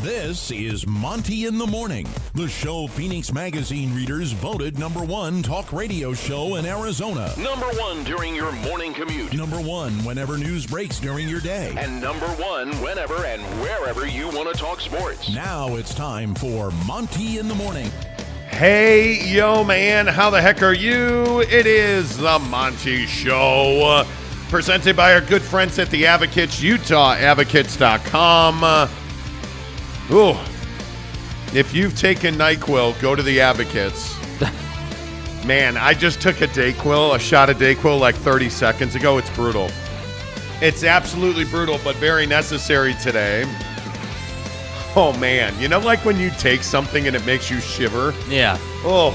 This is Monty in the Morning, the show Phoenix Magazine readers voted #1 talk radio show in Arizona. #1 during your morning commute. #1 whenever news breaks during your day. And #1 whenever and wherever you want to talk sports. Now it's time for Monty in the Morning. Hey, yo, man, how the heck are you? It is the Monty Show, presented by our good friends at the Advocates, UtahAdvocates.com. Ooh, if you've taken NyQuil, go to the Advocates. Man, I just took a shot of Dayquil like 30 seconds ago. It's brutal. It's absolutely brutal, but very necessary today. Oh, man. You know, like when you take something and it makes you shiver? Yeah. Oh.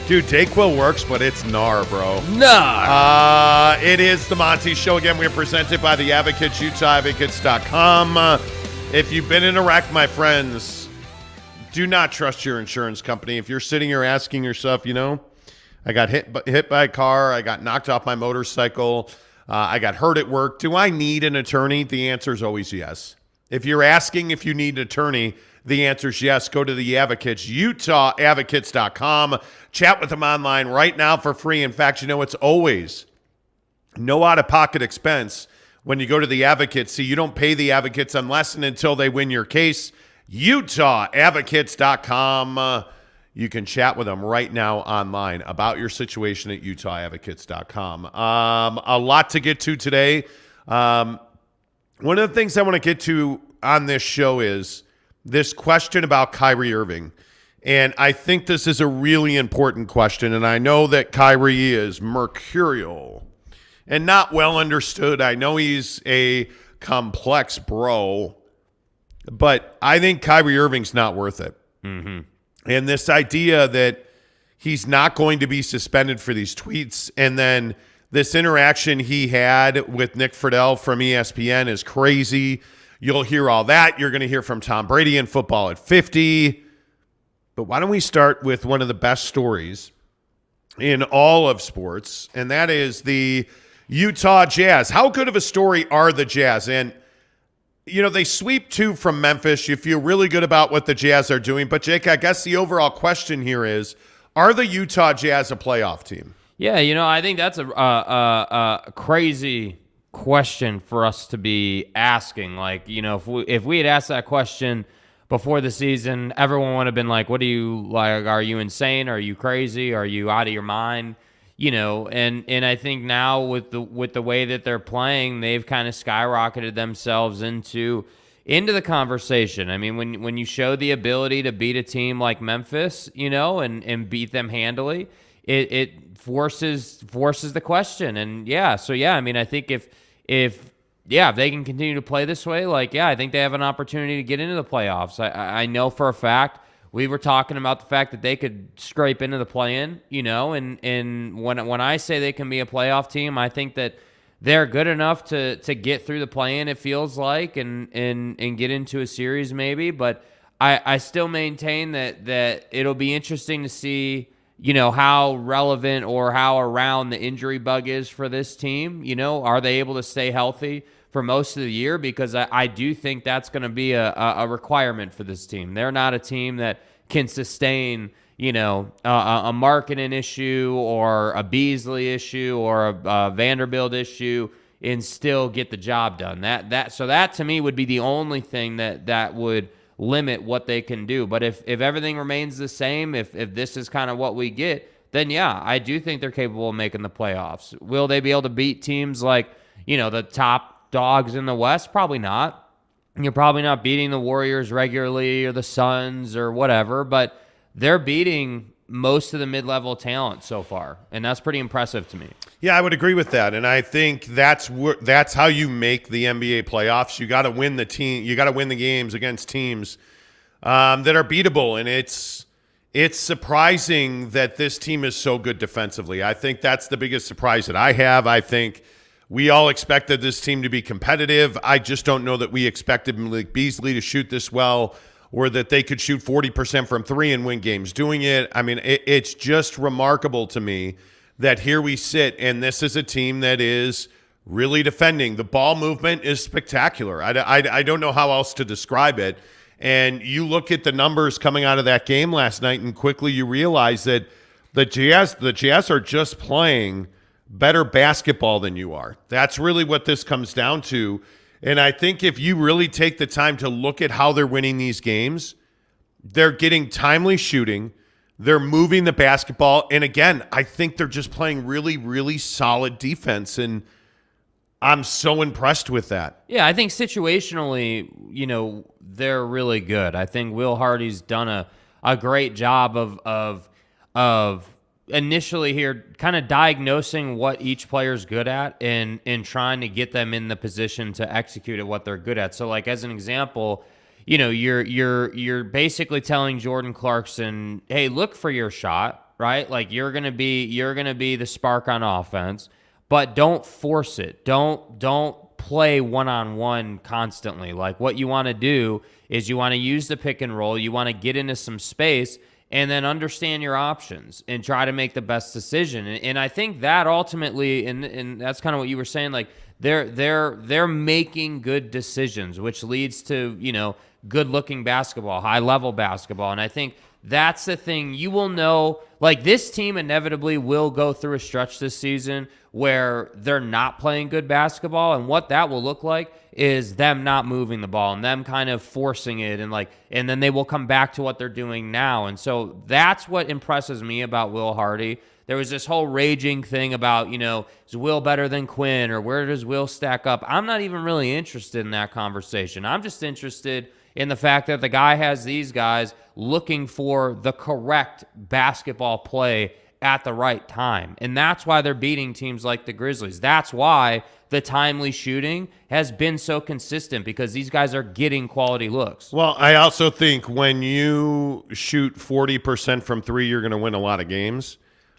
Dude, Dayquil works, but it's gnar, bro. Gnar. It is the Monty Show. Again, we're presented by the Advocates, UtahAdvocates.com. If you've been in a wreck, my friends, do not trust your insurance company. If you're sitting here asking yourself, you know, I got hit by a car, I got knocked off my motorcycle, I got hurt at work, do I need an attorney? The answer is always yes. If you're asking if you need an attorney, the answer is yes. Go to the Advocates, UtahAdvocates.com. Chat with them online right now for free. In fact, you know, it's always no out-of-pocket expense when you go to the Advocates. See, you don't pay the Advocates unless and until they win your case. UtahAdvocates.com. You can chat with them right now online about your situation at UtahAdvocates.com. A lot to get to today. One of the things I want to get to on this show is this question about Kyrie Irving. And I think this is a really important question. And I know that Kyrie is mercurial and not well understood. I know he's a complex bro, but I think Kyrie Irving's not worth it. Mm-hmm. And this idea that he's not going to be suspended for these tweets, and then this interaction he had with Nick Friedel from ESPN is crazy. You'll hear all that. You're going to hear from Tom Brady in Football at 50. But why don't we start with one of the best stories in all of sports, and that is the Utah Jazz. How good of a story are the Jazz? And, you know, they sweep 2 from Memphis. You feel really good about what the Jazz are doing. But, Jake, I guess the overall question here is, are the Utah Jazz a playoff team? Yeah, you know, I think that's a crazy question for us to be asking. Like, you know, if we had asked that question before the season, everyone would have been like, what are you, like, are you insane? Are you crazy? Are you out of your mind? You know, and I think now with the way that they're playing, they've kind of skyrocketed themselves into the conversation. I mean, when you show the ability to beat a team like Memphis, you know, and beat them handily, it forces the question. And yeah, I mean, I think if they can continue to play this way, like, yeah, I think they have an opportunity to get into the playoffs. I know for a fact. We were talking about the fact that they could scrape into the play-in, you know, and when I say they can be a playoff team, I think that they're good enough to get through the play-in, it feels like, and get into a series maybe. But I still maintain that it'll be interesting to see, you know, how relevant or how around the injury bug is for this team. You know, are they able to stay healthy for most of the year? Because I do think that's going to be a requirement for this team. They're not a team that can sustain, you know, a Markkanen issue or a Beasley issue or a Vanderbilt issue and still get the job done. So that to me would be the only thing that would limit what they can do. But if everything remains the same, if this is kind of what we get, then yeah, I do think they're capable of making the playoffs. Will they be able to beat teams like, you know, the top dogs in the West? Probably not. You're probably not beating the Warriors regularly or the Suns or whatever, but they're beating most of the mid-level talent so far, and that's pretty impressive to me. Yeah, I would agree with that, and I think that's how you make the NBA playoffs. You got to win the games against teams that are beatable, and it's surprising that this team is so good defensively. I think that's the biggest surprise that I have. I think we all expected this team to be competitive. I just don't know that we expected Malik Beasley to shoot this well, or that they could shoot 40% from 3 and win games doing it. I mean, it's just remarkable to me that here we sit, and this is a team that is really defending. The ball movement is spectacular. I don't know how else to describe it. And you look at the numbers coming out of that game last night, and quickly you realize that the Jazz are just playing better basketball than you are. That's really what this comes down to. And I think if you really take the time to look at how they're winning these games, they're getting timely shooting. They're moving the basketball. And again, I think they're just playing really, really solid defense. And I'm so impressed with that. Yeah, I think situationally, they're really good. I think Will Hardy's done a great job of initially here kind of diagnosing what each player's good at and trying to get them in the position to execute at what they're good at. So like as an example, you're basically telling Jordan Clarkson, hey, look for your shot, right? Like you're gonna be the spark on offense, but don't force it. Don't play one-on-one constantly. Like what you want to do is you want to use the pick and roll, you want to get into some space, and then understand your options and try to make the best decision. And I think that ultimately, and that's kind of what you were saying, like they're making good decisions, which leads to, good-looking basketball, high-level basketball. And I think that's the thing. You will know, like this team inevitably will go through a stretch this season where they're not playing good basketball, and what that will look like is them not moving the ball and them kind of forcing it, and then they will come back to what they're doing now. And so that's what impresses me about Will Hardy. There was this whole raging thing about, is Will better than Quinn, or where does Will stack up? I'm not even really interested in that conversation. I'm just interested in the fact that the guy has these guys looking for the correct basketball play at the right time. And that's why they're beating teams like the Grizzlies. That's why the timely shooting has been so consistent, because these guys are getting quality looks. Well, I also think when you shoot 40% from three, you're going to win a lot of games.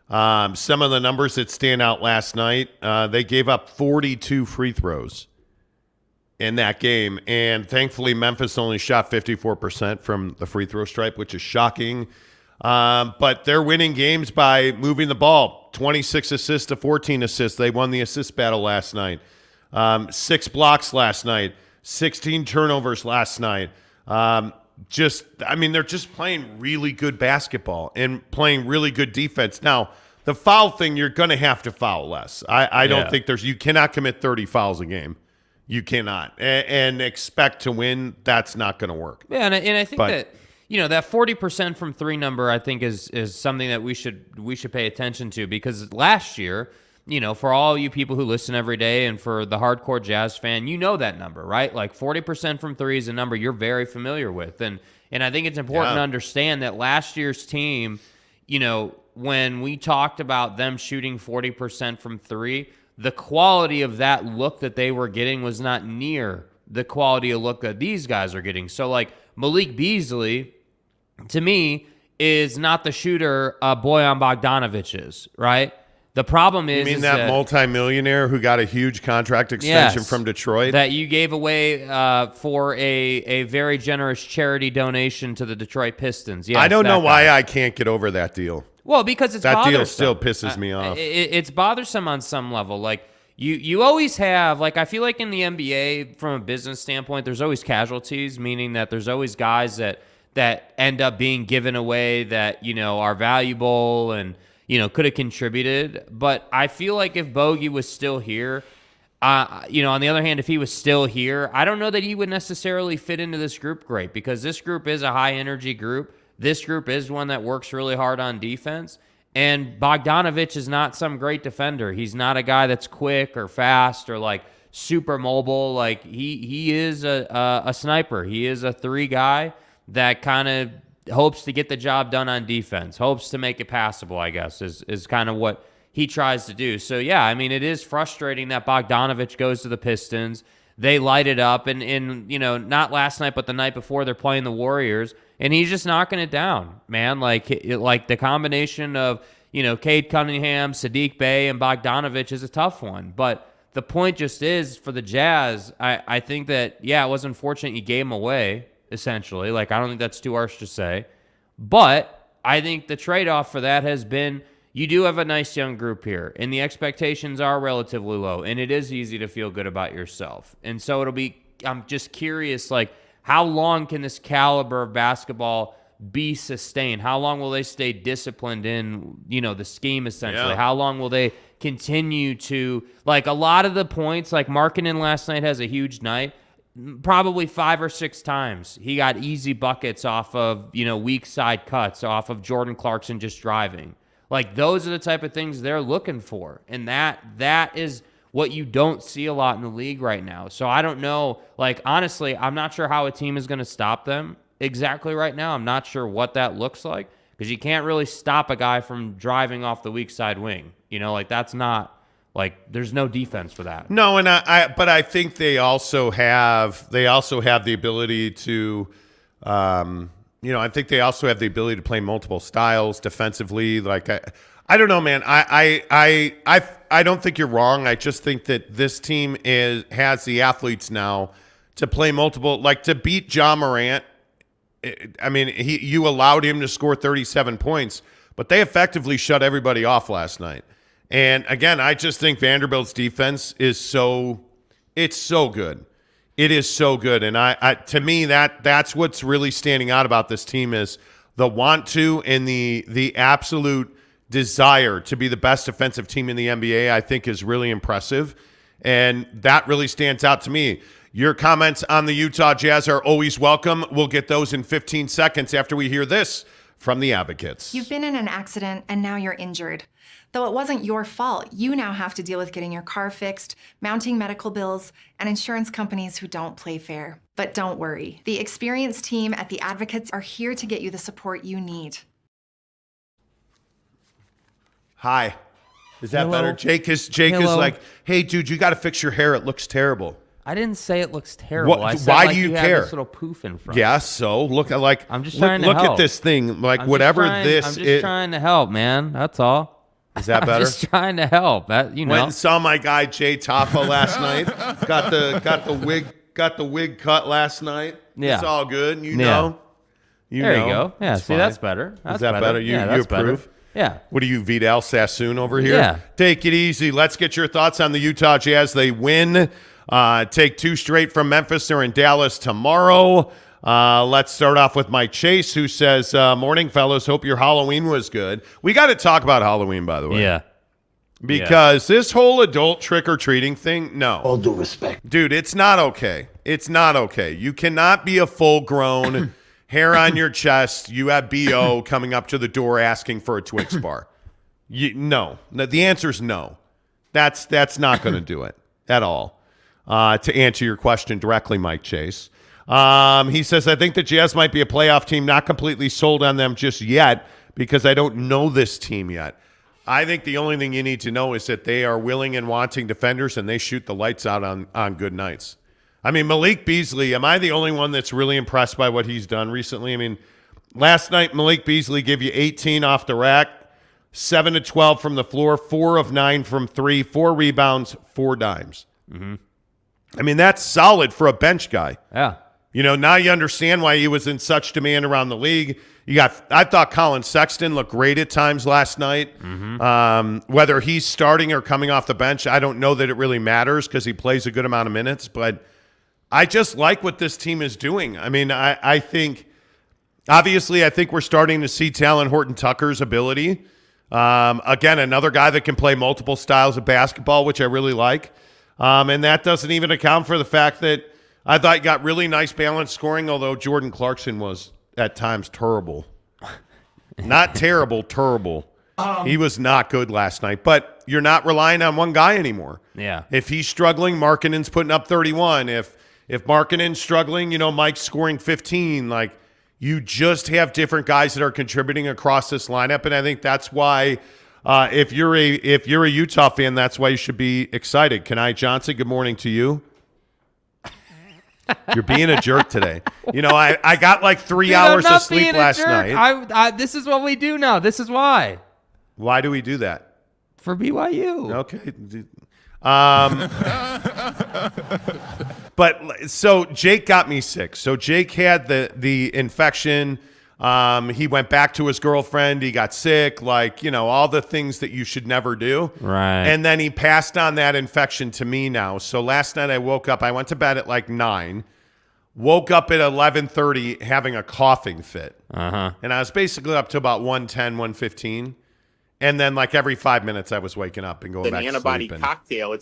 Some of the numbers that stand out last night, they gave up 42 free throws in that game. And thankfully, Memphis only shot 54% from the free throw stripe, which is shocking. But they're winning games by moving the ball. 26 assists to 14 assists. They won the assist battle last night. 6 blocks last night. 16 turnovers last night. They're just playing really good basketball and playing really good defense. Now, the foul thing, you're going to have to foul less. I don't think you cannot commit 30 fouls a game. You cannot. And expect to win, that's not going to work. Yeah, and I think that that 40% from three number, I think is something that we should pay attention to, because last year, for all you people who listen every day and for the hardcore Jazz fan, that number, right? Like 40% from three is a number you're very familiar with. And I think it's important to understand that last year's team, when we talked about them shooting 40% from three, the quality of that look that they were getting was not near the quality of look that these guys are getting. So like Malik Beasley, to me, is not the shooter Bojan Bogdanovic is, right? The problem is... You mean that multimillionaire who got a huge contract extension from Detroit? That you gave away for a very generous charity donation to the Detroit Pistons. Yes, I don't know why I can't get over that deal. Well, because it's bothersome. That deal still pisses me off. It's bothersome on some level. Like, you always have, like, I feel like in the NBA, from a business standpoint, there's always casualties, meaning that there's always guys that end up being given away that, are valuable and, could have contributed. But I feel like if Bogey was still here, on the other hand, if he was still here, I don't know that he would necessarily fit into this group great, because this group is a high-energy group. This group is one that works really hard on defense. And Bogdanovic is not some great defender. He's not a guy that's quick or fast or, like, super mobile. Like, he is a sniper. He is a three guy that kind of hopes to get the job done on defense, hopes to make it passable, I guess, is kind of what he tries to do. So, yeah, I mean, it is frustrating that Bogdanovic goes to the Pistons. They light it up, and not last night, but the night before, they're playing the Warriors, and he's just knocking it down, man. Like the combination of, Cade Cunningham, Sadiq Bey, and Bogdanovic is a tough one. But the point just is, for the Jazz, I think that, it was unfortunate you gave him away, essentially. Like, I don't think that's too harsh to say. But I think the trade-off for that has been, you do have a nice young group here, and the expectations are relatively low, and it is easy to feel good about yourself. And so I'm just curious, like, how long can this caliber of basketball be sustained? How long will they stay disciplined in, the scheme, essentially? Yeah. How long will they continue to, like, a lot of the points, like Markkanen last night has a huge night, probably 5 or 6 times. He got easy buckets off of, weak side cuts, off of Jordan Clarkson just driving. Like, those are the type of things they're looking for. And that is what you don't see a lot in the league right now. So I don't know. Like, honestly, I'm not sure how a team is going to stop them exactly right now. I'm not sure what that looks like, because you can't really stop a guy from driving off the weak side wing. That's not, like, there's no defense for that. No, and but I think they also have the ability to I think they also have the ability to play multiple styles defensively. Like, I don't know, man. I don't think you're wrong. I just think that this team has the athletes now to play multiple, like, to beat Ja Morant. I mean, you allowed him to score 37 points, but they effectively shut everybody off last night. And again, I just think Vanderbilt's defense is so good. It is so good. And to me, that's what's really standing out about this team is the want to and the absolute desire to be the best defensive team in the NBA, I think, is really impressive. And that really stands out to me. Your comments on the Utah Jazz are always welcome. We'll get those in 15 seconds after we hear this from the Advocates. You've been in an accident and now you're injured. Though it wasn't your fault, you now have to deal with getting your car fixed, mounting medical bills, and insurance companies who don't play fair. But don't worry. The experienced team at the Advocates are here to get you the support you need. Hi. Is that Hello? better? Jake is Hello? like, hey, dude, you got to fix your hair. It looks terrible. I didn't say it looks terrible. What- I said, why like, do you have care? this little poof in front. Yeah, so look like I'm just trying to look help. at this thing. Like, I'm whatever just this I'm just is. trying to help, man. That's all. Is that I'm better? just trying to help. Went Went and saw my guy Jay Taffa last night. Got the wig cut last night. Yeah. It's all good. You Yeah. know. There know. you go. Yeah, It's see, fine. that's better. That's Is that better? You that's better. approve? Yeah. What are you, Vidal Sassoon over here? Yeah. Take it easy. Let's get your thoughts on the Utah Jazz. They win. Take 2 straight from Memphis. They're in Dallas tomorrow. Let's start off with Mike Chase, who says, morning, fellas. Hope your Halloween was good. We got to talk about Halloween, by the way. Yeah. Because this whole adult trick-or-treating thing, no. All due respect. Dude, it's not okay. It's not okay. You cannot be a full-grown, hair on your chest, you have BO coming up to the door asking for a Twix bar. No. The answer is no. That's not going to do it at all. To answer your question directly, Mike Chase. He says, I think the Jazz might be a playoff team, not completely sold on them just yet because I don't know this team yet. I think the only thing you need to know is that they are willing and wanting defenders, and they shoot the lights out on good nights. I mean, Malik Beasley, am I the only one that's really impressed by what he's done recently? I mean, last night, Malik Beasley gave you 18 off the rack, 7 of 12 from the floor, 4 of 9 from 3, 4 rebounds, 4 dimes. Mm-hmm. I mean, that's solid for a bench guy. Yeah. Now you understand why he was in such demand around the league. I thought Colin Sexton looked great at times last night. Mm-hmm. Whether he's starting or coming off the bench, I don't know that it really matters because he plays a good amount of minutes. But I just like what this team is doing. I mean, I think, obviously, I think we're starting to see Talon Horton-Tucker's ability. Again, another guy that can play multiple styles of basketball, which I really like. And that doesn't even account for the fact that I thought he got really nice balanced scoring, although Jordan Clarkson was at times terrible. Not terrible, terrible. He was not good last night, but you're not relying on one guy anymore. Yeah. If he's struggling, Markkanen's putting up 31. If Markkanen's struggling, Mike's scoring 15. Like, you just have different guys that are contributing across this lineup, and I think that's why if you're a Utah fan, that's why you should be excited. Kenai Johnson, good morning to you. You're being a jerk today. I got like 3 hours of sleep last night. This is what we do now. This is why. Why do we do that? For BYU. Okay. But so Jake got me sick. So Jake had the infection. He went back to his girlfriend. He got sick, all the things that you should never do. Right. And then he passed on that infection to me now. So last night I woke up. I went to bed at 9. Woke up at 11:30 having a coughing fit. Uh-huh. And I was basically up to about 1:10, 1:15. And then every 5 minutes I was waking up and going back to sleep. An antibody cocktail.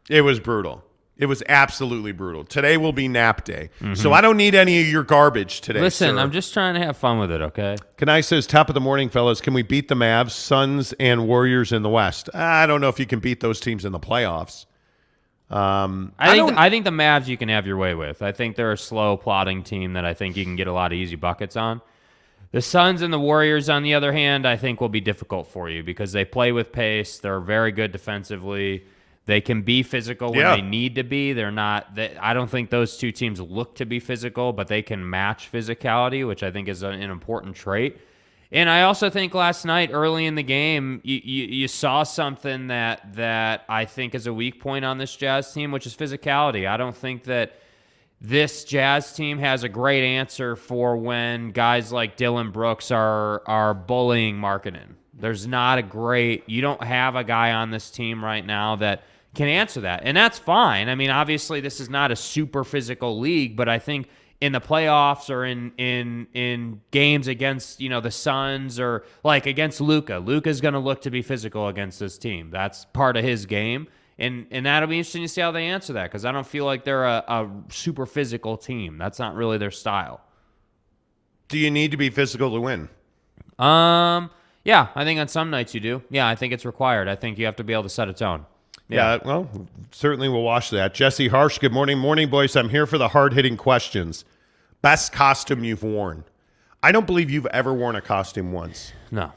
It was brutal. It was absolutely brutal. Today will be nap day. So I don't need any of your garbage today. Listen, sir. I'm just trying to have fun with it, okay? Kanai says, top of the morning, fellas. Can we beat the Mavs, Suns, and Warriors in the West? I don't know if you can beat those teams in the playoffs. I think the Mavs you can have your way with. I think they're a slow, plodding team that I think you can get a lot of easy buckets on. The Suns and the Warriors, on the other hand, I think will be difficult for you because they play with pace. They're very good defensively. They can be physical when they need to be. They're not. I don't think those two teams look to be physical, but they can match physicality, which I think is an important trait. And I also think last night, early in the game, you saw something that I think is a weak point on this Jazz team, which is physicality. I don't think that this Jazz team has a great answer for when guys like Dylan Brooks are bullying Markkanen. There's not a great – you don't have a guy on this team right now that can answer that. And that's fine. I mean, obviously this is not a super physical league, but I think in the playoffs or in games against, the Suns or against Luka, Luka's going to look to be physical against this team. That's part of his game. And that'll be interesting to see how they answer that because I don't feel like they're a super physical team. That's not really their style. Do you need to be physical to win? Yeah, I think on some nights you do. Yeah, I think it's required. I think you have to be able to set a tone. Yeah, well, certainly we'll watch that. Jesse Harsh, good morning. Morning, boys. I'm here for the hard-hitting questions. Best costume you've worn? I don't believe you've ever worn a costume once. No.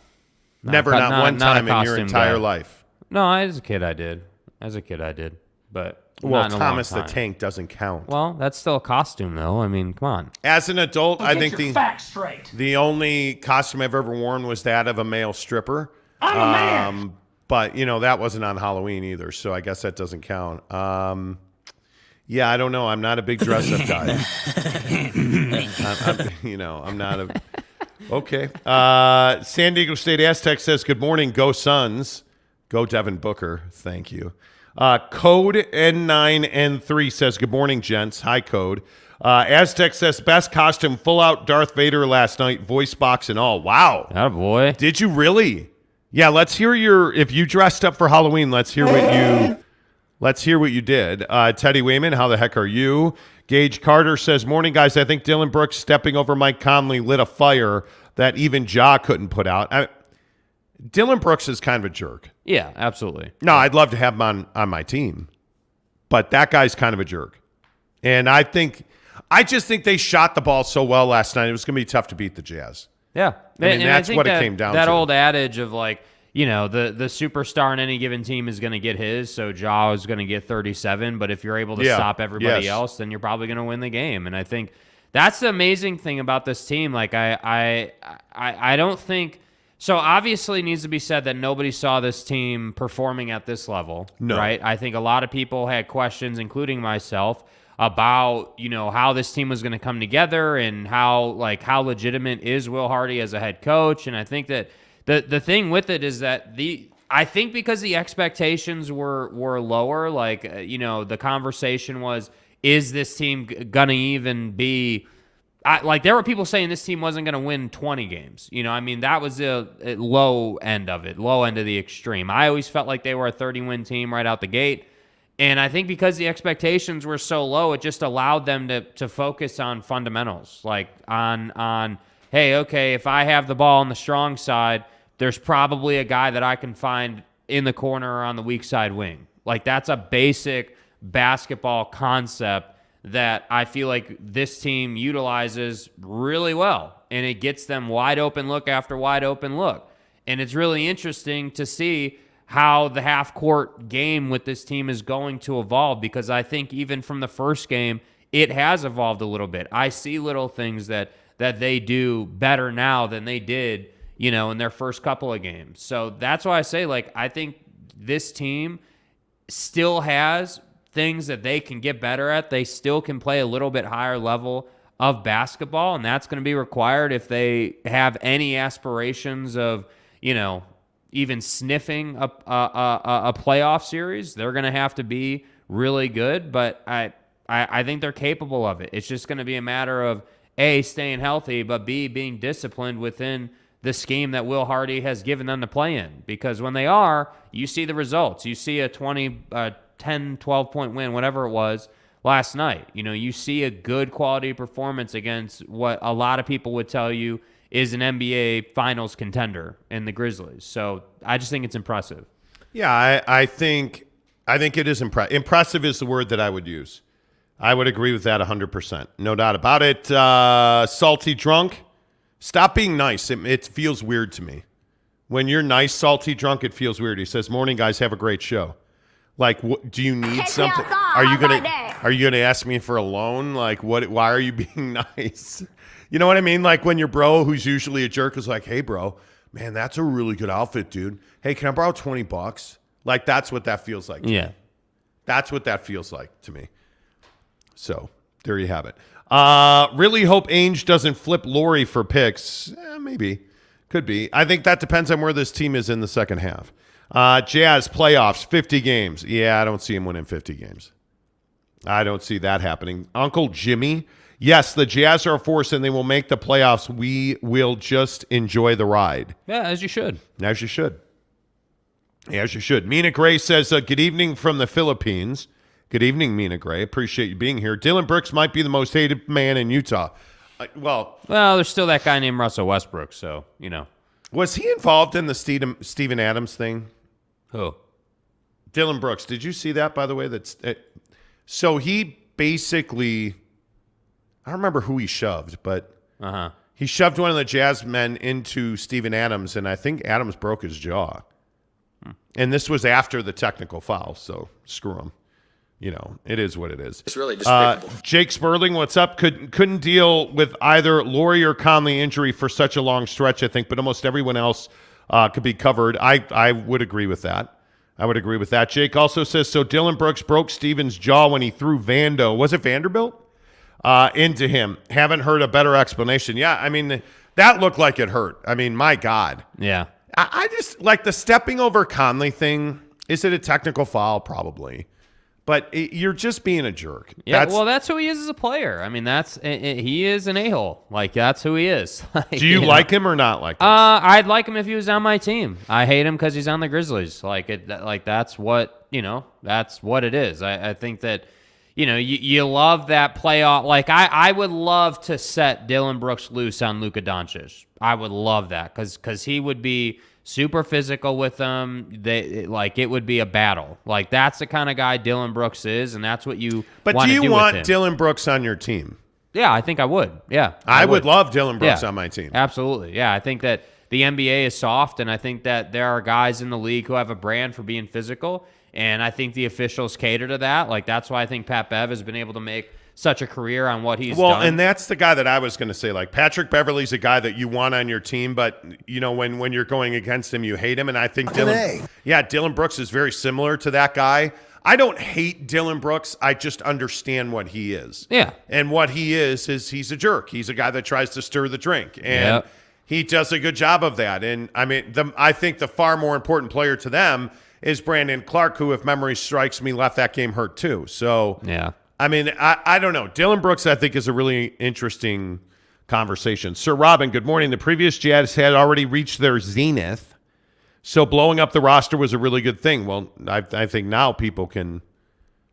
Never, not one time in your entire life. No, as a kid I did. But well, Thomas the Tank doesn't count. Well, that's still a costume, though. I mean, come on. As an adult, I think facts straight. The only costume I've ever worn was that of a male stripper. I'm a man. But, that wasn't on Halloween either, so I guess that doesn't count. Yeah, I don't know. I'm not a big dress-up guy. I'm not a... Okay. San Diego State Aztec says, good morning, go Suns. Go Devin Booker. Thank you. Code N9N3 says, good morning, gents. Hi, Code. Aztec says, best costume, full-out Darth Vader last night, voice box and all. Wow. Attaboy. Did you really? Yeah, let's hear if you dressed up for Halloween, let's hear what you did. Teddy Wayman, how the heck are you? Gage Carter says, morning, guys. I think Dylan Brooks stepping over Mike Conley lit a fire that even Ja couldn't put out. Dylan Brooks is kind of a jerk. Yeah, absolutely. No, I'd love to have him on my team, but that guy's kind of a jerk. And I just think they shot the ball so well last night. It was going to be tough to beat the Jazz. Yeah. That's what it came down to. That old adage of the superstar in any given team is going to get his, so Ja is going to get 37, but if you're able to stop everybody else, then you're probably going to win the game. And I think that's the amazing thing about this team. I don't think so. Obviously, it needs to be said that nobody saw this team performing at this level. No. Right? I think a lot of people had questions, including myself, about how this team was going to come together and how legitimate is Will Hardy as a head coach. And I think that the thing with it is that I think because the expectations were lower, the conversation was, is this team gonna even be there were people saying this team wasn't gonna win 20 games. That was a low end of the extreme. I always felt like they were a 30-win team right out the gate. And I think because the expectations were so low, it just allowed them to focus on fundamentals, on hey, okay, if I have the ball on the strong side, there's probably a guy that I can find in the corner or on the weak side wing. That's a basic basketball concept that I feel like this team utilizes really well, and it gets them wide open look after wide open look. And it's really interesting to see how the half-court game with this team is going to evolve, because I think even from the first game, it has evolved a little bit. I see little things that they do better now than they did, in their first couple of games. So that's why I say, I think this team still has things that they can get better at. They still can play a little bit higher level of basketball, and that's going to be required if they have any aspirations of, even sniffing a playoff series. They're going to have to be really good, but I think they're capable of it. It's just going to be a matter of A, staying healthy, but B, being disciplined within the scheme that Will Hardy has given them to play in. Because when they are, you see the results. You see a 10, 12-point win, whatever it was, last night. You see a good quality performance against what a lot of people would tell you is an NBA Finals contender in the Grizzlies. So I just think it's impressive. Yeah, I think it is impressive. Impressive is the word that I would use. I would agree with that 100%. No doubt about it. Salty drunk. Stop being nice. It feels weird to me. When you're nice, salty drunk, it feels weird. He says, "Morning, guys. Have a great show." Like, do you need something? Are you gonna ask me for a loan? Like, what? Why are you being nice? You know what I mean? Like when your bro, who's usually a jerk, is like, "Hey, bro, man, that's a really good outfit, dude. Hey, can I borrow $20? Like, that's what that feels like. Yeah, that's what that feels like to me. So there you have it. Really hope Ainge doesn't flip Lauri for picks. Maybe. Could be. I think that depends on where this team is in the second half. Jazz playoffs, 50 games. Yeah, I don't see him winning 50 games. I don't see that happening. Uncle Jimmy, yes, the Jazz are a force and they will make the playoffs. We will just enjoy the ride. Yeah, as you should. As you should. As you should. Mina Gray says, good evening from the Philippines. Good evening, Mina Gray. Appreciate you being here. Dylan Brooks might be the most hated man in Utah. Well, there's still that guy named Russell Westbrook, so, Was he involved in the Steven Adams thing? Who? Dylan Brooks. Did you see that, by the way? So he basically, I don't remember who he shoved, but he shoved one of the Jazz men into Steven Adams, and I think Adams broke his jaw. And this was after the technical foul, so screw him. It is what it is. It's really despicable. Jake Sperling, what's up? Couldn't deal with either Lauri or Conley injury for such a long stretch, I think, but almost everyone else could be covered. I would agree with that. Jake also says, so Dylan Brooks broke Stevens' jaw when he threw Vando. Was it Vanderbilt? Into him. Haven't heard a better explanation. Yeah, I mean, that looked like it hurt. I mean, my God. Yeah. I just, like the stepping over Conley thing, is it a technical foul? Probably. But you're just being a jerk. Yeah, that's who he is as a player. I mean, he is an a-hole. Like, that's who he is. Do you like him or not like him? I'd like him if he was on my team. I hate him because he's on the Grizzlies. That's what it is. I think that, you love that playoff. Like, I would love to set Dylan Brooks loose on Luka Doncic. I would love that because he would be super physical with them. It would be a battle. Like, that's the kind of guy Dylan Brooks is, and that's what you But want do to you do want with him. Dylan Brooks on your team? Yeah, I think I would. Yeah. I would love Dylan Brooks on my team. Absolutely. Yeah, I think that the NBA is soft, and I think that there are guys in the league who have a brand for being physical, and I think the officials cater to that. Like, that's why I think Pat Bev has been able to make such a career on what he's done. Well, and that's the guy that I was going to say. Like, Patrick Beverley's a guy that you want on your team, but, when you're going against him, you hate him. And I think Dylan Brooks is very similar to that guy. I don't hate Dylan Brooks. I just understand what he is. Yeah. And what he is he's a jerk. He's a guy that tries to stir the drink. And he does a good job of that. And, I mean, I think the far more important player to them is Brandon Clark, who, if memory strikes me, left that game hurt too. So, yeah. I mean, I don't know. Dylan Brooks, I think, is a really interesting conversation. Sir Robin, good morning. The previous Jazz had already reached their zenith, so blowing up the roster was a really good thing. Well, I think now people can,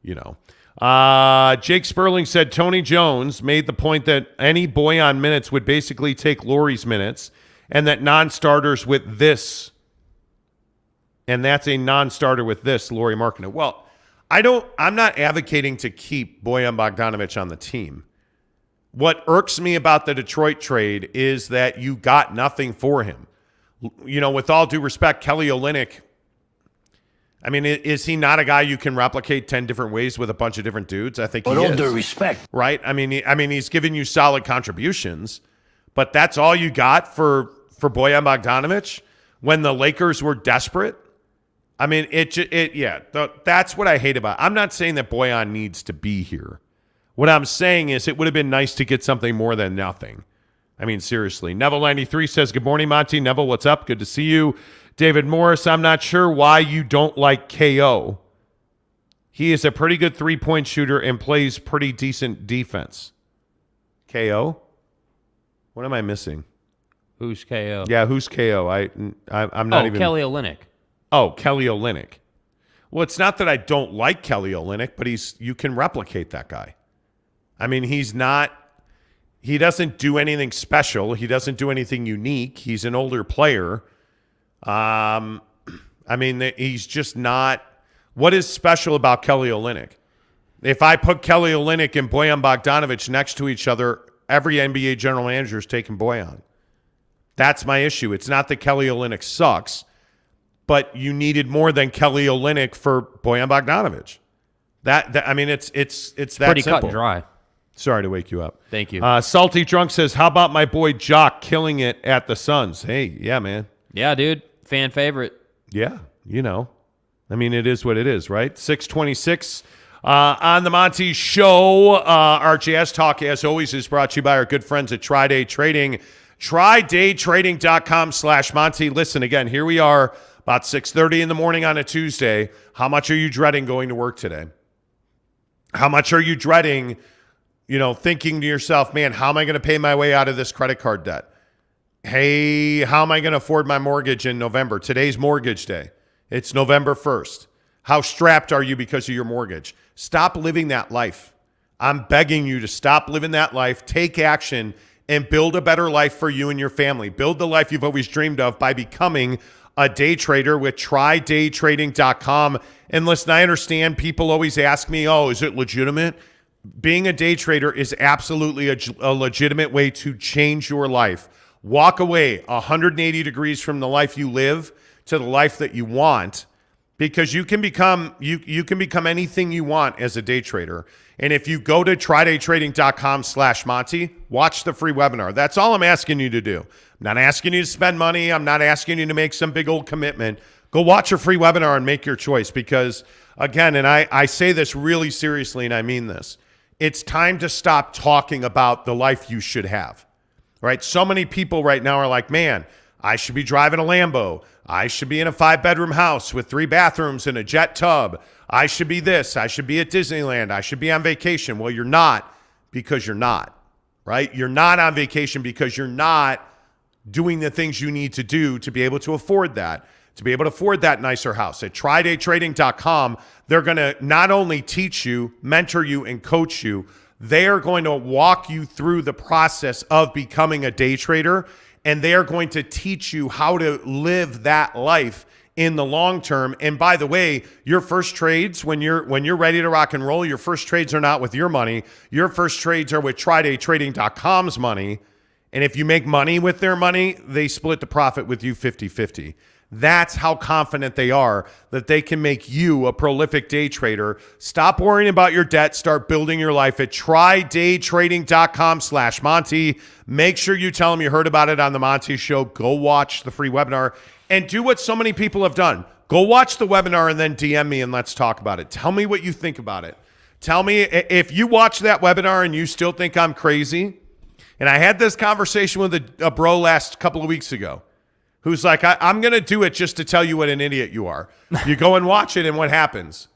Jake Sperling said Tony Jones made the point that any Bojan minutes would basically take Lauri's minutes, and that non-starters with this, and that's a non-starter with this, Lauri Markkanen. Well, I'm not advocating to keep Bojan Bogdanovic on the team. What irks me about the Detroit trade is that you got nothing for him. With all due respect, Kelly Olynyk, I mean, is he not a guy you can replicate 10 different ways with a bunch of different dudes? I think he is. With all due respect. Right? I mean, he's given you solid contributions, but that's all you got for Bojan Bogdanovic when the Lakers were desperate? I mean, that's what I hate about it. I'm not saying that Bojan needs to be here What I'm saying is it would have been nice to get something more than nothing. I mean, seriously. Neville93 says, good morning, Monty. Neville, what's up? Good to see you. David Morris, I'm not sure why you don't like KO. He is a pretty good three-point shooter and plays pretty decent defense. KO? What am I missing? Who's KO? Yeah, who's KO? I'm not even... Kelly Olynyk. Oh, Kelly Olynyk. Well, it's not that I don't like Kelly Olynyk, but you can replicate that guy. I mean, he doesn't do anything special. He doesn't do anything unique. He's an older player. I mean, he's just not... What is special about Kelly Olynyk? If I put Kelly Olynyk and Bojan Bogdanovic next to each other, every NBA general manager is taking Bojan. That's my issue. It's not that Kelly Olynyk sucks, but you needed more than Kelly Olynyk for Bojan Bogdanovic. I mean, it's that pretty simple. cut and dry. Sorry to wake you up. Thank you. Salty Drunk says, how about my boy Jock killing it at the Suns? Hey, yeah, man. Yeah, dude. Fan favorite. Yeah, you know. I mean, it is what it is, right? 626 on the Monty Show. Our Jazz Talk, as always, is brought to you by our good friends at Tri-Day Trading. TryDayTrading.com/Monty. Listen, again, here we are about 6:30 in the morning on a Tuesday. How much are you dreading going to work today? How much are you dreading, thinking to yourself, man, how am I going to pay my way out of this credit card debt? Hey, how am I going to afford my mortgage in November? Today's mortgage day. It's November 1st. How strapped are you because of your mortgage? Stop living that life. I'm begging you to stop living that life. Take action and build a better life for you and your family. Build the life you've always dreamed of by becoming a day trader with TryDayTrading.com. And listen, I understand people always ask me, oh, is it legitimate? Being a day trader is absolutely a legitimate way to change your life. Walk away 180 degrees from the life you live to the life that you want, because you can become anything you want as a day trader. And if you go to TryDayTrading.com/Monty, watch the free webinar. That's all I'm asking you to do. I'm not asking you to spend money. I'm not asking you to make some big old commitment. Go watch a free webinar and make your choice, because, again, and I say this really seriously, and I mean this, it's time to stop talking about the life you should have, right? So many people right now are like, man, I should be driving a Lambo. I should be in a 5-bedroom house with 3 bathrooms and a jet tub. I should be this. I should be at Disneyland. I should be on vacation. Well, you're not, because you're not, right? You're not on vacation because you're not doing the things you need to do to be able to afford that, nicer house. At TryDayTrading.com, they're going to not only teach you, mentor you, and coach you, they are going to walk you through the process of becoming a day trader. And they are going to teach you how to live that life in the long term. And by the way, your first trades, when you're ready to rock and roll, your first trades are not with your money. Your first trades are with TryDayTrading.com's money. And if you make money with their money, they split the profit with you 50-50. That's how confident they are that they can make you a prolific day trader. Stop worrying about your debt. Start building your life at TryDayTrading.com/Monty. Make sure you tell them you heard about it on the Monty Show. Go watch the free webinar and do what so many people have done. Go watch the webinar and then DM me and let's talk about it. Tell me what you think about it. Tell me if you watch that webinar and you still think I'm crazy. And I had this conversation with a bro last couple of weeks ago, who's like, I'm going to do it just to tell you what an idiot you are. You go and watch it, and what happens?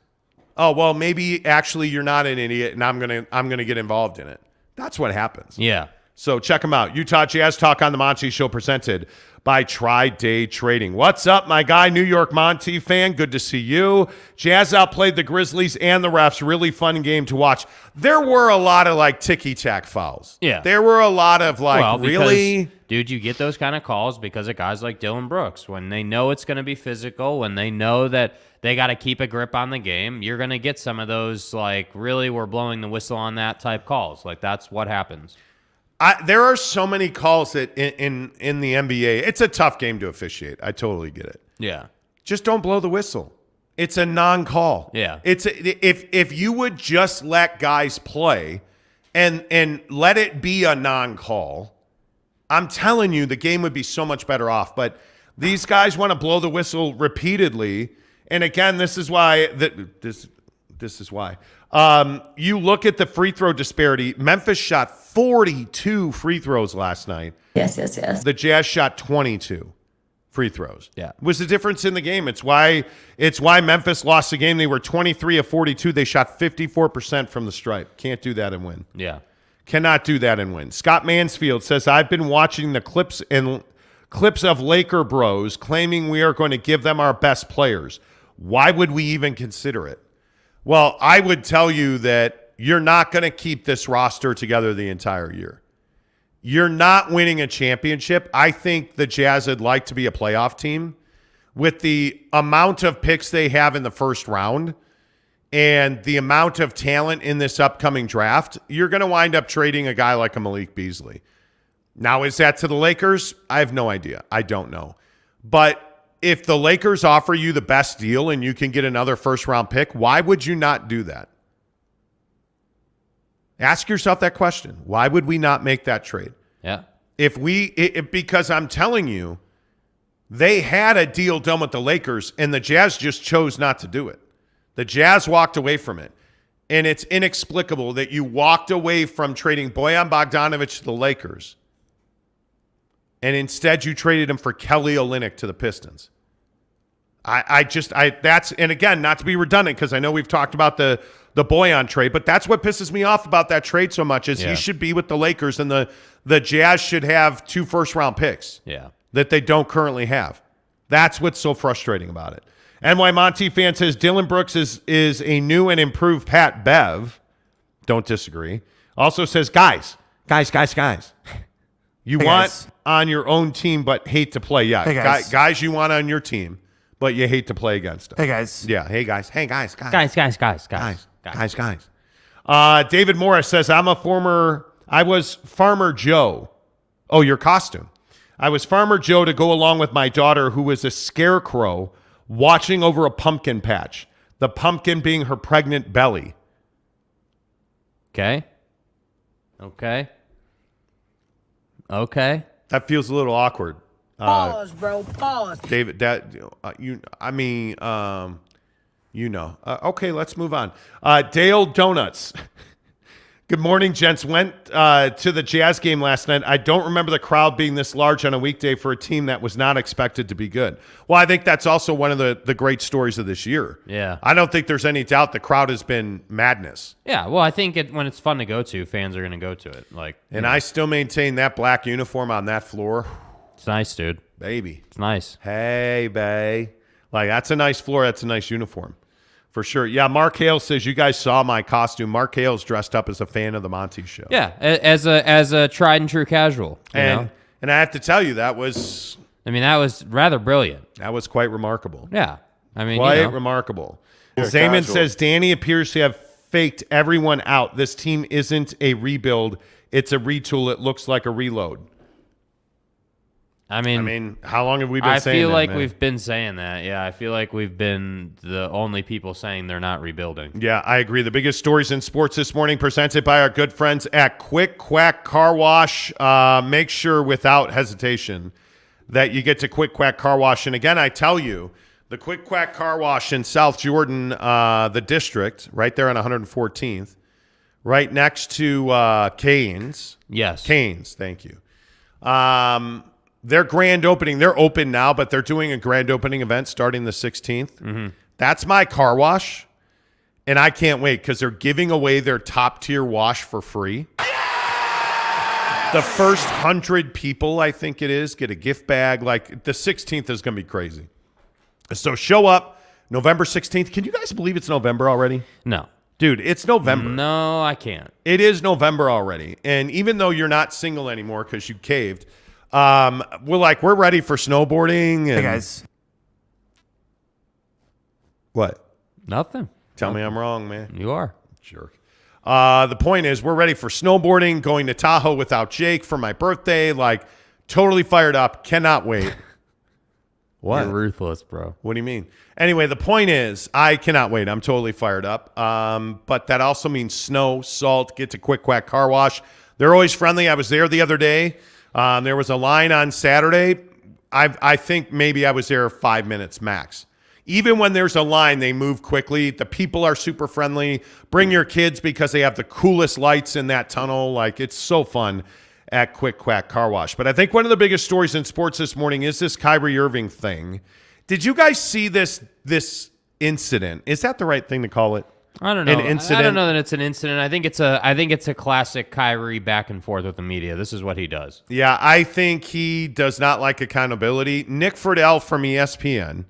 Oh, well, maybe actually you're not an idiot, and I'm gonna get involved in it. That's what happens. Yeah. So check them out. Utah Jazz Talk on the Monty Show, presented by Tri-Day Trading. What's up, my guy, New York Monty fan? Good to see you. Jazz outplayed the Grizzlies and the refs. Really fun game to watch. There were a lot of, ticky-tack fouls. Yeah. There were a lot of, really... Dude, you get those kind of calls because of guys like Dylan Brooks. When they know it's going to be physical, when they know that they got to keep a grip on the game, you're going to get some of those, really, we're blowing the whistle on that type calls. That's what happens. There are so many calls that in the NBA, it's a tough game to officiate. I totally get it. Yeah. Just don't blow the whistle. It's a non-call. Yeah. If you would just let guys play and let it be a non-call, I'm telling you, the game would be so much better off. But these guys want to blow the whistle repeatedly. And again, this is why. This is why. You look at the free throw disparity. Memphis shot 42 free throws last night. Yes. The Jazz shot 22 free throws. Yeah. Was the difference in the game. It's why Memphis lost the game. They were 23 of 42. They shot 54% from the stripe. Can't do that and win. Yeah. Cannot do that and win. Scott Mansfield says, I've been watching the clips of Laker bros claiming we are going to give them our best players. Why would we even consider it? Well, I would tell you that you're not going to keep this roster together the entire year. You're not winning a championship. I think the Jazz would like to be a playoff team. With the amount of picks they have in the first round and the amount of talent in this upcoming draft, you're going to wind up trading a guy like a Malik Beasley. Now, is that to the Lakers? I have no idea. I don't know. But if the Lakers offer you the best deal and you can get another first-round pick, why would you not do that? Ask yourself that question. Why would we not make that trade? Yeah. Because I'm telling you, they had a deal done with the Lakers, and the Jazz just chose not to do it. The Jazz walked away from it. And it's inexplicable that you walked away from trading Bojan Bogdanovic to the Lakers, and instead you traded him for Kelly Olynyk to the Pistons. And again, not to be redundant, because I know we've talked about the Bojan trade, but that's what pisses me off about that trade so much is he should be with the Lakers, and the Jazz should have 2 first-round picks that they don't currently have. That's what's so frustrating about it. NY Monty fan says Dylan Brooks is a new and improved Pat Bev. Don't disagree. Also says, guys. You want on your own team but hate to play. Yeah, hey guys you want on your team, but you hate to play against them. Hey, guys. Yeah, hey, guys. Hey, guys. Guys. David Morris says, I was Farmer Joe. Oh, your costume. I was Farmer Joe to go along with my daughter, who was a scarecrow watching over a pumpkin patch. The pumpkin being her pregnant belly. Okay. That feels a little awkward. Pause, bro. Pause. David, okay, let's move on. Dale Donuts. Good morning, gents. Went to the Jazz game last night. I don't remember the crowd being this large on a weekday for a team that was not expected to be good. Well, I think that's also one of the great stories of this year. Yeah. I don't think there's any doubt the crowd has been madness. Yeah, well, I think when it's fun to go to, fans are going to go to it. I still maintain that black uniform on that floor. It's nice, dude. Baby. It's nice. Hey, bae. That's a nice floor. That's a nice uniform. For sure. Yeah, Mark Hale says, you guys saw my costume. Mark Hale's dressed up as a fan of the Monty Show. Yeah, as a tried and true casual. And I have to tell you, that was rather brilliant. That was quite remarkable. Yeah. Quite remarkable. Zayman says, Danny appears to have faked everyone out. This team isn't a rebuild. It's a retool. It looks like a reload. I mean, how long have we been saying that? I feel like man? we've been saying that. Yeah, I feel like we've been the only people saying they're not rebuilding. Yeah, I agree. The biggest stories in sports this morning presented by our good friends at Quick Quack Car Wash. Make sure without hesitation that you get to Quick Quack Car Wash. And again, I tell you, the Quick Quack Car Wash in South Jordan, the district, right there on 114th, right next to Canes. Yes. Canes, thank you. Their grand opening, they're open now, but they're doing a grand opening event starting the 16th. Mm-hmm. That's my car wash, and I can't wait because they're giving away their top-tier wash for free. Yeah! The first 100 people, I think it is, get a gift bag. The 16th is going to be crazy. So show up November 16th. Can you guys believe it's November already? No. Dude, it's November. No, I can't. It is November already, and even though you're not single anymore because you caved – we're ready for snowboarding. And hey guys. What? Nothing. Tell me I'm wrong, man. You are. Jerk. The point is we're ready for snowboarding, going to Tahoe without Jake for my birthday. Totally fired up. Cannot wait. What? You're ruthless, bro. What do you mean? Anyway, the point is I cannot wait. I'm totally fired up. But that also means snow, salt, get to Quick Quack Car Wash. They're always friendly. I was there the other day. There was a line on Saturday. I think maybe I was there 5 minutes max. Even when there's a line, they move quickly. The people are super friendly. Bring your kids because they have the coolest lights in that tunnel. Like, it's so fun at Quick Quack Car Wash. But I think one of the biggest stories in sports this morning is this Kyrie Irving thing. Did you guys see this incident? Is that the right thing to call it? I don't know. An incident? I don't know that it's an incident. I think it's a classic Kyrie back and forth with the media. This is what he does. Yeah, I think he does not like accountability. Nick Friedel from ESPN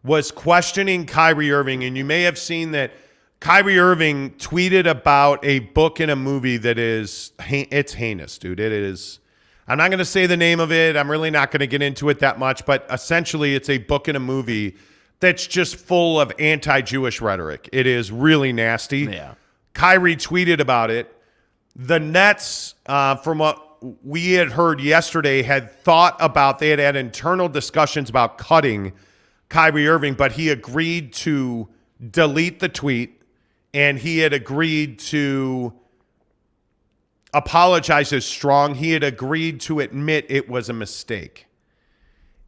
was questioning Kyrie Irving, and you may have seen that Kyrie Irving tweeted about a book and a movie that it's heinous, dude. It is. I'm not going to say the name of it. I'm really not going to get into it that much, but essentially it's a book and a movie that's just full of anti-Jewish rhetoric. It is really nasty. Yeah. Kyrie tweeted about it. The Nets, from what we had heard yesterday, had had internal discussions about cutting Kyrie Irving, but he agreed to delete the tweet, and he had agreed to apologize as strong. He had agreed to admit it was a mistake.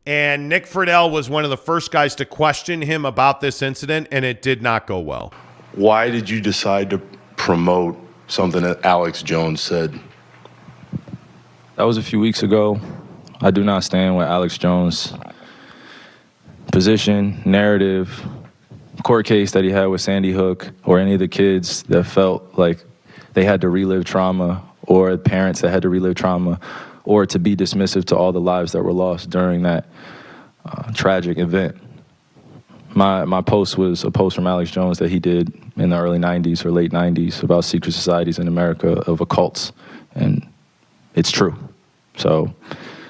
And Nick Friedel was one of the first guys to question him about this incident, and it did not go well. Why did you decide to promote something that Alex Jones said? That was a few weeks ago. I do not stand with Alex Jones' position, narrative, court case that he had with Sandy Hook, or any of the kids that felt like they had to relive trauma, or parents that had to relive trauma, or to be dismissive to all the lives that were lost during that tragic event. My post was a post from Alex Jones that he did in the early 90s or late 90s about secret societies in America of occults, and it's true. So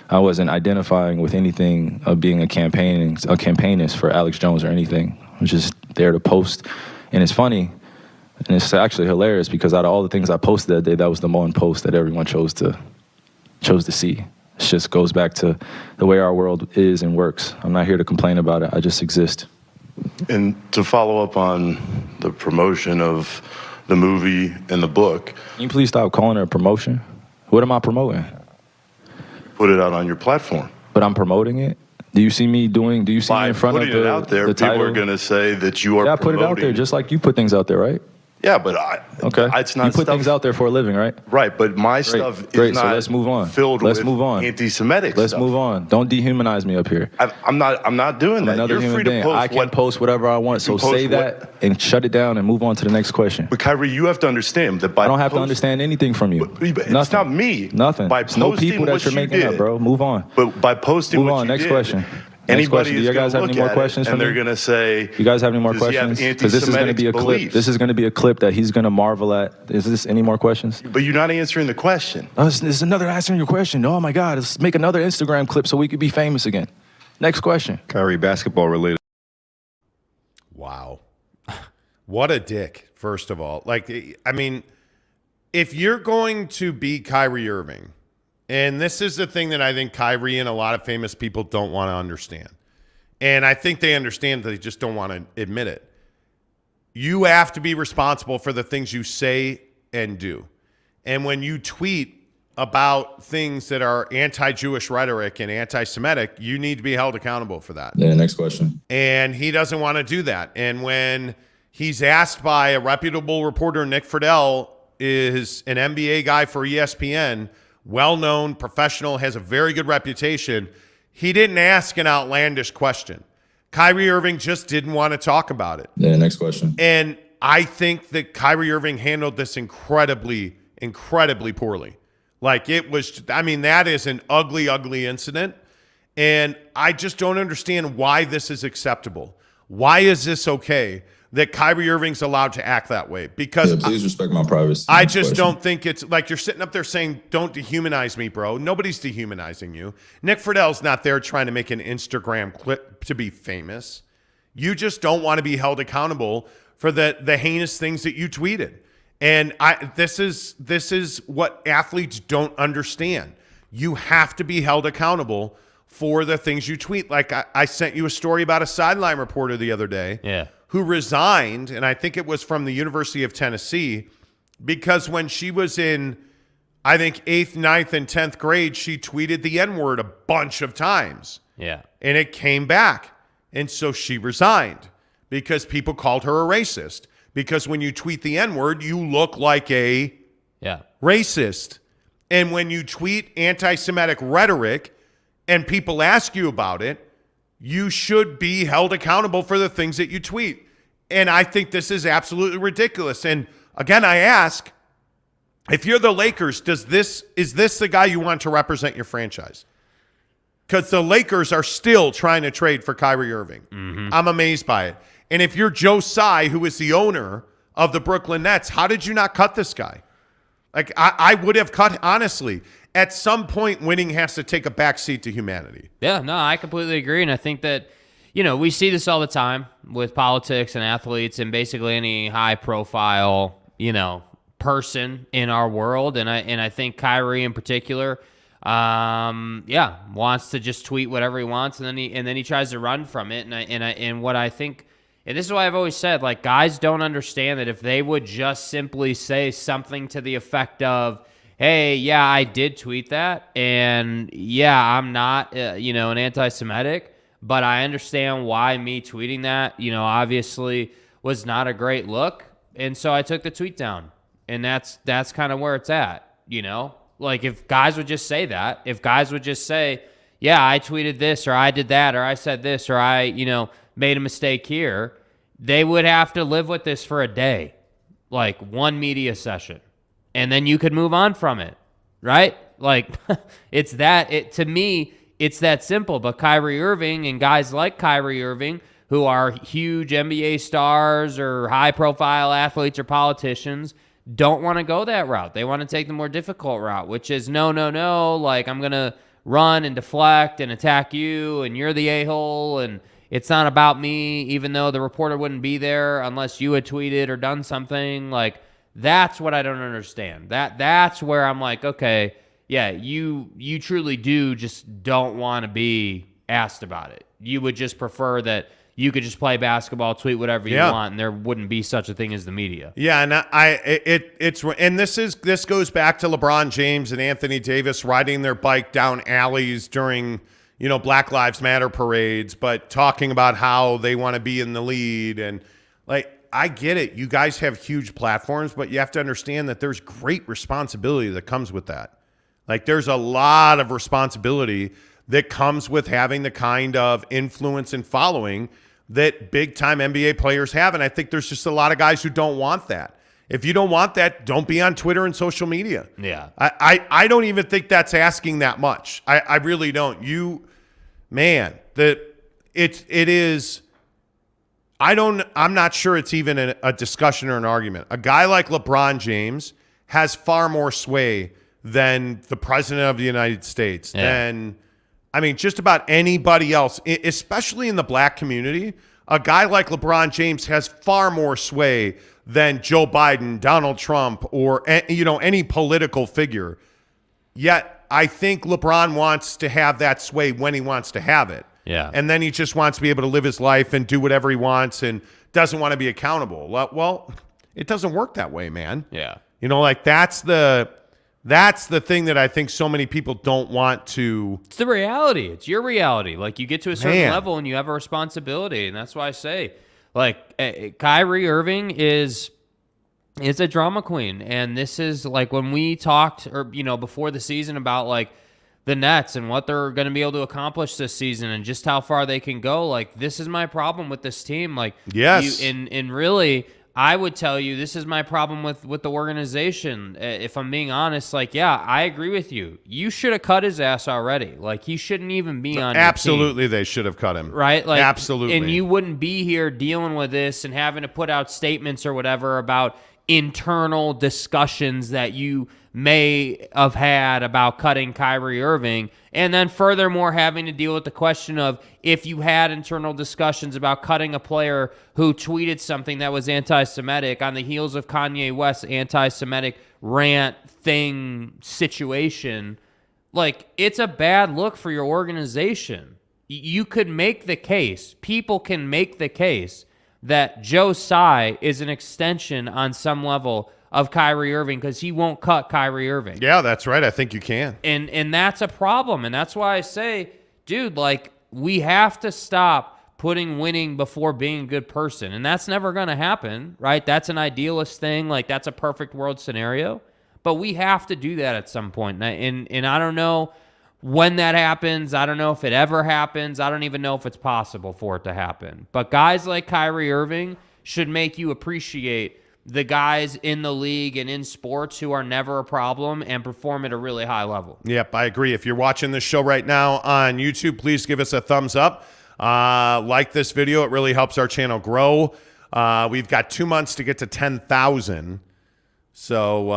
I wasn't identifying with anything of being a campaignist for Alex Jones or anything. I was just there to post, and it's funny, and it's actually hilarious because out of all the things I posted that day, that was the one post that everyone chose to see. It just goes back to the way our world is and works. I'm not here to complain about it. I just exist. And to follow up on the promotion of the movie and the book. Can you please stop calling it a promotion? What am I promoting? Put it out on your platform. But I'm promoting it? Do you see me in front of By putting it out there, people are going to say that you are promoting. Yeah, I put it out there just like you put things out there, right? Yeah, but it's not. You put things out there for a living, right? Right, but my stuff is not. So let's move on. Filled with anti-Semitic Let's stuff. move on. Don't dehumanize me up here. I'm not doing that. Another human being. I can post whatever I want. So say that and shut it down and move on to the next question. But Kyrie, you have to understand that I don't have to understand anything from you. It's not me. Nothing. It's no people that you're making up, bro. Move on. But by posting move what on. you Next did, question. Anybody Do you guys have any more questions for me? And they're going to say, you guys have any more questions? Because this is going to be a clip. This is going to be a clip that he's going to marvel at. Is this any more questions? But you're not answering the question. Oh, this is another answering your question. Oh my God, let's make another Instagram clip so we could be famous again. Next question. Kyrie, basketball related. Wow. What a dick, first of all. Like, I mean, if you're going to be Kyrie Irving, and this is the thing that I think Kyrie and a lot of famous people don't want to understand. And I think they understand, they just don't want to admit it. You have to be responsible for the things you say and do. And when you tweet about things that are anti-Jewish rhetoric and anti-Semitic, you need to be held accountable for that. Yeah, next question. And he doesn't want to do that. And when he's asked by a reputable reporter, Nick Friedel is an NBA guy for ESPN, well-known, professional, has a very good reputation. He didn't ask an outlandish question. Kyrie Irving just didn't want to talk about it. Yeah, next question. And I think that Kyrie Irving handled this incredibly, incredibly poorly. Like, it was, I mean, that is an ugly, ugly incident. And I just don't understand why this is acceptable. Why is this okay that Kyrie Irving's allowed to act that way? Because please respect my privacy. I just don't think it's like you're sitting up there saying, don't dehumanize me, bro. Nobody's dehumanizing you. Nick Friedel's not there trying to make an Instagram clip to be famous. You just don't want to be held accountable for the heinous things that you tweeted. And this is what athletes don't understand. You have to be held accountable for the things you tweet. Like I sent you a story about a sideline reporter the other day who resigned, and I think it was from the University of Tennessee, because when she was in, I think, 8th, 9th, and 10th grade, she tweeted the N-word a bunch of times. Yeah. And it came back. And so she resigned because people called her a racist. Because when you tweet the N-word, you look like a racist. And when you tweet anti-Semitic rhetoric and people ask you about it, you should be held accountable for the things that you tweet. And I think this is absolutely ridiculous. And again, I ask, if you're the Lakers, is this the guy you want to represent your franchise? Because the Lakers are still trying to trade for Kyrie Irving. Mm-hmm. I'm amazed by it. And if you're Joe Tsai, who is the owner of the Brooklyn Nets, how did you not cut this guy? Like, I would have cut, honestly. At some point, winning has to take a backseat to humanity. Yeah, no, I completely agree. And I think that, we see this all the time with politics and athletes and basically any high-profile, person in our world. And I think Kyrie in particular, wants to just tweet whatever he wants, and then he tries to run from it. And what I think, and this is why I've always said, like, guys don't understand that if they would just simply say something to the effect of, hey, yeah, I did tweet that, and yeah, I'm not, an anti-Semitic, but I understand why me tweeting that, obviously was not a great look, and so I took the tweet down, and that's kind of where it's at, Like, if guys would just say that, if guys would just say, yeah, I tweeted this, or I did that, or I said this, or I, made a mistake here, they would have to live with this for a day, like one media session, and then you could move on from it, right? Like, to me, it's that simple. But Kyrie Irving and guys like Kyrie Irving, who are huge NBA stars or high-profile athletes or politicians, don't want to go that route. They want to take the more difficult route, which is no, like, I'm going to run and deflect and attack you, and you're the a-hole, and it's not about me, even though the reporter wouldn't be there unless you had tweeted or done something. Like, that's what I don't understand. That's where I'm like, okay, yeah, you truly just don't want to be asked about it. You would just prefer that you could just play basketball, tweet whatever you want, and there wouldn't be such a thing as the media. Yeah, and this goes back to LeBron James and Anthony Davis riding their bike down alleys during, Black Lives Matter parades, but talking about how they want to be in the lead. And, like, I get it. You guys have huge platforms, but you have to understand that there's great responsibility that comes with that. Like, there's a lot of responsibility that comes with having the kind of influence and following that big-time NBA players have. And I think there's just a lot of guys who don't want that. If you don't want that, don't be on Twitter and social media. Yeah. I don't even think that's asking that much. I really don't. I'm not sure it's even a discussion or an argument. A guy like LeBron James has far more sway than the president of the United States, than, just about anybody else, especially in the black community. A guy like LeBron James has far more sway than Joe Biden, Donald Trump, or any political figure. Yet I think LeBron wants to have that sway when he wants to have it. Yeah. And then he just wants to be able to live his life and do whatever he wants and doesn't want to be accountable. Well, it doesn't work that way, man. Yeah. That's the thing that I think so many people don't want to. It's the reality. It's your reality. Like, you get to a certain level and you have a responsibility. And that's why I say, like, Kyrie Irving is a drama queen. And this is, like, when we talked, or, before the season about, like, the Nets and what they're going to be able to accomplish this season and just how far they can go. Like, this is my problem with this team. Like, yes. And really, I would tell you, this is my problem with the organization. If I'm being honest, like, yeah, I agree with you. You should have cut his ass already. Like, he shouldn't even be on absolutely your team. They should have cut him. Right? Like, absolutely. And you wouldn't be here dealing with this and having to put out statements or whatever about internal discussions that you may have had about cutting Kyrie Irving, and then furthermore having to deal with the question of if you had internal discussions about cutting a player who tweeted something that was anti-Semitic on the heels of Kanye West's anti-Semitic rant thing situation. Like, it's a bad look for your organization. You could make the case, people can make the case that Joe Tsai is an extension on some level of Kyrie Irving because he won't cut Kyrie Irving. Yeah, that's right. I think you can. And that's a problem. And that's why I say, dude, like, we have to stop putting winning before being a good person. And that's never going to happen, right? That's an idealist thing. Like, that's a perfect world scenario. But we have to do that at some point. And I don't know when that happens. I don't know if it ever happens. I don't even know if it's possible for it to happen. But guys like Kyrie Irving should make you appreciate the guys in the league and in sports who are never a problem and perform at a really high level. Yep, I agree. If you're watching this show right now on YouTube, please give us a thumbs up. Like this video. It really helps our channel grow. We've got 2 months to get to 10,000. So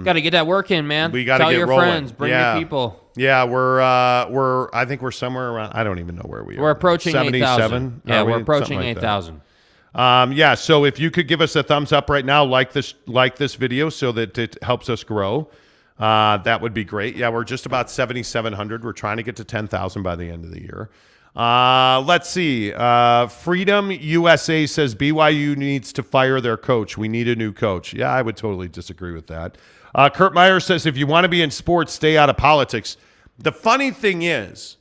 got to get that work in, man. We got to Tell get your rolling. friends, bring your people. Yeah, I think we're somewhere around. I don't even know where we are. We're approaching 8,000. Yeah, we're approaching 8,000. Yeah, so if you could give us a thumbs up right now, like this video so that it helps us grow, that would be great. Yeah, we're just about 7,700. We're trying to get to 10,000 by the end of the year. Let's see. Freedom USA says BYU needs to fire their coach. We need a new coach. Yeah, I would totally disagree with that. Kurt Meyer says if you want to be in sports, stay out of politics. The funny thing is,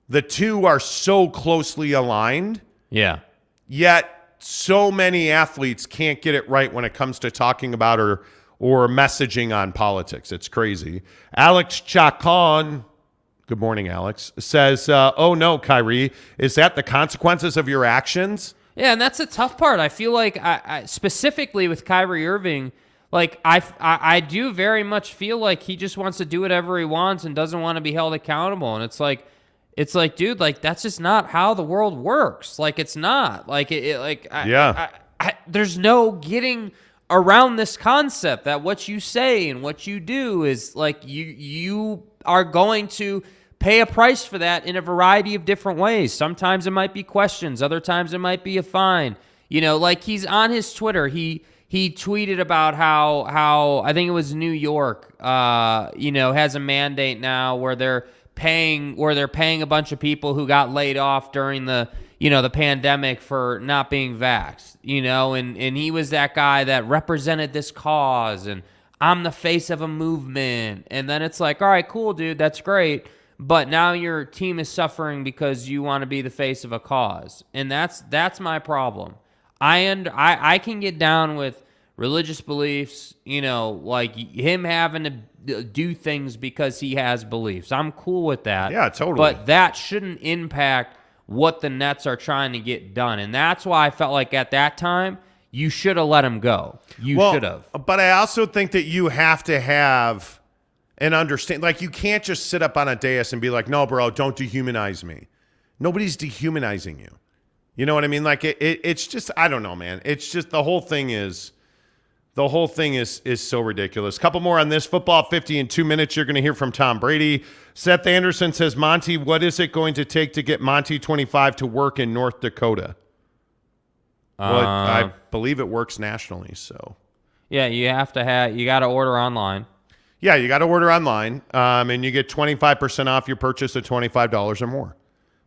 the two are so closely aligned. Yeah. Yet so many athletes can't get it right when it comes to talking about or messaging on politics. It's crazy. Alex Chacon, good morning, Alex, says, oh no, Kyrie, is that the consequences of your actions? Yeah, and that's the tough part. I feel like, I specifically with Kyrie Irving, like I do very much feel like he just wants to do whatever he wants and doesn't want to be held accountable. And it's like, dude, like that's just not how the world works. Like it's not. Like there's no getting around this concept that what you say and what you do is like you are going to pay a price for that in a variety of different ways. Sometimes it might be questions, other times it might be a fine. You know, like he's on his Twitter, he tweeted about how I think it was New York, has a mandate now where they're paying a bunch of people who got laid off during the pandemic for not being vaxxed, and he was that guy that represented this cause and I'm the face of a movement. And then it's like, all right, cool, dude, that's great. But now your team is suffering because you want to be the face of a cause. And that's my problem. I can get down with religious beliefs, like him having to do things because he has beliefs. I'm cool with that. Yeah, totally. But that shouldn't impact what the Nets are trying to get done. And that's why I felt like at that time, you should have let him go. You should have. But I also think that you have to have an understanding. Like, you can't just sit up on a dais and be like, no, bro, don't dehumanize me. Nobody's dehumanizing you. You know what I mean? Like, it's just, I don't know, man. It's just the whole thing is so ridiculous. Couple more on this. Football 50 in 2 minutes. You're going to hear from Tom Brady. Seth Anderson says, Monty, what is it going to take to get Monty 25 to work in North Dakota? Well, I believe it works nationally. So, yeah, you got to order online. Yeah, you got to order online, and you get 25% off your purchase of $25 or more.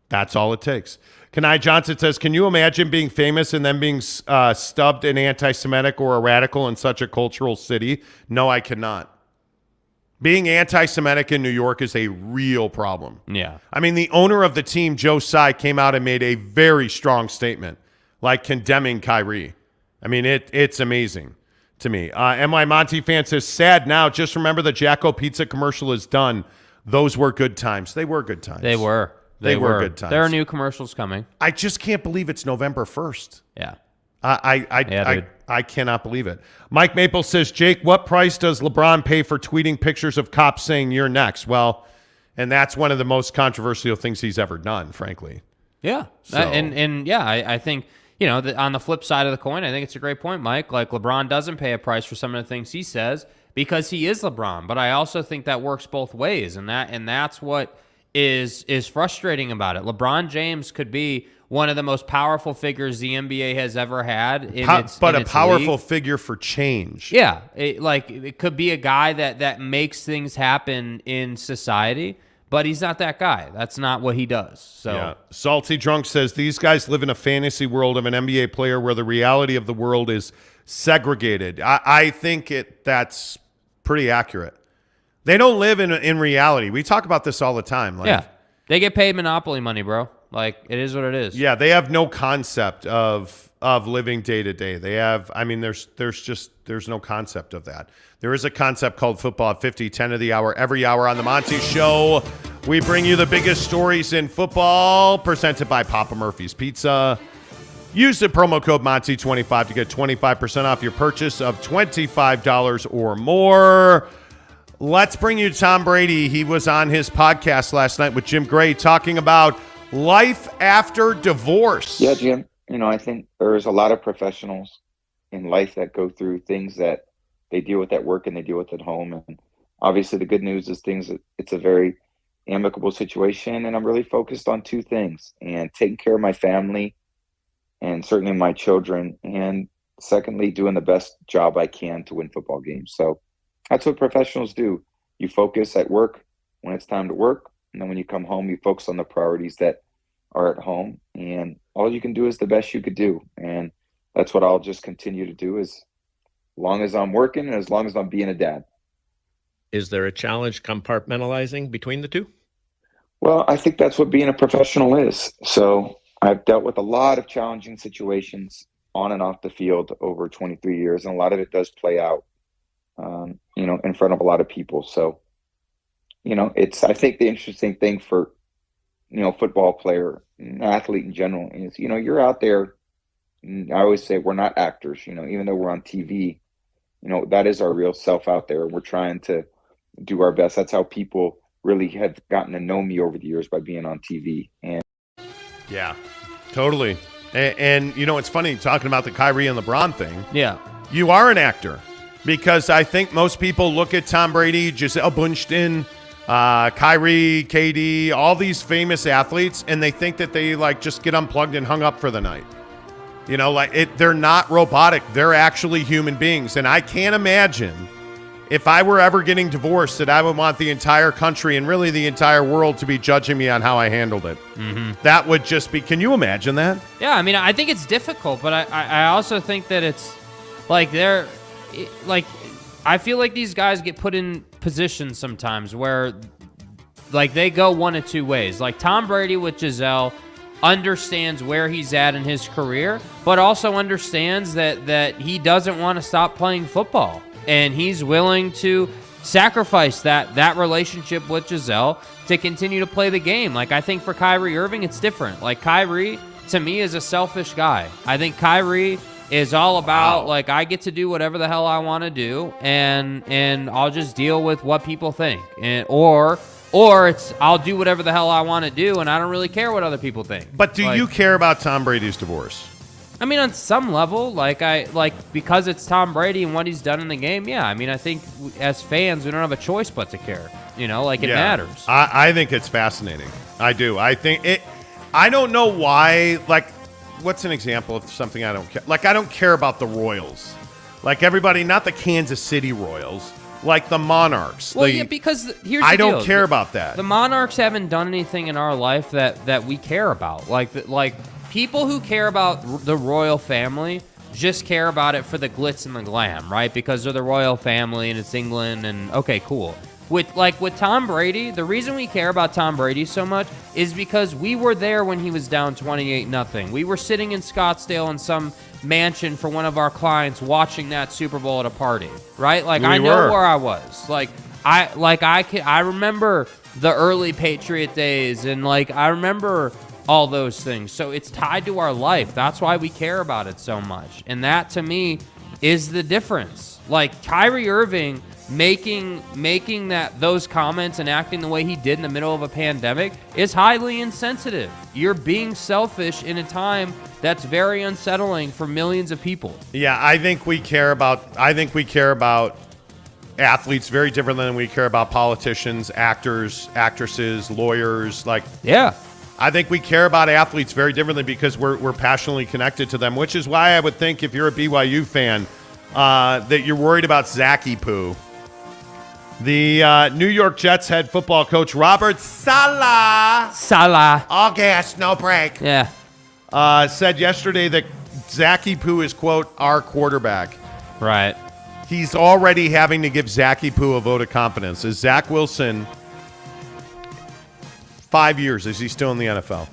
That's all it takes. Kanai Johnson says, can you imagine being famous and then being stubbed an anti-Semitic or a radical in such a cultural city? No, I cannot. Being anti-Semitic in New York is a real problem. Yeah. I mean, the owner of the team, Joe Tsai, came out and made a very strong statement, like condemning Kyrie. I mean, it's amazing to me. MY Monty fan says, sad now. Just remember the Jacko Pizza commercial is done. Those were good times. They were good times. They were. They were good times. There are new commercials coming. I just can't believe it's November 1st. Yeah. I cannot believe it. Mike Maple says, Jake, what price does LeBron pay for tweeting pictures of cops saying you're next? Well, and that's one of the most controversial things he's ever done, frankly. Yeah. So. I think, on the flip side of the coin, I think it's a great point, Mike. Like, LeBron doesn't pay a price for some of the things he says because he is LeBron. But I also think that works both ways, and that's what is frustrating about it. LeBron James could be one of the most powerful figures the NBA has ever had. But a powerful league. Figure for change. Yeah, it could be a guy that makes things happen in society, but he's not that guy. That's not what he does. So, yeah. Salty Drunk says, these guys live in a fantasy world of an NBA player where the reality of the world is segregated. I think that's pretty accurate. They don't live in reality. We talk about this all the time. Yeah, they get paid Monopoly money, bro. Like, it is what it is. Yeah, they have no concept of living day to day. They have, I mean, there's no concept of that. There is a concept called football at 50, 10 of the hour, every hour on the Monty Show. We bring you the biggest stories in football, presented by Papa Murphy's Pizza. Use the promo code Monty25 to get 25% off your purchase of $25 or more. Let's bring you Tom Brady. He was on his podcast last night with Jim Gray talking about life after divorce. Yeah, Jim. I think there's a lot of professionals in life that go through things that they deal with at work and they deal with at home. And obviously the good news is it's a very amicable situation. And I'm really focused on two things, and taking care of my family and certainly my children. And secondly, doing the best job I can to win football games. So that's what professionals do. You focus at work when it's time to work. And then when you come home, you focus on the priorities that are at home. And all you can do is the best you could do. And that's what I'll just continue to do as long as I'm working and as long as I'm being a dad. Is there a challenge compartmentalizing between the two? Well, I think that's what being a professional is. So I've dealt with a lot of challenging situations on and off the field over 23 years. And a lot of it does play out, in front of a lot of people. So, I think the interesting thing for, football player, athlete in general is, you're out there. I always say we're not actors, even though we're on TV, that is our real self out there. We're trying to do our best. That's how people really have gotten to know me over the years, by being on TV. And yeah, totally. And it's funny talking about the Kyrie and LeBron thing. Yeah. You are an actor, because I think most people look at Tom Brady, Gisele Bündchen, Kyrie, KD, all these famous athletes, and they think that they just get unplugged and hung up for the night. They're not robotic. They're actually human beings. And I can't imagine, if I were ever getting divorced, that I would want the entire country and really the entire world to be judging me on how I handled it. Mm-hmm. That would just be, can you imagine that? Yeah, I mean, I think it's difficult, but I also think that it's I feel like these guys get put in positions sometimes where they go one of two ways. Like Tom Brady with Gisele understands where he's at in his career, but also understands that he doesn't want to stop playing football. And he's willing to sacrifice that relationship with Gisele to continue to play the game. I think for Kyrie Irving, it's different. Kyrie, to me, is a selfish guy. I think Kyrie is all about, I get to do whatever the hell I want to do, and I'll just deal with what people think. Or it's I'll do whatever the hell I want to do, and I don't really care what other people think. But do you care about Tom Brady's divorce? I mean, on some level, because it's Tom Brady and what he's done in the game, yeah. I mean, I think as fans, we don't have a choice but to care. It matters. I think it's fascinating. I do. I think it. I don't know why. What's an example of something I don't care? I don't care about the Royals. Everybody, not the Kansas City Royals. The Monarchs. Well, yeah, because here's the deal. I don't care about that. The Monarchs haven't done anything in our life that we care about. People who care about the royal family just care about it for the glitz and the glam, right? Because they're the royal family and it's England and okay, cool. With Tom Brady, the reason we care about Tom Brady so much is because we were there when he was down 28-0. We were sitting in Scottsdale in some mansion for one of our clients watching that Super Bowl at a party, right? I know where I was. I remember the early Patriot days, and I remember all those things. So it's tied to our life. That's why we care about it so much. And that, to me, is the difference. Kyrie Irving making those comments and acting the way he did in the middle of a pandemic is highly insensitive. You're being selfish in a time that's very unsettling for millions of people. Yeah, I think we care about athletes very different than we care about politicians, actors, actresses, lawyers. Yeah. I think we care about athletes very differently because we're passionately connected to them, which is why I would think if you're a BYU fan that you're worried about Zachy Poo. The New York Jets head football coach Robert Saleh. All gas, no break. Yeah. Said yesterday that Zachy Poo is, quote, our quarterback. Right. He's already having to give Zachy Poo a vote of confidence. Is Zach Wilson 5 years? Is he still in the NFL?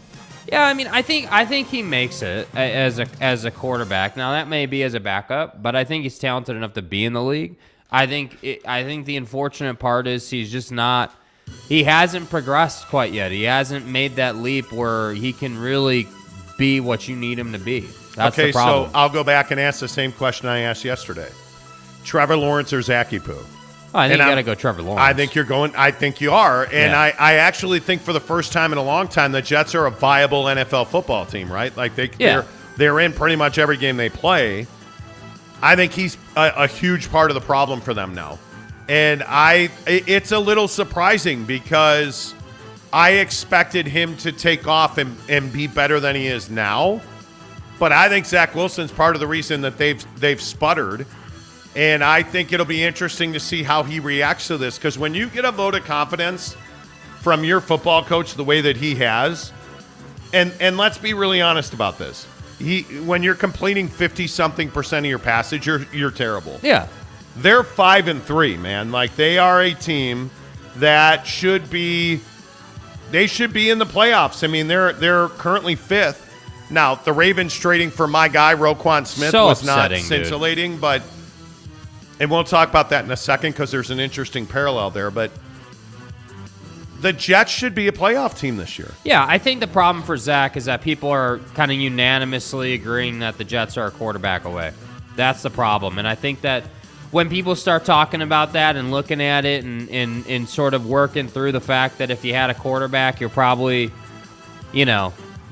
Yeah, I mean, I think he makes it as a quarterback. Now that may be as a backup, but I think he's talented enough to be in the league. I think the unfortunate part is he's just not. He hasn't progressed quite yet. He hasn't made that leap where he can really be what you need him to be. That's the problem. So I'll go back and ask the same question I asked yesterday. Trevor Lawrence or Zachy Poo? I think you got to go Trevor Lawrence. I think you're going. I think you are, and yeah. I actually think for the first time in a long time the Jets are a viable NFL football team. Right? Like they're in pretty much every game they play. I think he's a huge part of the problem for them now, and it's a little surprising because I expected him to take off and be better than he is now, but I think Zach Wilson's part of the reason that they've sputtered. And I think it'll be interesting to see how he reacts to this, because when you get a vote of confidence from your football coach the way that he has, and let's be really honest about this, when you're completing 50-something% of your passage, you're terrible. Yeah. They're 5-3, man. Like, they are a team that should be in the playoffs. I mean, they're currently 5th. Now, the Ravens trading for my guy Roquan Smith was not scintillating, dude. But and we'll talk about that in a second because there's an interesting parallel there. But the Jets should be a playoff team this year. Yeah, I think the problem for Zach is that people are kind of unanimously agreeing that the Jets are a quarterback away. That's the problem. And I think that when people start talking about that and looking at it and sort of working through the fact that if you had a quarterback, you're probably,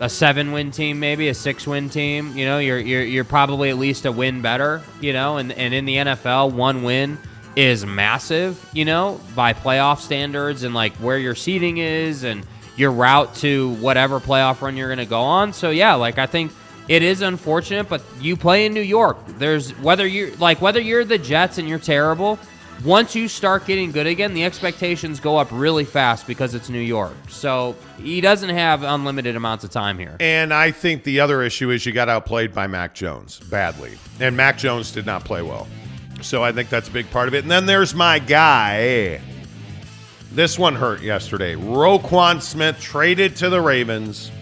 a 7-win team, maybe a 6-win team. You're probably at least a win better. And in the NFL, 1 win is massive. By playoff standards and like where your seeding is and your route to whatever playoff run you're going to go on. So yeah, like I think it is unfortunate, but you play in New York. There's whether you're the Jets and you're terrible. Once you start getting good again, the expectations go up really fast because it's New York. So he doesn't have unlimited amounts of time here. And I think the other issue is you got outplayed by Mac Jones badly. And Mac Jones did not play well. So I think that's a big part of it. And then there's my guy. This one hurt yesterday. Roquan Smith traded to the Ravens.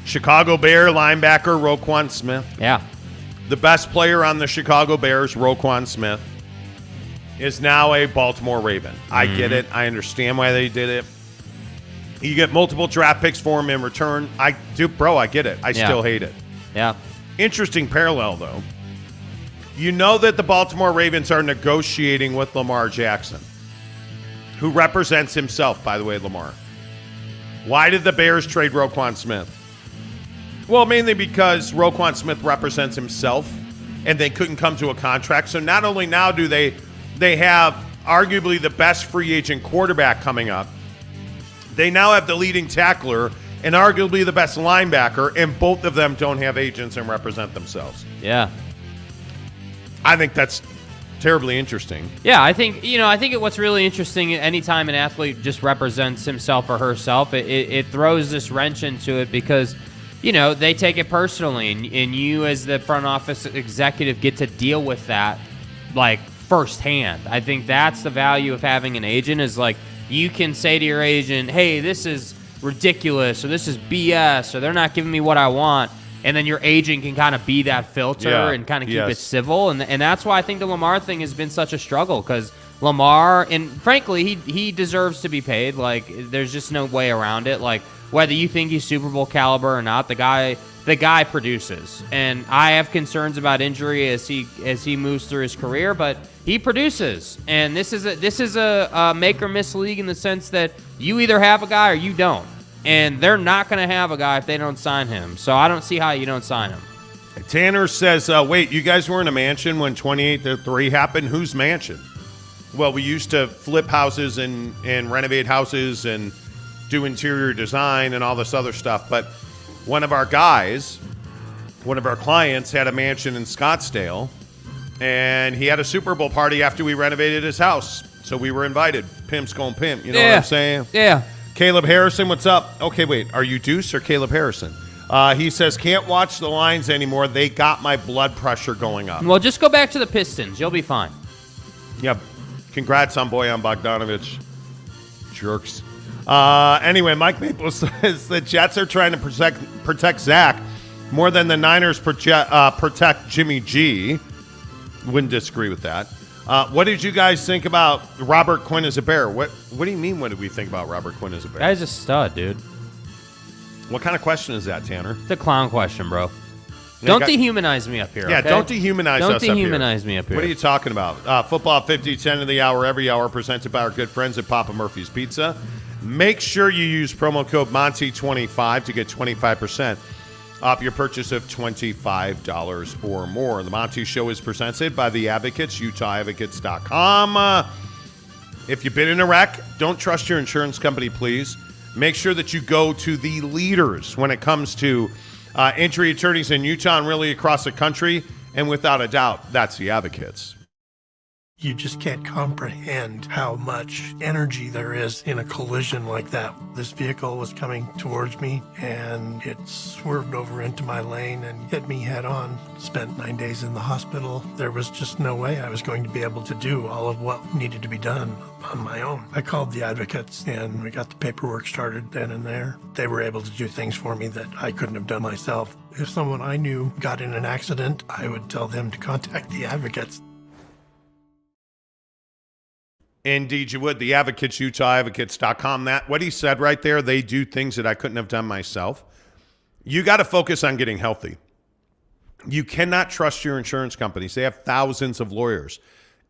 Chicago Bear linebacker Roquan Smith. Yeah. The best player on the Chicago Bears, Roquan Smith, is now a Baltimore Raven. I get it. I understand why they did it. You get multiple draft picks for him in return. I get it. I still hate it. Yeah. Interesting parallel, though. You know that the Baltimore Ravens are negotiating with Lamar Jackson, who represents himself, by the way, Lamar. Why did the Bears trade Roquan Smith? Well, mainly because Roquan Smith represents himself, and they couldn't come to a contract. So not only now do they have arguably the best free agent quarterback coming up, they now have the leading tackler and arguably the best linebacker, and both of them don't have agents and represent themselves. Yeah. I think that's terribly interesting. Yeah, I think what's really interesting, anytime an athlete just represents himself or herself, it throws this wrench into it because – they take it personally, and you as the front office executive get to deal with that, like, firsthand. I think that's the value of having an agent is, like, you can say to your agent, hey, this is ridiculous, or this is BS, or they're not giving me what I want, and then your agent can kind of be that filter and kind of keep it civil, and that's why I think the Lamar thing has been such a struggle, because Lamar, and frankly, he deserves to be paid. Like, there's just no way around it. Like, whether you think he's Super Bowl caliber or not, the guy produces. And I have concerns about injury as he moves through his career, but he produces. And this is a make or miss league in the sense that you either have a guy or you don't. And they're not going to have a guy if they don't sign him. So I don't see how you don't sign him. Tanner says, wait, you guys were in a mansion when 28-3 happened? Whose mansion? Well, we used to flip houses and renovate houses and do interior design and all this other stuff. But one of our clients had a mansion in Scottsdale, and he had a Super Bowl party after we renovated his house. So we were invited. Pimp's going pimp. You know what I'm saying? Yeah. Caleb Harrison, what's up? Okay, wait. Are you Deuce or Caleb Harrison? He says, can't watch the Lions anymore. They got my blood pressure going up. Well, just go back to the Pistons. You'll be fine. Yep. Congrats on Bojan Bogdanovic. Jerks. Anyway, Mike Maple says the Jets are trying to protect Zach more than the Niners protect Jimmy G. Wouldn't disagree with that. What did you guys think about Robert Quinn as a Bear? What do you mean, what did we think about Robert Quinn as a Bear? Guy's a stud, dude. What kind of question is that, Tanner? It's a clown question, bro. Don't dehumanize me up here. Yeah, okay? don't dehumanize us up here. Don't dehumanize me up here. What are you talking about? Football 50, 10 of the hour, every hour, presented by our good friends at Papa Murphy's Pizza. Make sure you use promo code Monty25 to get 25% off your purchase of $25 or more. The Monty Show is presented by the Advocates, UtahAdvocates.com. If you've been in a wreck, don't trust your insurance company, please. Make sure that you go to the leaders when it comes to injury attorneys in Utah and really across the country. And without a doubt, that's the Advocates. You just can't comprehend how much energy there is in a collision like that. This vehicle was coming towards me, and it swerved over into my lane and hit me head on. Spent 9 days in the hospital. There was just no way I was going to be able to do all of what needed to be done on my own. I called the Advocates, and we got the paperwork started then and there. They were able to do things for me that I couldn't have done myself. If someone I knew got in an accident, I would tell them to contact the Advocates. Indeed, you would. The Advocates, UtahAdvocates.com. That what he said right there, they do things that I couldn't have done myself. You got to focus on getting healthy. You cannot trust your insurance companies. They have thousands of lawyers.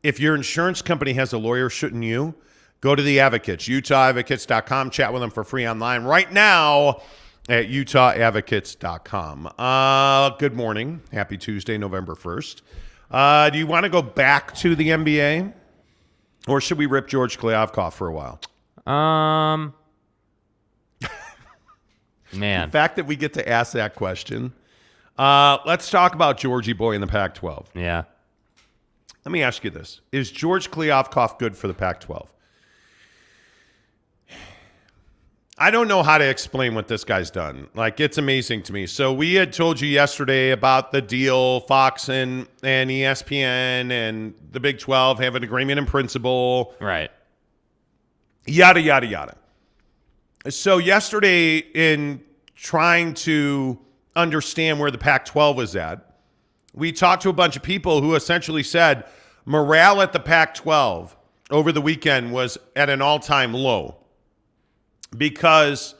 If your insurance company has a lawyer, shouldn't you? Go to the Advocates, UtahAdvocates.com. Chat with them for free online right now at UtahAdvocates.com. Good morning. Happy Tuesday, November 1st. Do you want to go back to the NBA? Or should we rip George Kliavkoff for a while? Man. The fact that we get to ask that question. Let's talk about Georgie Boy in the Pac-12. Yeah. Let me ask you this. Is George Kliavkoff good for the Pac-12? I don't know how to explain what this guy's done. Like, it's amazing to me. So we had told you yesterday about the deal, Fox and ESPN and the Big 12 have an agreement in principle. Right. Yada, yada, yada. So yesterday, in trying to understand where the Pac-12 was at, we talked to a bunch of people who essentially said morale at the Pac-12 over the weekend was at an all-time low, because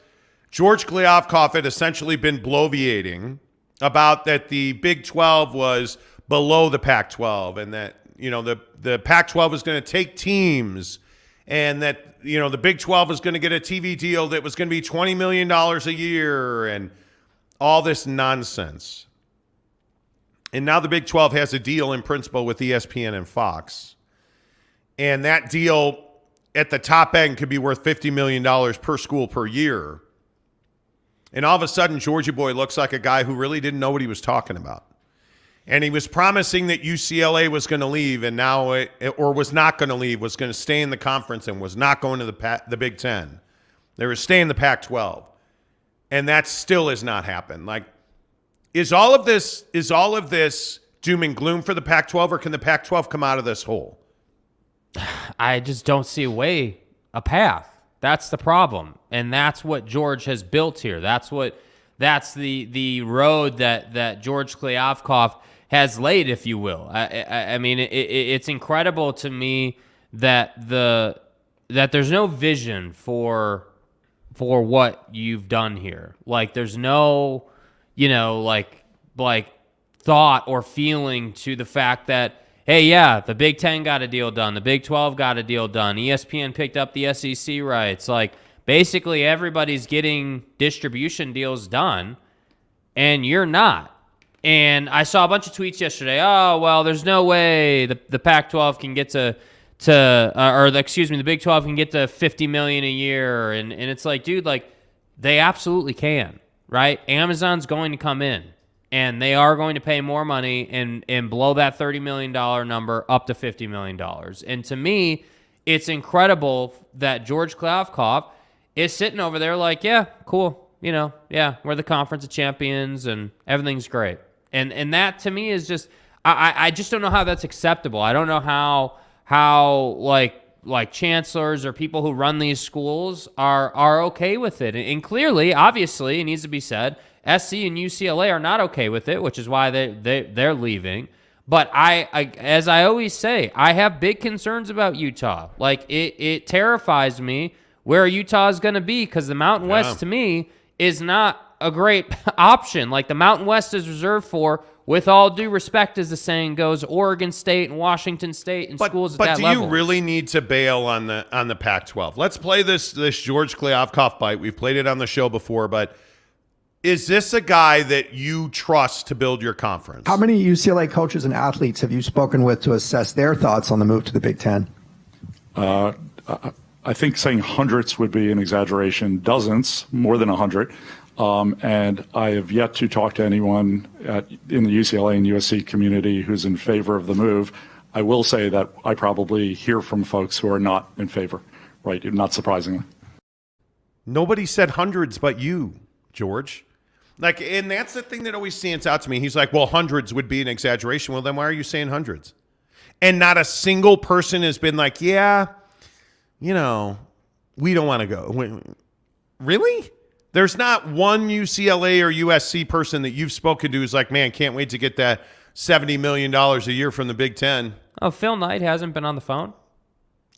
George Kliavkoff had essentially been bloviating about that the Big 12 was below the Pac-12 and that, you know, the Pac-12 was going to take teams and that, you know, the Big 12 was going to get a TV deal that was going to be $20 million a year and all this nonsense. And now the Big 12 has a deal in principle with ESPN and FOX. And that deal at the top end could be worth $50 million per school per year. And all of a sudden, Georgie Boy looks like a guy who really didn't know what he was talking about. And he was promising that UCLA was going to leave and now, or was not going to leave, was going to stay in the conference and was not going to the Big Ten. They were staying in the Pac-12. And that still has not happened. Like, is all of this doom and gloom for the Pac-12, or can the Pac-12 come out of this hole? I just don't see a path. That's the problem. And that's what George has built here. That's the road that George Kliavkoff has laid, if you will. I mean, it's incredible to me that there's no vision for what you've done here. Like, there's no, you know, like thought or feeling to the fact that, hey, yeah, the Big 10 got a deal done. The Big 12 got a deal done. ESPN picked up the SEC rights. Like, basically everybody's getting distribution deals done, and you're not. And I saw a bunch of tweets yesterday. Oh, well, there's no way the Pac-12 can get the Big 12 can get to $50 million a year. And it's like, dude, like, they absolutely can, right? Amazon's going to come in. And they are going to pay more money and blow that $30 million number up to $50 million. And to me, it's incredible that George Kliavkoff is sitting over there like, yeah, cool. You know, yeah, we're the conference of champions and everything's great. And that to me is just, I just don't know how that's acceptable. I don't know how like chancellors or people who run these schools are okay with it. And clearly, obviously, it needs to be said, SC and UCLA are not okay with it, which is why they're leaving. But I, as I always say, I have big concerns about Utah. Like, it terrifies me where Utah is going to be, because the Mountain West, to me, is not a great option. Like, the Mountain West is reserved for, with all due respect, as the saying goes, Oregon State and Washington State and schools at that level. But do you really need to bail on the Pac-12? Let's play this George Kliavkoff bite. We've played it on the show before, but is this a guy that you trust to build your conference? How many UCLA coaches and athletes have you spoken with to assess their thoughts on the move to the Big Ten? I think saying hundreds would be an exaggeration. Dozens, more than 100. And I have yet to talk to anyone in the UCLA and USC community who's in favor of the move. I will say that I probably hear from folks who are not in favor, right? Not surprisingly. Nobody said hundreds but you, George. Like, and that's the thing that always stands out to me. He's like, well, hundreds would be an exaggeration. Well, then why are you saying hundreds? And not a single person has been like, yeah, we don't want to go. Really? There's not one UCLA or USC person that you've spoken to who's like, man, can't wait to get that $70 million a year from the Big Ten. Oh, Phil Knight hasn't been on the phone?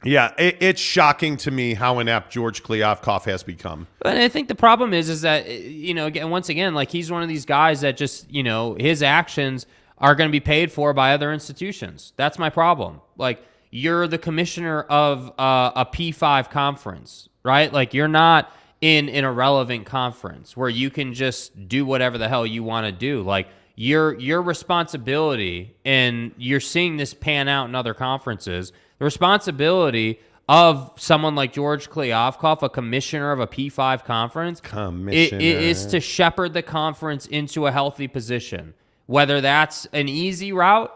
Yeah, it's shocking to me how inept George Kliavkoff has become. But I think the problem is that, again, once again, like, he's one of these guys that just, his actions are going to be paid for by other institutions. That's my problem. Like, you're the commissioner of a P5 conference, right? Like, you're not in an irrelevant conference where you can just do whatever the hell you want to do. Like, your responsibility, and you're seeing this pan out in other conferences, the responsibility of someone like George Kliavkoff, a commissioner of a P5 conference, is to shepherd the conference into a healthy position. Whether that's an easy route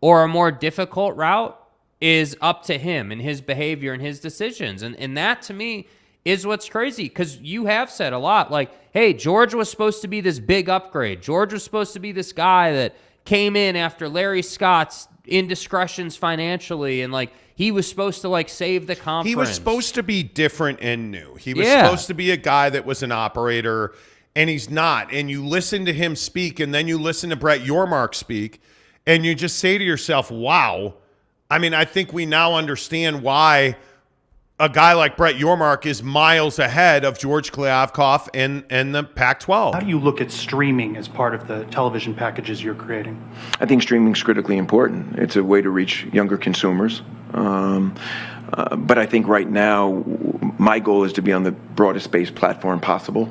or a more difficult route is up to him and his behavior and his decisions. And that, to me, is what's crazy, because you have said a lot, like, hey, George was supposed to be this big upgrade. George was supposed to be this guy that came in after Larry Scott's indiscretions financially, and, like, he was supposed to, like, save the conference. He was supposed to be different and new. He was supposed to be a guy that was an operator, and he's not. And you listen to him speak, and then you listen to Brett Yormark speak, and you just say to yourself, wow. I mean, I think we now understand why a guy like Brett Yormark is miles ahead of George Kliavkoff and the Pac-12. How do you look at streaming as part of the television packages you're creating? I think streaming is critically important. It's a way to reach younger consumers. But I think right now, my goal is to be on the broadest based platform possible,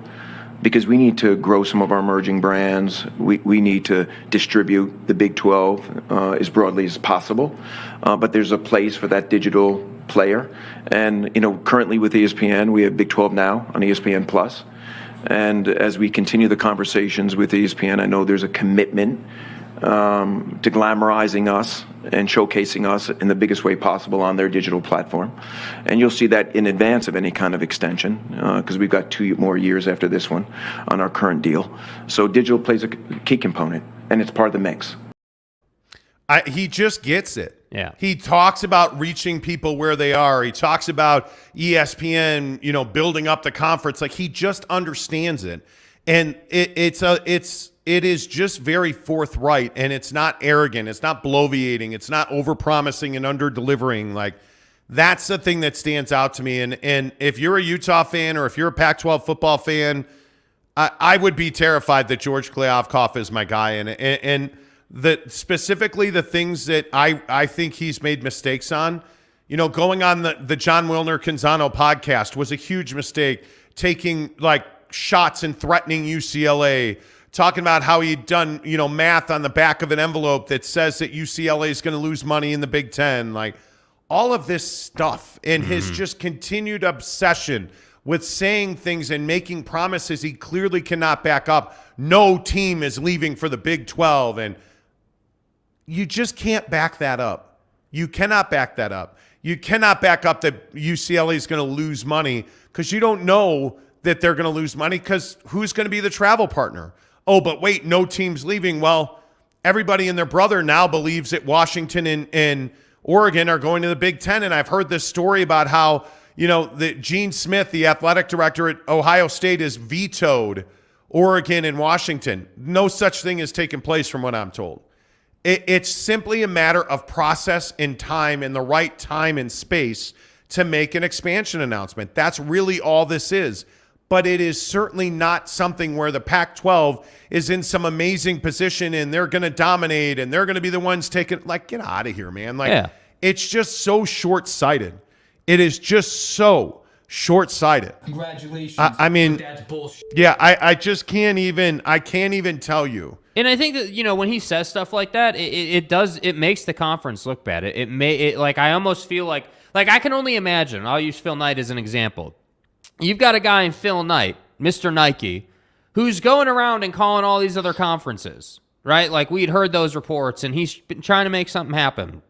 because we need to grow some of our emerging brands. We need to distribute the Big 12 as broadly as possible. But there's a place for that digital player. And, currently with ESPN, we have Big 12 Now on ESPN Plus. And as we continue the conversations with ESPN, I know there's a commitment to glamorizing us and showcasing us in the biggest way possible on their digital platform. And you'll see that in advance of any kind of extension, because we've got 2 more years after this one on our current deal. So digital plays a key component, and it's part of the mix. He just gets it. Yeah. He talks about reaching people where they are. He talks about ESPN, building up the conference. Like, he just understands it. And it is just very forthright, and it's not arrogant. It's not bloviating. It's not overpromising and under-delivering. Like, that's the thing that stands out to me. And if you're a Utah fan or if you're a Pac-12 football fan, I would be terrified that George Kliavkoff is my guy. And specifically the things that I think he's made mistakes on, going on the John Wilner Canzano podcast was a huge mistake, taking, like, shots and threatening UCLA, talking about how he'd done, math on the back of an envelope that says that UCLA is going to lose money in the Big Ten. Like, all of this stuff, and his just continued obsession with saying things and making promises he clearly cannot back up. No team is leaving for the Big 12, and you just can't back that up. You cannot back that up. You cannot back up that UCLA is going to lose money, because you don't know that they're going to lose money, because who's going to be the travel partner? Oh, but wait, no team's leaving. Well, everybody and their brother now believes that Washington and Oregon are going to the Big Ten. And I've heard this story about how, Gene Smith, the athletic director at Ohio State, has vetoed Oregon and Washington. No such thing has taken place from what I'm told. It's simply a matter of process and time and the right time and space to make an expansion announcement. That's really all this is. But it is certainly not something where the Pac-12 is in some amazing position and they're going to dominate and they're going to be the ones taking, get out of here, man. It's just so short-sighted. It is just so short-sighted. Congratulations. I mean, that's bullshit. Yeah, I just can't even tell you. And I think that, when he says stuff like that, it makes the conference look bad. I almost feel like I can only imagine. I'll use Phil Knight as an example. You've got a guy in Phil Knight, Mr. Nike, who's going around and calling all these other conferences, right? Like we'd heard those reports, and he's been trying to make something happen.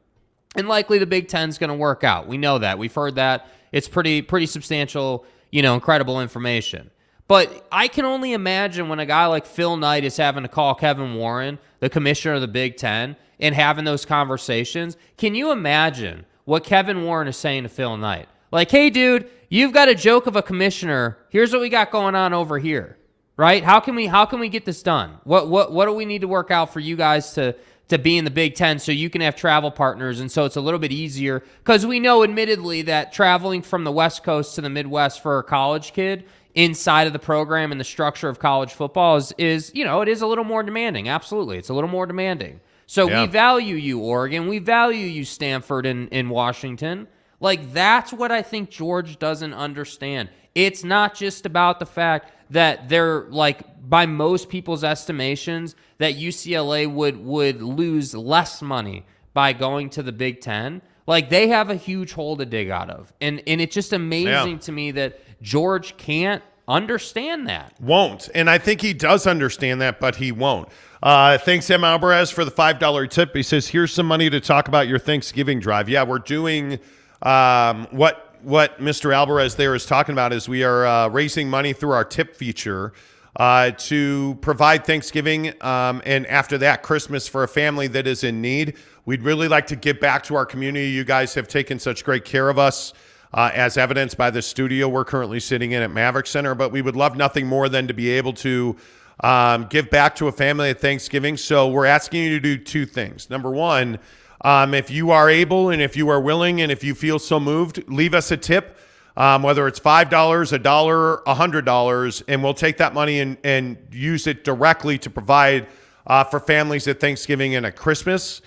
And likely the Big Ten's going to work out. We know that. We've heard that. It's pretty substantial, incredible information. But I can only imagine when a guy like Phil Knight is having to call Kevin Warren, the commissioner of the Big Ten, and having those conversations. Can you imagine what Kevin Warren is saying to Phil Knight? Like, hey, dude, you've got a joke of a commissioner. Here's what we got going on over here, right? How can we get this done? What do we need to work out for you guys to be in the Big Ten so you can have travel partners and so it's a little bit easier? Because we know, admittedly, that traveling from the West Coast to the Midwest for a college kid inside of the program and the structure of college football is it is a little more demanding. Absolutely. It's a little more demanding. So we value you, Oregon. We value you, Stanford and Washington. That's what I think George doesn't understand. It's not just about the fact that they're, by most people's estimations, that UCLA would lose less money by going to the Big Ten. They have a huge hole to dig out of. And it's just amazing to me that George can't understand that. Won't. And I think he does understand that, but he won't. Thanks, M. Alvarez, for the $5 tip. He says, here's some money to talk about your Thanksgiving drive. Yeah, we're doing what Mr. Alvarez there is talking about is we are raising money through our tip feature to provide Thanksgiving and after that Christmas for a family that is in need. We'd really like to give back to our community. You guys have taken such great care of us, as evidenced by the studio we're currently sitting in at Maverick Center, but we would love nothing more than to be able to give back to a family at Thanksgiving. So we're asking you to do two things. Number one, if you are able and if you are willing and if you feel so moved, leave us a tip, whether it's $5, $1, $100, and we'll take that money and use it directly to provide for families at Thanksgiving and at Christmas.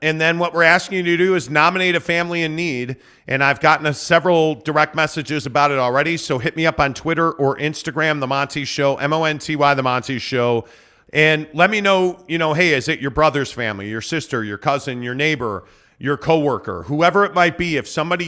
And then what we're asking you to do is nominate a family in need. And I've gotten several direct messages about it already. So hit me up on Twitter or Instagram, The Monty Show, Monty, The Monty Show. And let me know, hey, is it your brother's family, your sister, your cousin, your neighbor, your coworker, whoever it might be? If somebody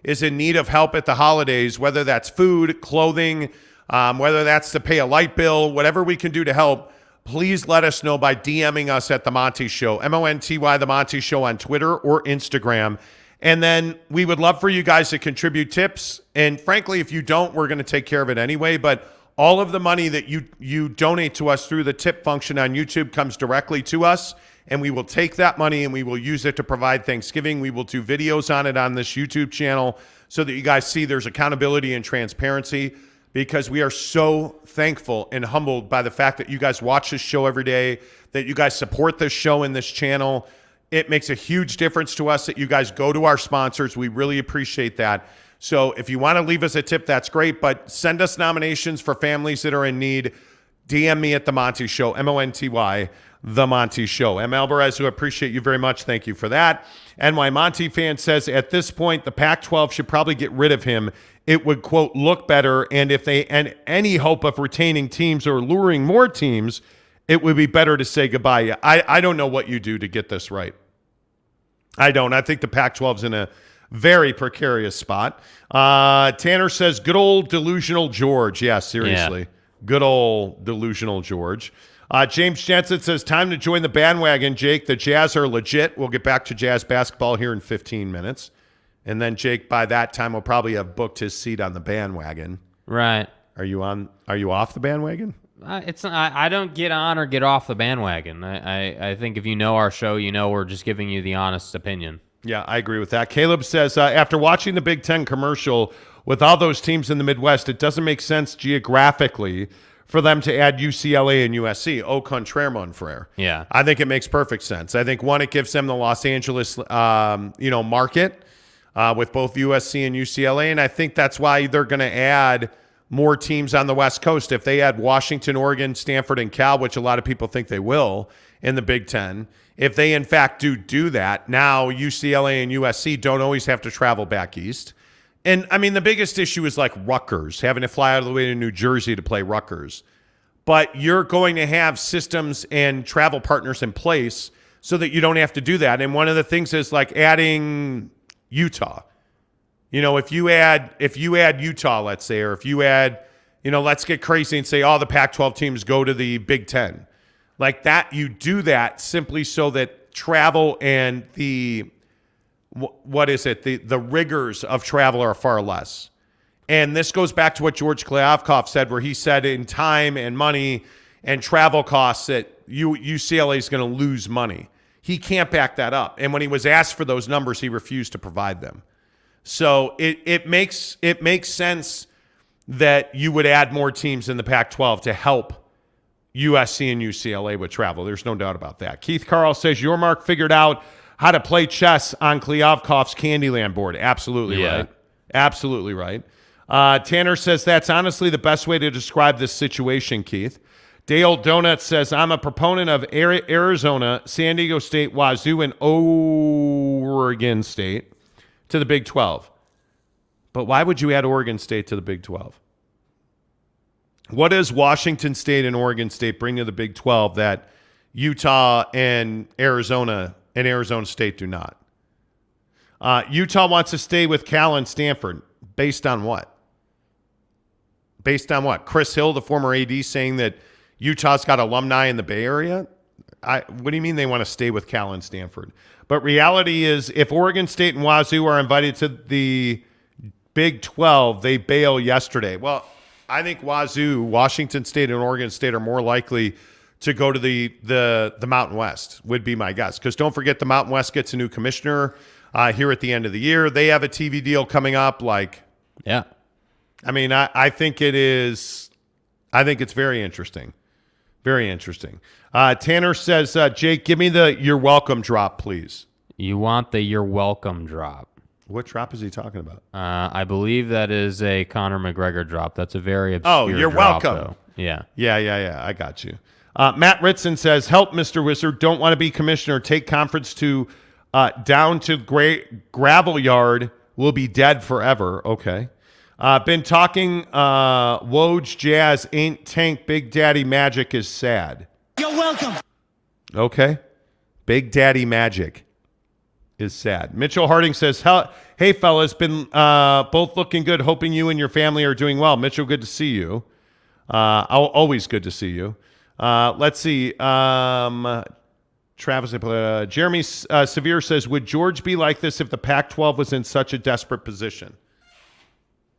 is in need of help at the holidays, whether that's food, clothing, whether that's to pay a light bill, whatever we can do to help, please let us know by DMing us at The Monty Show, Monty, The Monty Show on Twitter or Instagram. And then we would love for you guys to contribute tips. And frankly, if you don't, we're going to take care of it anyway. But all of the money that you donate to us through the tip function on YouTube comes directly to us. And we will take that money and we will use it to provide Thanksgiving. We will do videos on it on this YouTube channel so that you guys see there's accountability and transparency, because we are so thankful and humbled by the fact that you guys watch this show every day, that you guys support this show and this channel. It makes a huge difference to us that you guys go to our sponsors. We really appreciate that. So if you want to leave us a tip, that's great, but send us nominations for families that are in need. DM me at The Monty Show, Monty, The Monty Show. M. Alvarez, who appreciate you very much. Thank you for that. NY Monty fan says, at this point, the Pac-12 should probably get rid of him. It would, quote, look better. And if they and any hope of retaining teams or luring more teams, it would be better to say goodbye. I don't know what you do to get this right. I don't. I think the Pac-12's in a very precarious spot. Tanner says, good old delusional George. Yeah, seriously. Yeah. Good old delusional George. James Jensen says, time to join the bandwagon, Jake. The Jazz are legit. We'll get back to Jazz basketball here in 15 minutes. And then Jake, by that time, will probably have booked his seat on the bandwagon. Right. Are you off the bandwagon? It's not, I don't get on or get off the bandwagon. I think if you know our show, you know we're just giving you the honest opinion. Yeah, I agree with that. Caleb says, after watching the Big Ten commercial with all those teams in the Midwest, it doesn't make sense geographically for them to add UCLA and USC. Au contraire, mon frere. Yeah. I think it makes perfect sense. I think, one, it gives them the Los Angeles market with both USC and UCLA, and I think that's why they're going to add more teams on the West Coast. If they add Washington, Oregon, Stanford, and Cal, which a lot of people think they will in the Big Ten, if they in fact do that, now UCLA and USC don't always have to travel back east. And, I mean, the biggest issue is like Rutgers, having to fly all the way to New Jersey to play Rutgers. But you're going to have systems and travel partners in place so that you don't have to do that. And one of the things is like adding Utah. You know, if you add Utah, let's say, or if you add, let's get crazy and say all the Pac-12 teams go to the Big Ten. Like that, you do that simply so that travel and the rigors of travel are far less. And this goes back to what George Kliavkoff said, where he said in time and money and travel costs that UCLA is going to lose money. He can't back that up. And when he was asked for those numbers, he refused to provide them. So it makes sense that you would add more teams in the Pac-12 to help USC and UCLA with travel. There's no doubt about that. Keith Carl says, your Mark figured out how to play chess on Kliavkoff's Candyland board. Absolutely right. Absolutely right. Tanner says, that's honestly the best way to describe this situation, Keith. Dale Donut says, I'm a proponent of Arizona, San Diego State, Wazoo, and Oregon State to the Big 12. But why would you add Oregon State to the Big 12? What does Washington State and Oregon State bring to the Big 12 that Utah and Arizona State do not? Utah wants to stay with Cal and Stanford. Based on what? Chris Hill, the former AD, saying that Utah's got alumni in the Bay Area? What do you mean they want to stay with Cal and Stanford? But reality is, if Oregon State and Wazoo are invited to the Big 12, they bail yesterday. Well, I think Wazoo, Washington State, and Oregon State are more likely to go to the Mountain West, would be my guess. Because don't forget, the Mountain West gets a new commissioner here at the end of the year. They have a TV deal coming up. Yeah. I mean, I think it is. I think it's very interesting. Very interesting. Tanner says, Jake, give me the "You're welcome" drop, please. You want the "You're welcome" drop. What drop is he talking about? I believe that is a Conor McGregor drop. That's a very obscure you're drop, welcome. Though. Yeah. Yeah. I got you. Matt Ritson says, help, Mr. Wizard. Don't want to be commissioner. Take conference to down to gravel yard. Will be dead forever. Okay. Been talking Woj Jazz ain't tank. Big Daddy Magic is sad. You're welcome. Okay. Big Daddy Magic is sad. Mitchell Harding says, hey, fellas, been both looking good. Hoping you and your family are doing well. Mitchell, good to see you. Always good to see you. Let's see. Travis, Jeremy Severe says, would George be like this if the Pac-12 was in such a desperate position?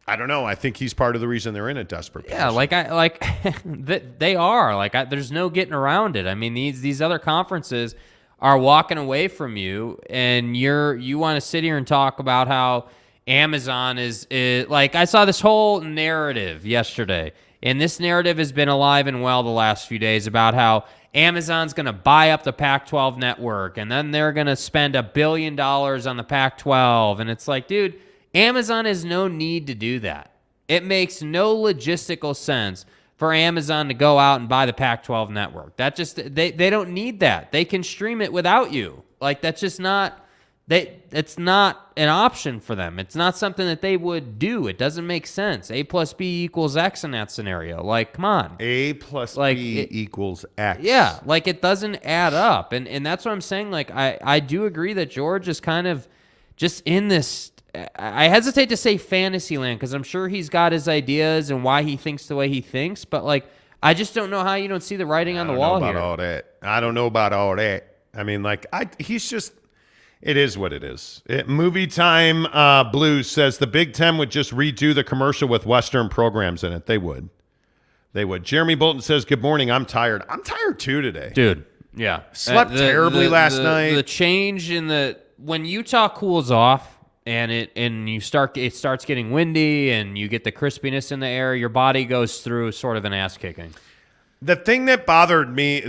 I don't know. I think he's part of the reason they're in a desperate position. Yeah, they are. There's no getting around it. I mean, these other conferences are walking away from you, and you want to sit here and talk about how Amazon is like, I saw this whole narrative yesterday, and this narrative has been alive and well the last few days about how Amazon's going to buy up the Pac-12 network, and then they're going to spend $1 billion on the Pac-12. And it's like, dude, Amazon has no need to do that. It makes no logistical sense for Amazon to go out and buy the Pac-12 network. That just they don't need that. They can stream it without you. Like, that's just not it's not an option for them. It's not something that they would do. It doesn't make sense. A plus B equals X in that scenario. Like, come on. A plus B equals X. Yeah, like, it doesn't add up. And that's what I'm saying. Like, I do agree that George is kind of just in this, I hesitate to say fantasy land, because I'm sure he's got his ideas and why he thinks the way he thinks, but like, I just don't know how you don't see the writing on the wall here. I don't know about all that. I mean, like, he's just, it is what it is. Movie Time Blues says the Big Ten would just redo the commercial with Western programs in it. They would. They would. Jeremy Bolton says, good morning. I'm tired. I'm tired too today. Dude, yeah. Slept terribly last night. The change in when Utah cools off and it starts getting windy and you get the crispiness in the air, your body goes through sort of an ass kicking. The thing that bothered me,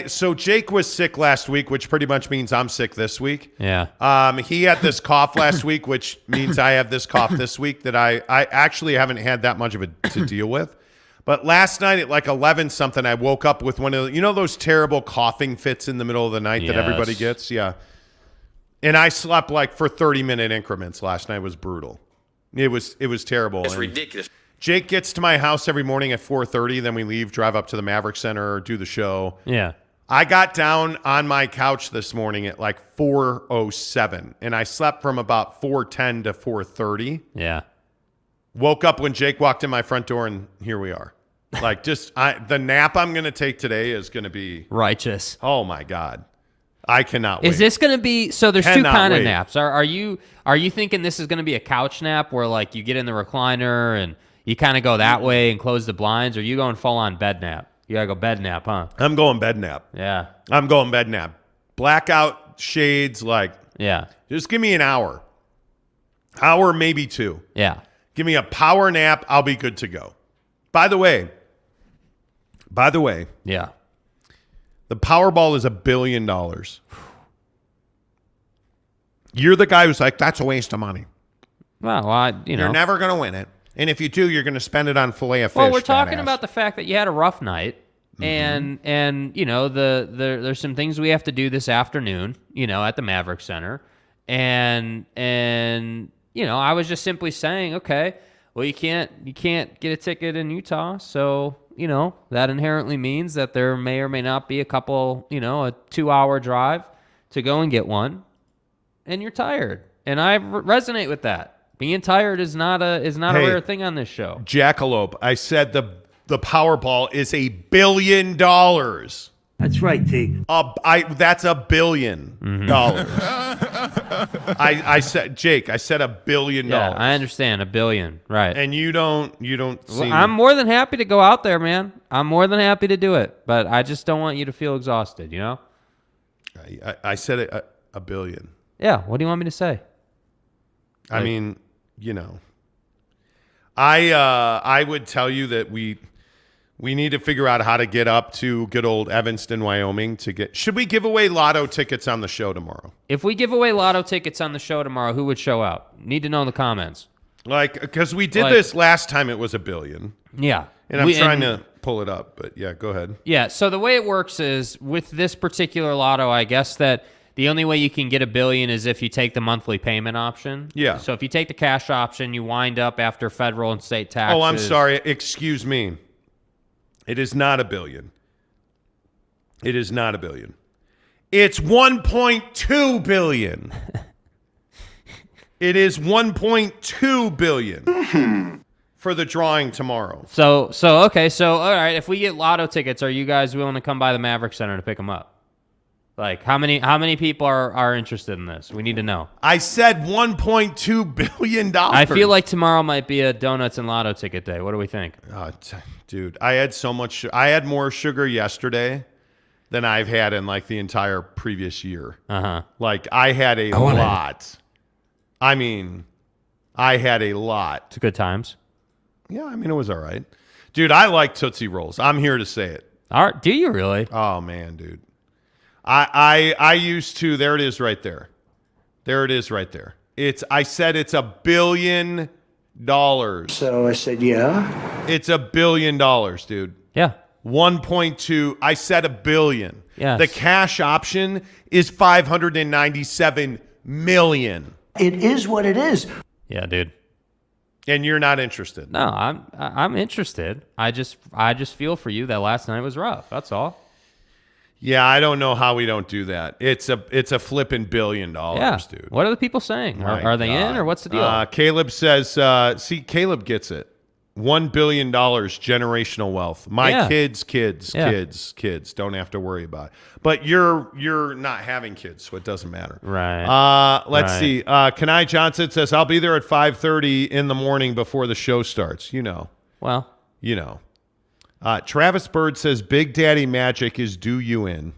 so Jake was sick last week, which pretty much means I'm sick this week. Yeah. He had this cough last week, which means I have this cough this week that I actually haven't had that much of it to deal with. But last night at like 11 something, I woke up with one of those terrible coughing fits in the middle of the night that everybody gets? Yeah. And I slept like for 30-minute increments last night. It was brutal. It was terrible. It's ridiculous. Jake gets to my house every morning at 4:30. Then we leave, drive up to the Maverick Center, do the show. Yeah. I got down on my couch this morning at like 4:07, and I slept from about 4:10 to 4:30. Yeah. Woke up when Jake walked in my front door, and here we are. Like, the nap I'm going to take today is going to be righteous. Oh my God. I cannot wait. Is this going to be, so there's two kind of naps. Are you thinking this is going to be a couch nap where like you get in the recliner and you kind of go that way and close the blinds, or are you going full on bed nap? You got to go bed nap, huh? I'm going bed nap. Yeah. I'm going bed nap. Blackout shades, yeah. Just give me an hour. Hour, maybe two. Yeah. Give me a power nap. I'll be good to go. By the way. Yeah. The Powerball is $1 billion. You're the guy who's like, that's a waste of money. Well, You're never going to win it. And if you do, you're going to spend it on filet of fish. Well, we're talking about the fact that you had a rough night. And there's some things we have to do this afternoon, at the Maverick Center. And I was just simply saying, okay, well, you can't get a ticket in Utah, so that inherently means that there may or may not be a couple, a 2-hour drive to go and get one, and you're tired, and I resonate with that. Being tired is not a rare thing on this show. Jackalope, I said the Powerball is $1 billion. That's right, T. That's $1 billion. I said, Jake, I said $1 billion. Yeah, I understand, $1 billion, right? And you don't seem... I'm more than happy to go out there, man. I'm more than happy to do it, but I just don't want you to feel exhausted. I said it $1 billion. Yeah. What do you want me to say? I mean, I would tell you that we need to figure out how to get up to good old Evanston, Wyoming should we give away lotto tickets on the show tomorrow? If we give away lotto tickets on the show tomorrow, who would show out? Need to know in the comments. Because we did this last time, it was $1 billion. Yeah. And I'm trying to pull it up, but yeah, go ahead. Yeah. So the way it works is with this particular lotto, I guess that the only way you can get $1 billion is if you take the monthly payment option. Yeah. So if you take the cash option, you wind up after federal and state taxes. Oh, I'm sorry. Excuse me. It is not $1 billion. It is not $1 billion. It's $1.2 billion. It is $1.2 billion for the drawing tomorrow. So okay. So all right. If we get lotto tickets, are you guys willing to come by the Maverick Center to pick them up? Like how many people are interested in this? We need to know. I said $1.2 billion. I feel like tomorrow might be a donuts and lotto ticket day. What do we think? Dude, I had so much. I had more sugar yesterday than I've had in like the entire previous year. Like I had a lot. I mean, I had a lot. It's good times. Yeah, I mean it was all right, dude. I like Tootsie Rolls. I'm here to say it. All right, do you really? Oh man, dude. I used to. There it is, right there. There it is, right there. I said it's $1 billion. So I said, yeah. It's $1 billion, dude. Yeah. 1.2. I said $1 billion. Yes. The cash option is $597 million. It is what it is. Yeah, dude. And you're not interested. No, I'm interested. I just feel for you that last night was rough. That's all. Yeah, I don't know how we don't do that. It's a flipping $1 billion, dude. What are the people saying? Are they in, or what's the deal? Caleb says, Caleb gets it. $1 billion generational wealth. My kids don't have to worry about it. But you're not having kids, so it doesn't matter. Right. Let's see. Kenai Johnson says, I'll be there at 5:30 in the morning before the show starts. Well. Travis Bird says Big Daddy Magic is do you in.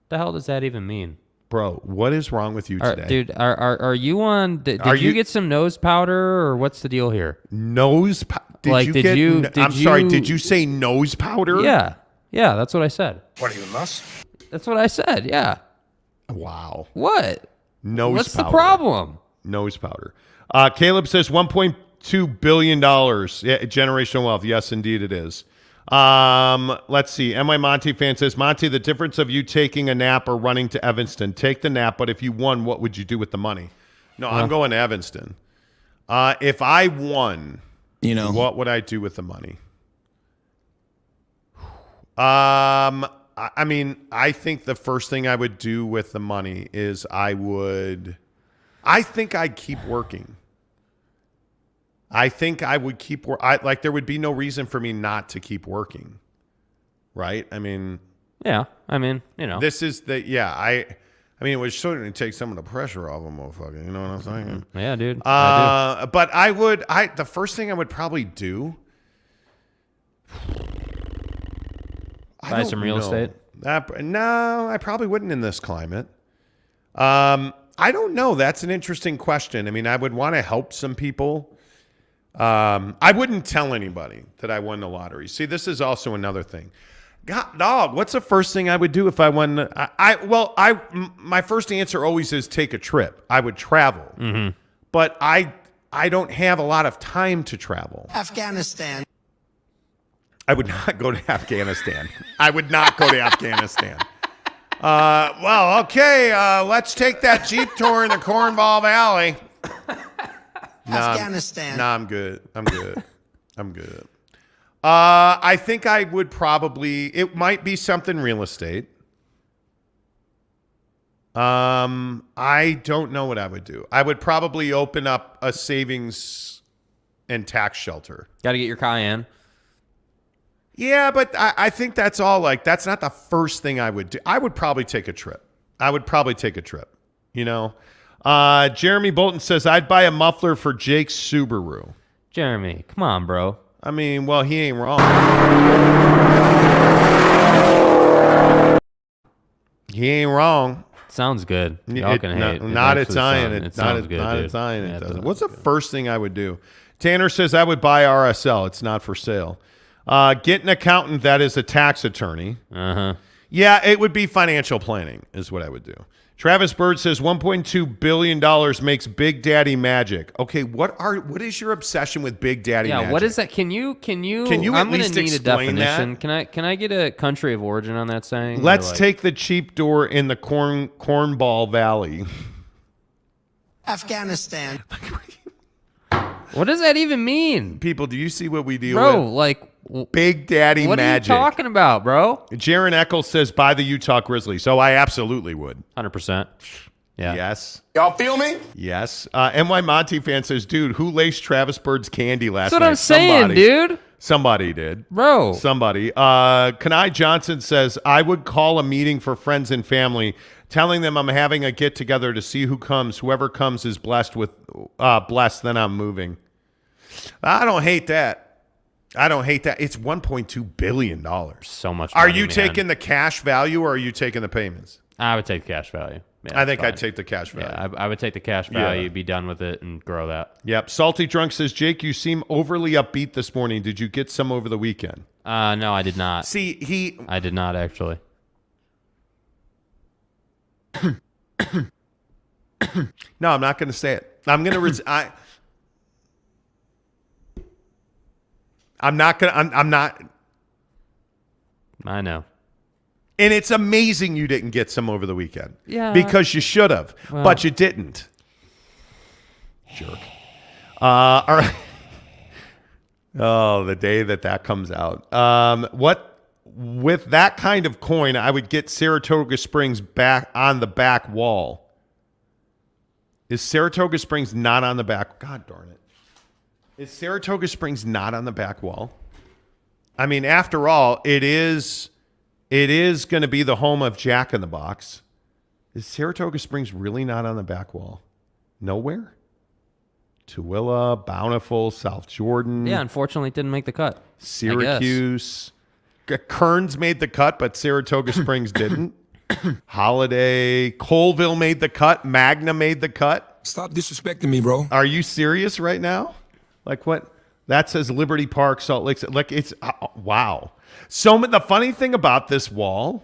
The hell does that even mean? Bro, what is wrong with you today? Dude, are you on... Did you get some nose powder, or what's the deal here? Nose powder? Did you say nose powder? Yeah. Yeah, that's what I said. What are you, nuts? That's what I said, yeah. Wow. What? What's the problem? Nose powder. Caleb says $1.2 billion. Yeah, generational wealth. Yes, indeed it is. Let's see. My Monty fan says, Monty, the difference of you taking a nap or running to Evanston. Take the nap, but if you won, what would you do with the money? No, I'm going to Evanston. If I won, what would I do with the money? I mean, I think the first thing I would do with the money is I think I'd keep working. I think I would keep like there would be no reason for me not to keep working. Right? I mean, yeah, I mean, this is I mean, it would certainly take some of the pressure off a motherfucker, you know what I'm saying? Yeah, dude. But the first thing I would probably do, buy some real estate? No, I probably wouldn't in this climate. I don't know. That's an interesting question. I mean, I would want to help some people. I wouldn't tell anybody that I won the lottery. See, this is also another thing. God, dog, what's the first thing I would do if I won? My first answer always is take a trip. I would travel. Mm-hmm. But I don't have a lot of time to travel. Afghanistan. I would not go to Afghanistan. I would not go to Afghanistan. Well, okay, let's take that Jeep tour in the Cornball Valley. Afghanistan. I'm good. I think I would probably, it might be something real estate. I don't know what I would do. I would probably open up a savings and tax shelter. Got to get your Cayenne. Yeah, but I think that's all that's not the first thing I would do. I would probably take a trip. Jeremy Bolton says, I'd buy a muffler for Jake's Subaru. Jeremy, come on, bro. I mean, well, he ain't wrong. He ain't wrong. Sounds good. Y'all can hate. Not Italian. It's not Italian. It doesn't. What's the first thing I would do? Tanner says, I would buy RSL. It's not for sale. Get an accountant that is a tax attorney. Uh-huh. Yeah, it would be financial planning is what I would do. Travis Bird says $1.2 billion makes Big Daddy magic. Okay, what is your obsession with Big Daddy magic? Yeah, what is that? Can you at least explain that? Can I get a country of origin on that saying? Let's take the cheap door in the Cornball Valley. Afghanistan. What does that even mean? People, do you see what we deal with? Bro, Big Daddy what magic. What are you talking about, bro? Jaron Eccles says, buy the Utah Grizzlies. So I absolutely would. 100%. Yeah. Yes. Y'all feel me? Yes. NY Monty fan says, dude, who laced Travis Bird's candy last night? That's what I'm saying, dude. Somebody did. Bro. Somebody. Kanai Johnson says, I would call a meeting for friends and family, telling them I'm having a get-together to see who comes. Whoever comes is blessed, then I'm moving. I don't hate that. It's $1.2 billion. So much money, Are you taking the cash value or are you taking the payments? I would take the cash value. Yeah, I think I'd take the cash value. Yeah, I would take the cash value, be done with it, and grow that. Yep. Salty Drunk says, Jake, you seem overly upbeat this morning. Did you get some over the weekend? No, I did not. See, I did not, actually. No, I'm not going to say it. I'm going to... I'm not. I know. And it's amazing you didn't get some over the weekend. Yeah. Because you should have, but you didn't. Jerk. All right. Oh, the day that comes out. With that kind of coin, I would get Saratoga Springs back on the back wall. Is Saratoga Springs not on the back? God darn it. Is Saratoga Springs not on the back wall? I mean, after all, it is going to be the home of Jack in the Box. Is Saratoga Springs really not on the back wall? Nowhere? Tooele, Bountiful, South Jordan. Yeah, unfortunately, it didn't make the cut. Syracuse. Kearns made the cut, but Saratoga Springs didn't. Holiday. Colville made the cut. Magna made the cut. Stop disrespecting me, bro. Are you serious right now? Like what? That says Liberty Park, Salt Lake. Like it's wow. So the funny thing about this wall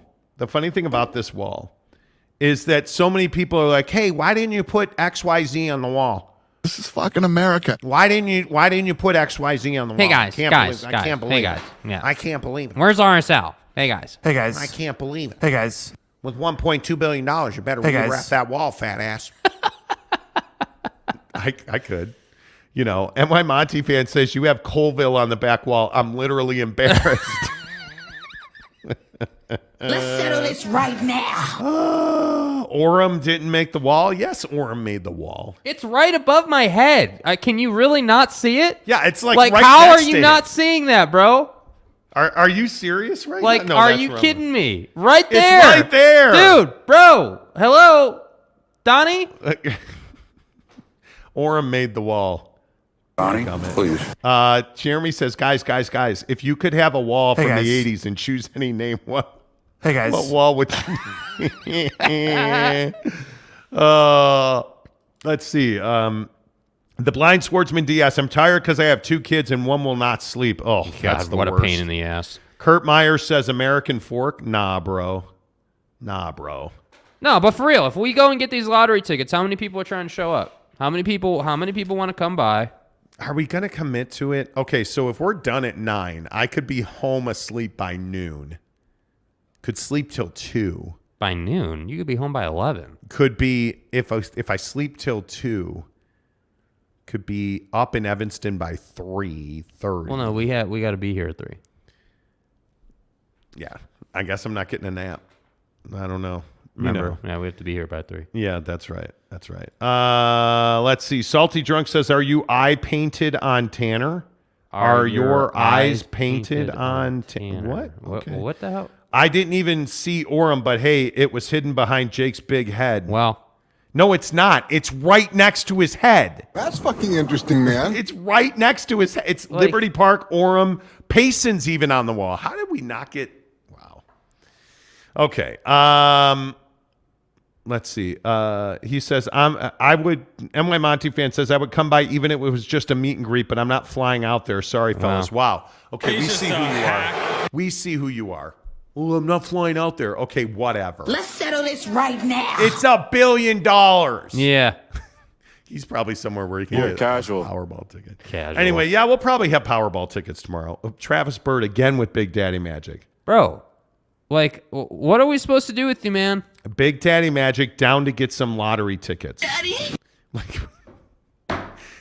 is that so many people are like, "Hey, why didn't you put XYZ on the wall?" This is fucking America. Why didn't you put XYZ on the wall? Hey guys, I can't believe it. Yeah. I can't believe it. Where's RSL? Hey guys. I can't believe it. Hey guys. With $1.2 billion, you better rewrap that wall, fat ass. I could. You know, NY Monty fan says you have Colville on the back wall. I'm literally embarrassed. Let's settle this right now. Orem didn't make the wall. Yes, Orem made the wall. It's right above my head. Can you really not see it? Yeah, it's like right how next are you to not it. seeing that, bro? Are you serious right Like, now? No, are that's you wrong. kidding me? Right It's there. right there. Dude, bro. Hello? Donnie? Orem made the wall. Donnie, please. Jeremy says, guys, if you could have a wall Hey, from guys. the 80s and choose any name, what Hey guys. wall would you let's see. The blind sportsman DS. I'm tired because I have 2 kids and one will not sleep. Oh, that's the what worst. a pain in the ass. Kurt Myers says American Fork. Nah, bro. No, but for real, if we go and get these lottery tickets, how many people are trying to show up? How many people want to come by? Are we going to commit to it? Okay, so if we're done at 9, I could be home asleep by noon. Could sleep till 2. By noon? You could be home by 11. Could be, if I sleep till 2, could be up in Evanston by 3:30. Well, no, we got to be here at 3. Yeah, I guess I'm not getting a nap. I don't know. Remember, yeah, we have to be here by 3. Yeah, that's right. Let's see. Salty Drunk says, are you eye painted on Tanner? Are your eyes painted on Tanner? What? Okay. What the hell? I didn't even see Orem, but hey, it was hidden behind Jake's big head. Well. No, it's not. It's right next to his head. That's fucking interesting, man. It's right next to his head. It's like, Liberty Park, Orem. Payson's even on the wall. How did we not get... Wow. Okay. Let's see. He says, NY Monty fan says, I would come by even if it was just a meet and greet, but I'm not flying out there. Sorry, fellas. Wow. Okay, we see who you are. We see who you are. Well, I'm not flying out there. Okay, whatever. Let's settle this right now. It's $1 billion. Yeah. He's probably somewhere where he can get casual. a Powerball ticket. Casual. Anyway, yeah, we'll probably have Powerball tickets tomorrow. Travis Bird again with Big Daddy Magic. Bro, like, what are we supposed to do with you, man? Big Daddy Magic down to get some lottery tickets. Daddy? Like,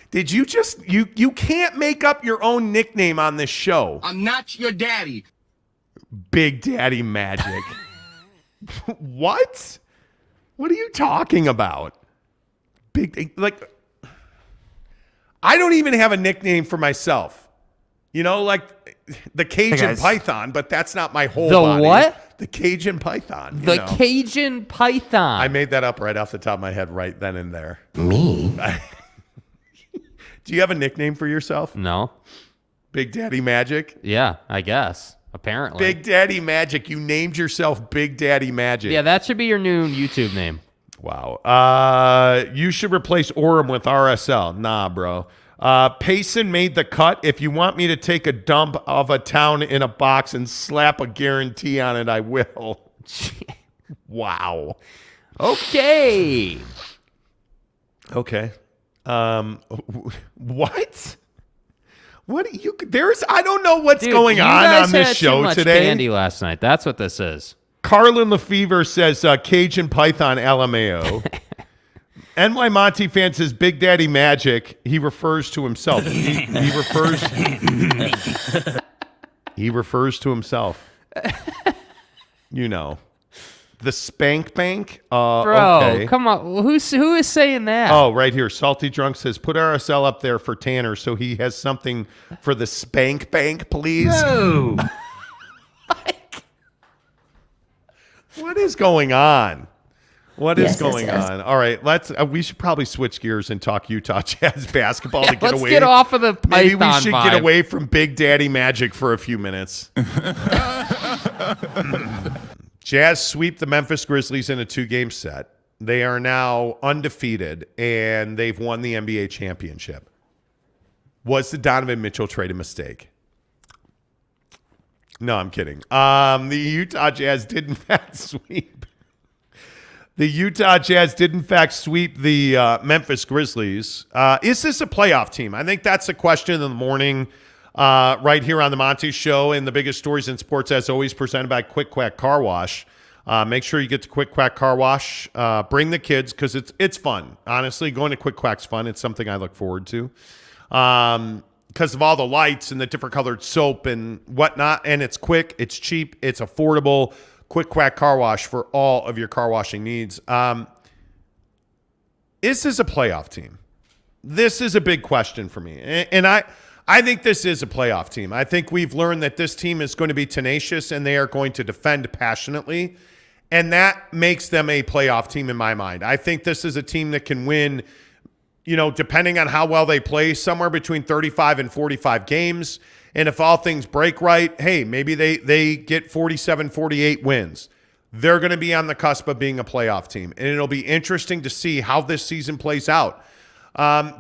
did you just... You can't make up your own nickname on this show. I'm not your daddy. Big Daddy Magic. What? What are you talking about? Like, I don't even have a nickname for myself. You know, like the Cajun Python, but that's not my whole body. What? The Cajun Python. The Cajun Python. I made that up right off the top of my head right then and there. Me? Do you have a nickname for yourself? No. Big Daddy Magic? Yeah, I guess. Apparently. Big Daddy Magic. You named yourself Big Daddy Magic. Yeah, that should be your new YouTube name. Wow. You should replace Orem with RSL. Nah, bro. Payson made the cut. If you want me to take a dump of a town in a box and slap a guarantee on it, I will. Wow. Okay. Okay. What? What I don't know what's going on this show too much today. Candy last night. That's what this is. Carlin Lefevre says Cajun Python LMAO. NY Monty fan says Big Daddy Magic. He refers to himself. He refers to himself. You know. The Spank Bank? Bro, okay. come on. Who is saying that? Oh, right here. Salty Drunk says, put RSL up there for Tanner so he has something for the Spank Bank, please. No. What is going on? What is going on? All right, let's. We should probably switch gears and talk Utah Jazz basketball to get let's away. Get off of the Python Maybe we should vibe. get away from Big Daddy Magic for a few minutes. Jazz sweep the Memphis Grizzlies in a 2-game set. They are now undefeated, and they've won the NBA championship. Was the Donovan Mitchell trade a mistake? No, I'm kidding. The Utah Jazz did, in fact, sweep. The Utah Jazz did, in fact, sweep the Memphis Grizzlies. Is this a playoff team? I think that's the question of the morning right here on the Monty Show. And the biggest stories in sports, as always, presented by Quick Quack Car Wash. Make sure you get to Quick Quack Car Wash. Bring the kids because it's fun. Honestly, going to Quick Quack's fun. It's something I look forward to because of all the lights and the different colored soap and whatnot. And it's quick, it's cheap, it's affordable. Quick Quack Car Wash for all of your car washing needs. Is this a playoff team? This is a big question for me. And I think this is a playoff team. I think we've learned that this team is going to be tenacious and they are going to defend passionately. And that makes them a playoff team in my mind. I think this is a team that can win, depending on how well they play, somewhere between 35 and 45 games. And if all things break right, hey, maybe they get 47, 48 wins. They're going to be on the cusp of being a playoff team. And it'll be interesting to see how this season plays out.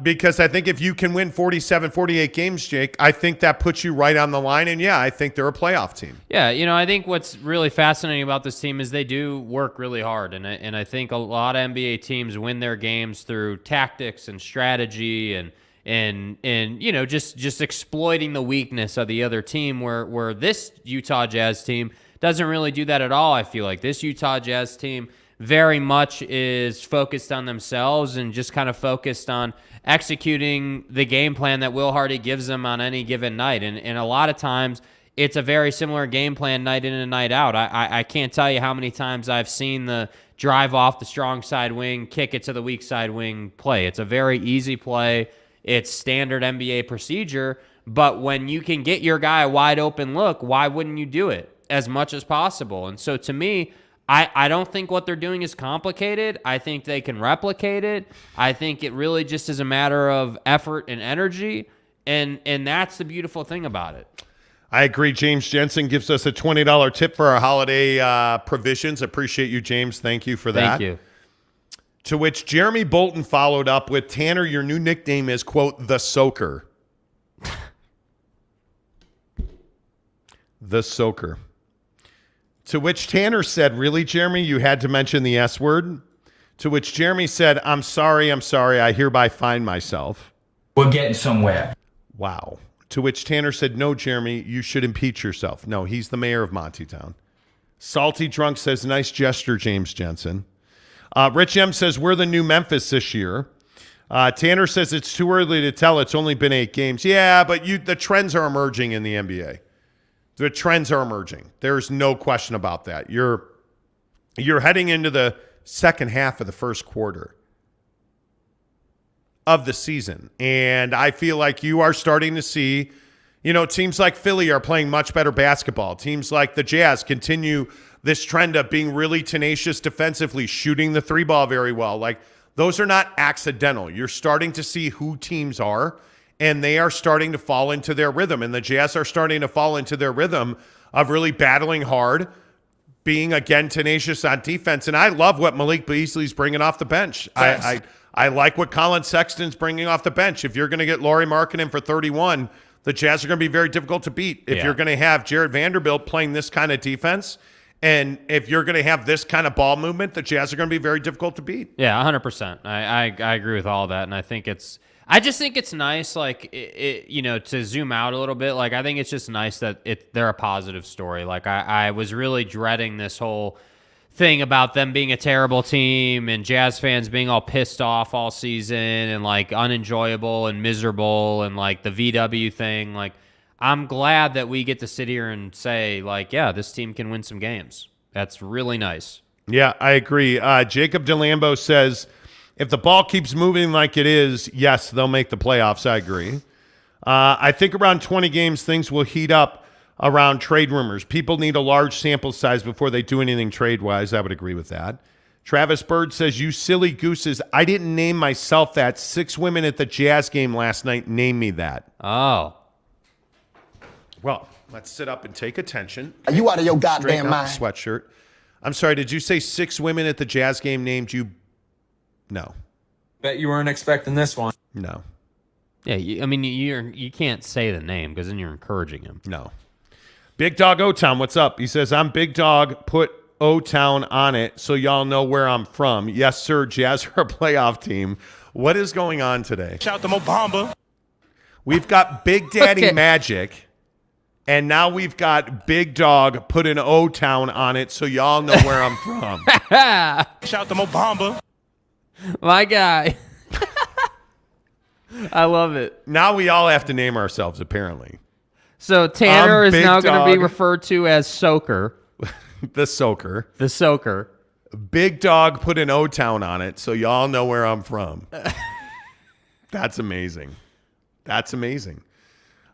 Because I think if you can win 47, 48 games, Jake, I think that puts you right on the line. And, yeah, I think they're a playoff team. Yeah, I think what's really fascinating about this team is they do work really hard. And I think a lot of NBA teams win their games through tactics and strategy and just exploiting the weakness of the other team where this Utah Jazz team doesn't really do that at all. I feel like this Utah Jazz team very much is focused on themselves and just kind of focused on executing the game plan that Will Hardy gives them on any given night. And a lot of times it's a very similar game plan night in and night out. I can't tell you how many times I've seen the drive off the strong side wing, kick it to the weak side wing play. It's a very easy play. It's standard NBA procedure, but when you can get your guy a wide open look, why wouldn't you do it as much as possible? And so to me, I don't think what they're doing is complicated. I think they can replicate it. I think it really just is a matter of effort and energy, and that's the beautiful thing about it. I agree. James Jensen gives us a $20 tip for our holiday provisions. Appreciate you, James. Thank you for that. Thank you. To which Jeremy Bolton followed up with, Tanner, your new nickname is, quote, the Soaker. The Soaker. To which Tanner said, really, Jeremy, you had to mention the S word? To which Jeremy said, I'm sorry, I hereby find myself. We're getting somewhere. Wow. To which Tanner said, no, Jeremy, you should impeach yourself. No, he's the mayor of Montytown. Salty Drunk says, nice gesture, James Jensen. Rich M says, we're the new Memphis this year. Tanner says, it's too early to tell. It's only been 8 games. Yeah, but the trends are emerging in the NBA. The trends are emerging. There's no question about that. You're heading into the second half of the first quarter of the season. And I feel like you are starting to see, teams like Philly are playing much better basketball. Teams like the Jazz continue this trend of being really tenacious defensively, shooting the 3-ball very well. Like, those are not accidental. You're starting to see who teams are, and they are starting to fall into their rhythm. And the Jazz are starting to fall into their rhythm of really battling hard, being, again, tenacious on defense. And I love what Malik Beasley's bringing off the bench. I like what Colin Sexton's bringing off the bench. If you're going to get Lauri Markkanen for 31, the Jazz are going to be very difficult to beat. If you're going to have Jared Vanderbilt playing this kind of defense, and if you're going to have this kind of ball movement, the Jazz are going to be very difficult to beat. Yeah, 100%. I agree with all that, and I just think it's nice, like, to zoom out a little bit. Like, I think it's just nice that they're a positive story. Like, I was really dreading this whole thing about them being a terrible team and Jazz fans being all pissed off all season and, like, unenjoyable and miserable and, like, the VW thing. Like, I'm glad that we get to sit here and say, like, yeah, this team can win some games. That's really nice. Yeah, I agree. Jacob DeLambo says, if the ball keeps moving like it is, yes, they'll make the playoffs. I agree. I think around 20 games, things will heat up around trade rumors. People need a large sample size before they do anything trade-wise. I would agree with that. Travis Bird says, you silly gooses. I didn't name myself that. 6 women at the Jazz game last night named me that. Oh. Well, let's sit up and take attention. Are you out of your goddamn Straighten up mind? the sweatshirt. I'm sorry, did you say 6 women at the Jazz game named you? No. Bet you weren't expecting this one. No. Yeah, you can't say the name because then you're encouraging him. No. Big Dog O-Town, what's up? He says, I'm Big Dog, put O-Town on it so y'all know where I'm from. Yes, sir, Jazz are a playoff team. What is going on today? Shout out to Mo Bamba. We've got Big Daddy Magic, and now we've got Big Dog put an O-Town on it so y'all know where I'm from. Shout out to Mo Bamba. My guy. I love it. Now we all have to name ourselves, apparently. So Tanner is Big now going to be Dog. referred to as Soaker. The Soaker. The Soaker. Big Dog put an O-Town on it so y'all know where I'm from. That's amazing. That's amazing.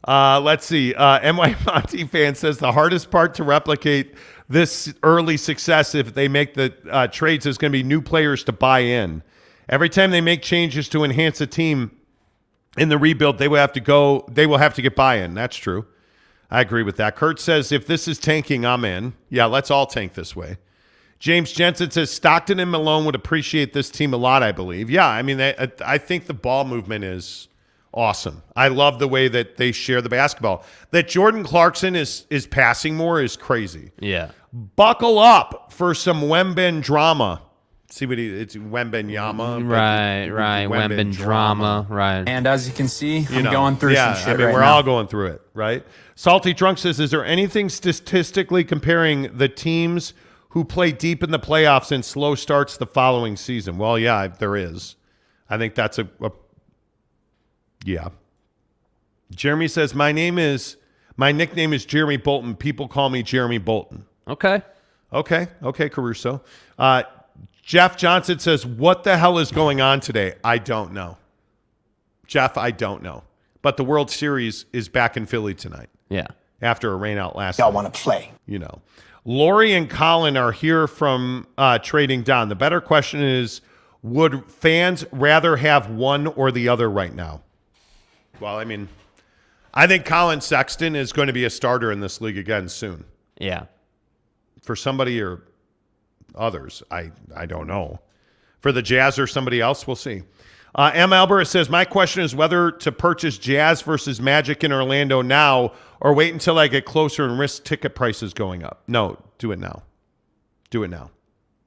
Let's see. NY Monty fan says the hardest part to replicate this early success if they make the trades is going to be new players to buy in. Every time they make changes to enhance a team in the rebuild, they will have to get buy-in. That's true. I agree with that. Kurt says, if this is tanking, I'm in. Yeah, let's all tank this way. James Jensen says, Stockton and Malone would appreciate this team a lot, I believe. Yeah, I mean, I think the ball movement is awesome. I love the way that they share the basketball. That Jordan Clarkson is passing more is crazy. Yeah. Buckle up for some Wemben drama. See what it's Wembenyama. Right. Wemben drama. Right. And as you can see, I'm going through some shit we're now. all going through it, right? Salty Drunk says, is there anything statistically comparing the teams who play deep in the playoffs and slow starts the following season? Well, yeah, there is. I think that's yeah. Jeremy says, my nickname is Jeremy Bolton. People call me Jeremy Bolton. Okay, Caruso. Jeff Johnson says, what the hell is going on today? I don't know. Jeff, I don't know. But the World Series is back in Philly tonight. Yeah. After a rain out last Y'all night. want to play. Lauri and Colin are here from Trading Down. The better question is, would fans rather have one or the other right now? Well, I mean, I think Colin Sexton is going to be a starter in this league again soon. Yeah. For somebody or others, I don't know. For the Jazz or somebody else, we'll see. M. Albert says, my question is whether to purchase Jazz versus Magic in Orlando now or wait until I get closer and risk ticket prices going up. No, do it now. Do it now.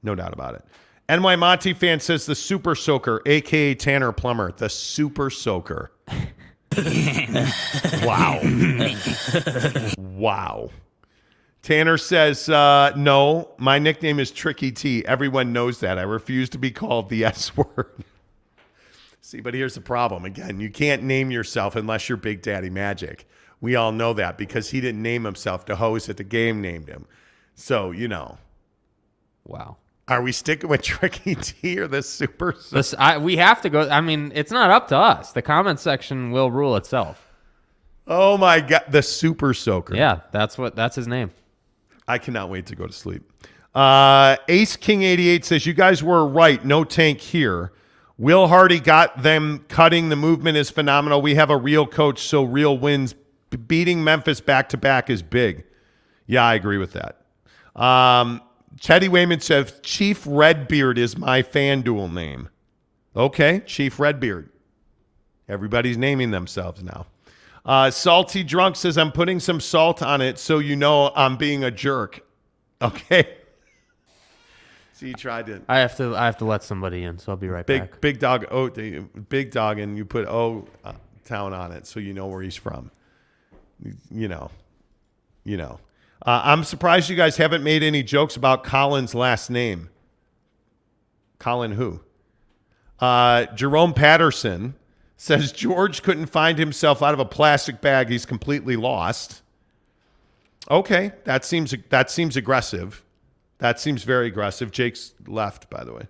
No doubt about it. NY Monty fan says the Super Soaker, a.k.a. Tanner Plummer. The Super Soaker. Wow. Wow. Tanner says, no, my nickname is Tricky T. Everyone knows that. I refuse to be called the S word. See, but here's the problem. Again, you can't name yourself unless you're Big Daddy Magic. We all know that because he didn't name himself. The host at the game named him. So, Wow. Are we sticking with Tricky T or the Super? We have to go. I mean, it's not up to us. The comment section will rule itself. Oh, my God. The Super Soaker. Yeah, that's his name. I cannot wait to go to sleep. Ace King 88 says, you guys were right. No tank here. Will Hardy got them cutting. The movement is phenomenal. We have a real coach, so real wins. Beating Memphis back-to-back is big. Yeah, I agree with that. Teddy Wayman says, Chief Redbeard is my FanDuel name. Okay, Chief Redbeard. Everybody's naming themselves now. Salty Drunk says, I'm putting some salt on it so you know I'm being a jerk. Okay. So you tried to. I have to let somebody in, so I'll be right back. Big Dog, and you put O-Town on it so you know where he's from. I'm surprised you guys haven't made any jokes about Colin's last name. Colin who? Jerome Patterson says George couldn't find himself out of a plastic bag. He's completely lost. Okay, that seems aggressive. That seems very aggressive. Jake's left, by the way,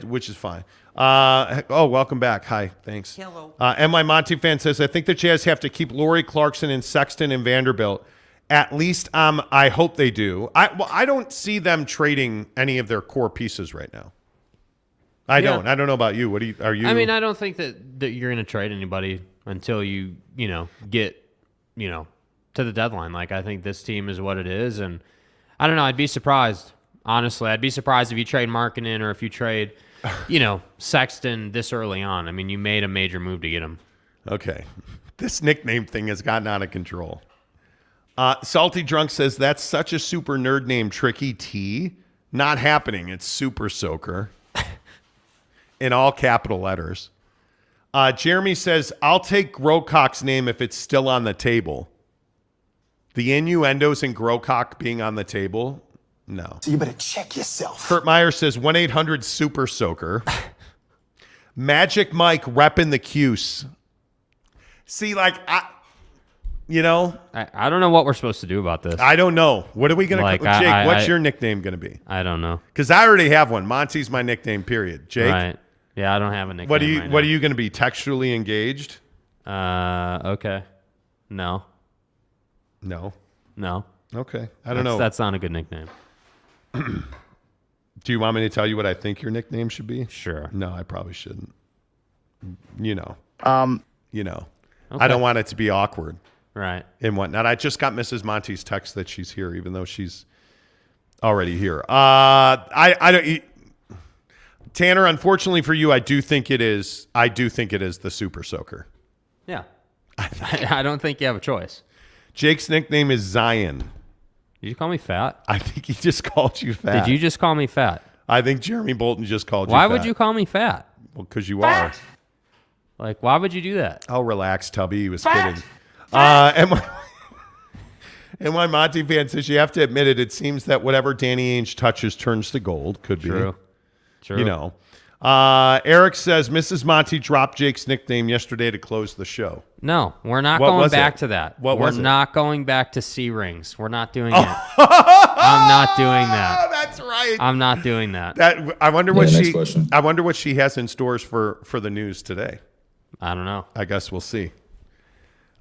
which is fine. Welcome back. Hi, thanks. Hello. My Monty fan says, I think the Jazz have to keep Lauri Clarkson and Sexton and Vanderbilt At least I hope they do. I don't see them trading any of their core pieces right now. I don't know about you. Are you? I mean, I don't think that you're going to trade anybody until you get, to the deadline. Like, I think this team is what it is. And I don't know. I'd be surprised. Honestly, I'd be surprised if you trade Markkanen or if you trade, Sexton this early on. I mean, you made a major move to get him. Okay. This nickname thing has gotten out of control. Salty Drunk says, that's such a super nerd name, Tricky T. Not happening. It's Super Soaker. In all capital letters. Jeremy says, I'll take Grocock's name if it's still on the table. The innuendos in Grocock being on the table? No. So you better check yourself. Kurt Meyer says, 1-800 Super Soaker. Magic Mike repping the Cuse. See, like, I don't know what we're supposed to do about this. I don't know. What are we going to Jake, what's your nickname going to be? I don't know. Because I already have one. Monty's my nickname, period. Jake? Right. Yeah, I don't have a nickname. What are you going to be? Textually engaged? Okay. No. No? No. Okay. I don't know. That's not a good nickname. Do you want me to tell you what I think your nickname should be? Sure. No, I probably shouldn't. Okay. I don't want it to be awkward. Right. And whatnot. I just got Mrs. Monty's text that she's here, even though she's already here. I don't. Tanner, unfortunately for you, I do think it is the Super Soaker. Yeah. I don't think you have a choice. Jake's nickname is Zion. Did you call me fat? I think he just called you fat. Did you just call me fat? I think Jeremy Bolton just called you fat. Why would you call me fat? Well, because you are. Like, why would you do that? Oh, relax, Tubby. He was kidding. And my Monty fan says, you have to admit it. It seems that whatever Danny Ainge touches turns to gold. Could be. True. Eric says, Mrs. Monty dropped Jake's nickname yesterday to close the show. No, we're not going back to that. We're not going back to C rings. We're not doing it. I'm not doing that. That's right. I'm not doing that. I wonder what she has in stores for the news today. I don't know. I guess we'll see.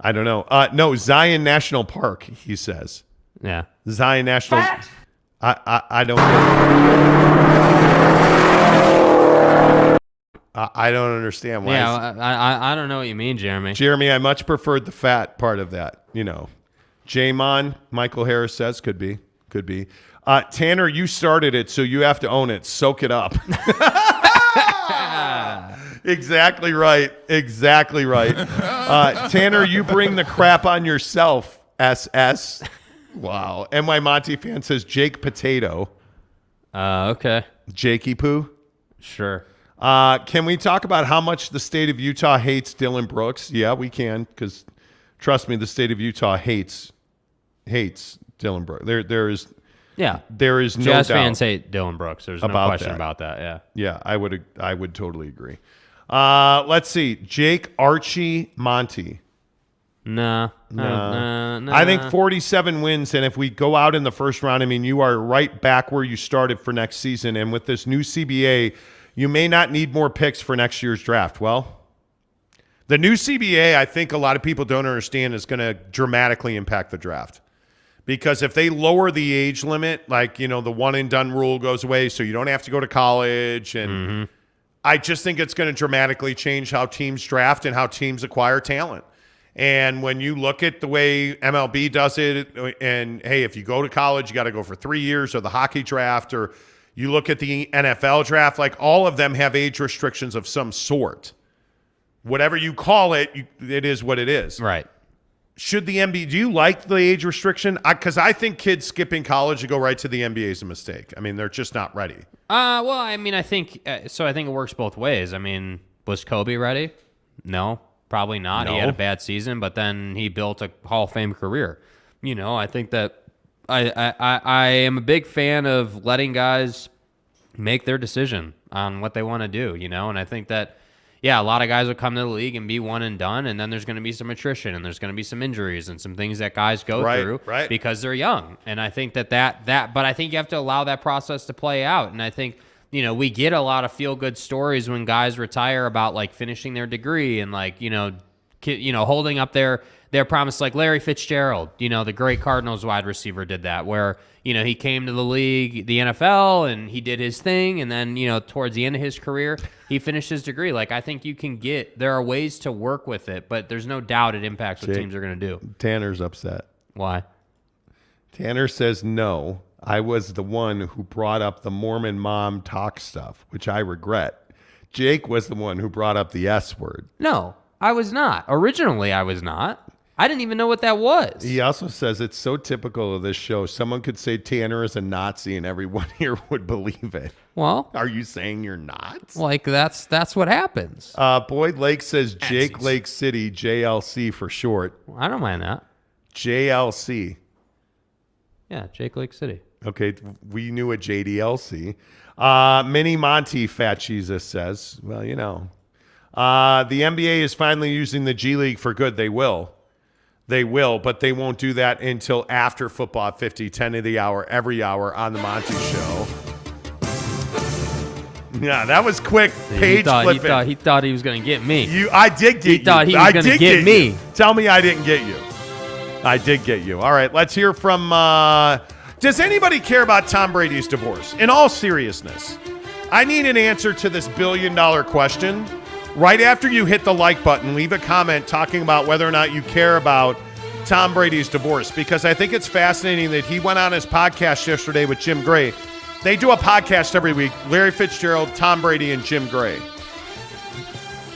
I don't know. No, Zion National Park, he says. Yeah. Zion National. I don't I don't understand why. Yeah, I don't know what you mean, Jeremy. Jeremy, I much preferred the fat part of that. J-Mon, Michael Harris says, could be. Tanner, you started it, so you have to own it. Soak it up. Exactly right. Tanner, you bring the crap on yourself, SS. Wow. And my Monty fan says Jake Potato. Okay. Jakey Poo? Sure. Can we talk about how much the state of Utah hates Dylan Brooks? Yeah, we can, because trust me, the state of Utah hates Dylan Brooks. There is no Jazz doubt fans hate Dylan Brooks. There's no question about that. Yeah. Yeah, I would totally agree. Let's see. Jake, Archie, Monty. Nah. I think 47 wins, and if we go out in the first round, I mean, you are right back where you started for next season. And with this new CBA, you may not need more picks for next year's draft. Well, the new CBA, I think a lot of people don't understand, is going to dramatically impact the draft. Because if they lower the age limit, like, the one and done rule goes away, so you don't have to go to college, and I just think it's going to dramatically change how teams draft and how teams acquire talent. And when you look at the way MLB does it, and hey, if you go to college, you got to go for 3 years, or the hockey draft, or you look at the NFL draft, like all of them have age restrictions of some sort. Whatever you call it, it is what it is. Right. Should the NBA, do you like the age restriction? Because I think kids skipping college to go right to the NBA is a mistake. I mean, they're just not ready. Well, I mean, I think it works both ways. I mean, was Kobe ready? No, probably not. No. He had a bad season, but then he built a Hall of Fame career. I think that I am a big fan of letting guys make their decision on what they want to do, and I think that, yeah, a lot of guys will come to the league and be one and done, and then there's going to be some attrition, and there's going to be some injuries and some things that guys go through because they're young. And I think but I think you have to allow that process to play out. And I think, we get a lot of feel-good stories when guys retire about, like, finishing their degree and, like, holding up their they're promised, like Larry Fitzgerald, the great Cardinals wide receiver did that, where, he came to the league, the NFL, and he did his thing, and then, towards the end of his career, he finished his degree. Like, I think there are ways to work with it, but there's no doubt it impacts what teams are going to do. Tanner's upset. Why? Tanner says, no, I was the one who brought up the Mormon mom talk stuff, which I regret. Jake was the one who brought up the S word. No, I was not. Originally, I was not. I didn't even know what that was. He also says it's so typical of this show. Someone could say Tanner is a Nazi and everyone here would believe it. Well, are you saying you're not? Like, that's what happens. Boyd Lake says Jake Lake City, JLC for short. I don't mind that. JLC. Yeah, Jake Lake City. Okay, we knew a JDLC. Mini Monty Fat Jesus says, well, the NBA is finally using the G League for good. They will, but they won't do that until after football at 50, 10 of the hour, every hour on the Monty Show. Yeah, that was quick. Page flipping. He thought he was going to get me. I did get you. He thought he was going to get me. Tell me I didn't get you. I did get you. All right, let's hear from... does anybody care about Tom Brady's divorce? In all seriousness, I need an answer to this billion-dollar question. Right after you hit the like button, leave a comment talking about whether or not you care about Tom Brady's divorce, because I think it's fascinating that he went on his podcast yesterday with Jim Gray. They do a podcast every week, Larry Fitzgerald, Tom Brady, and Jim Gray.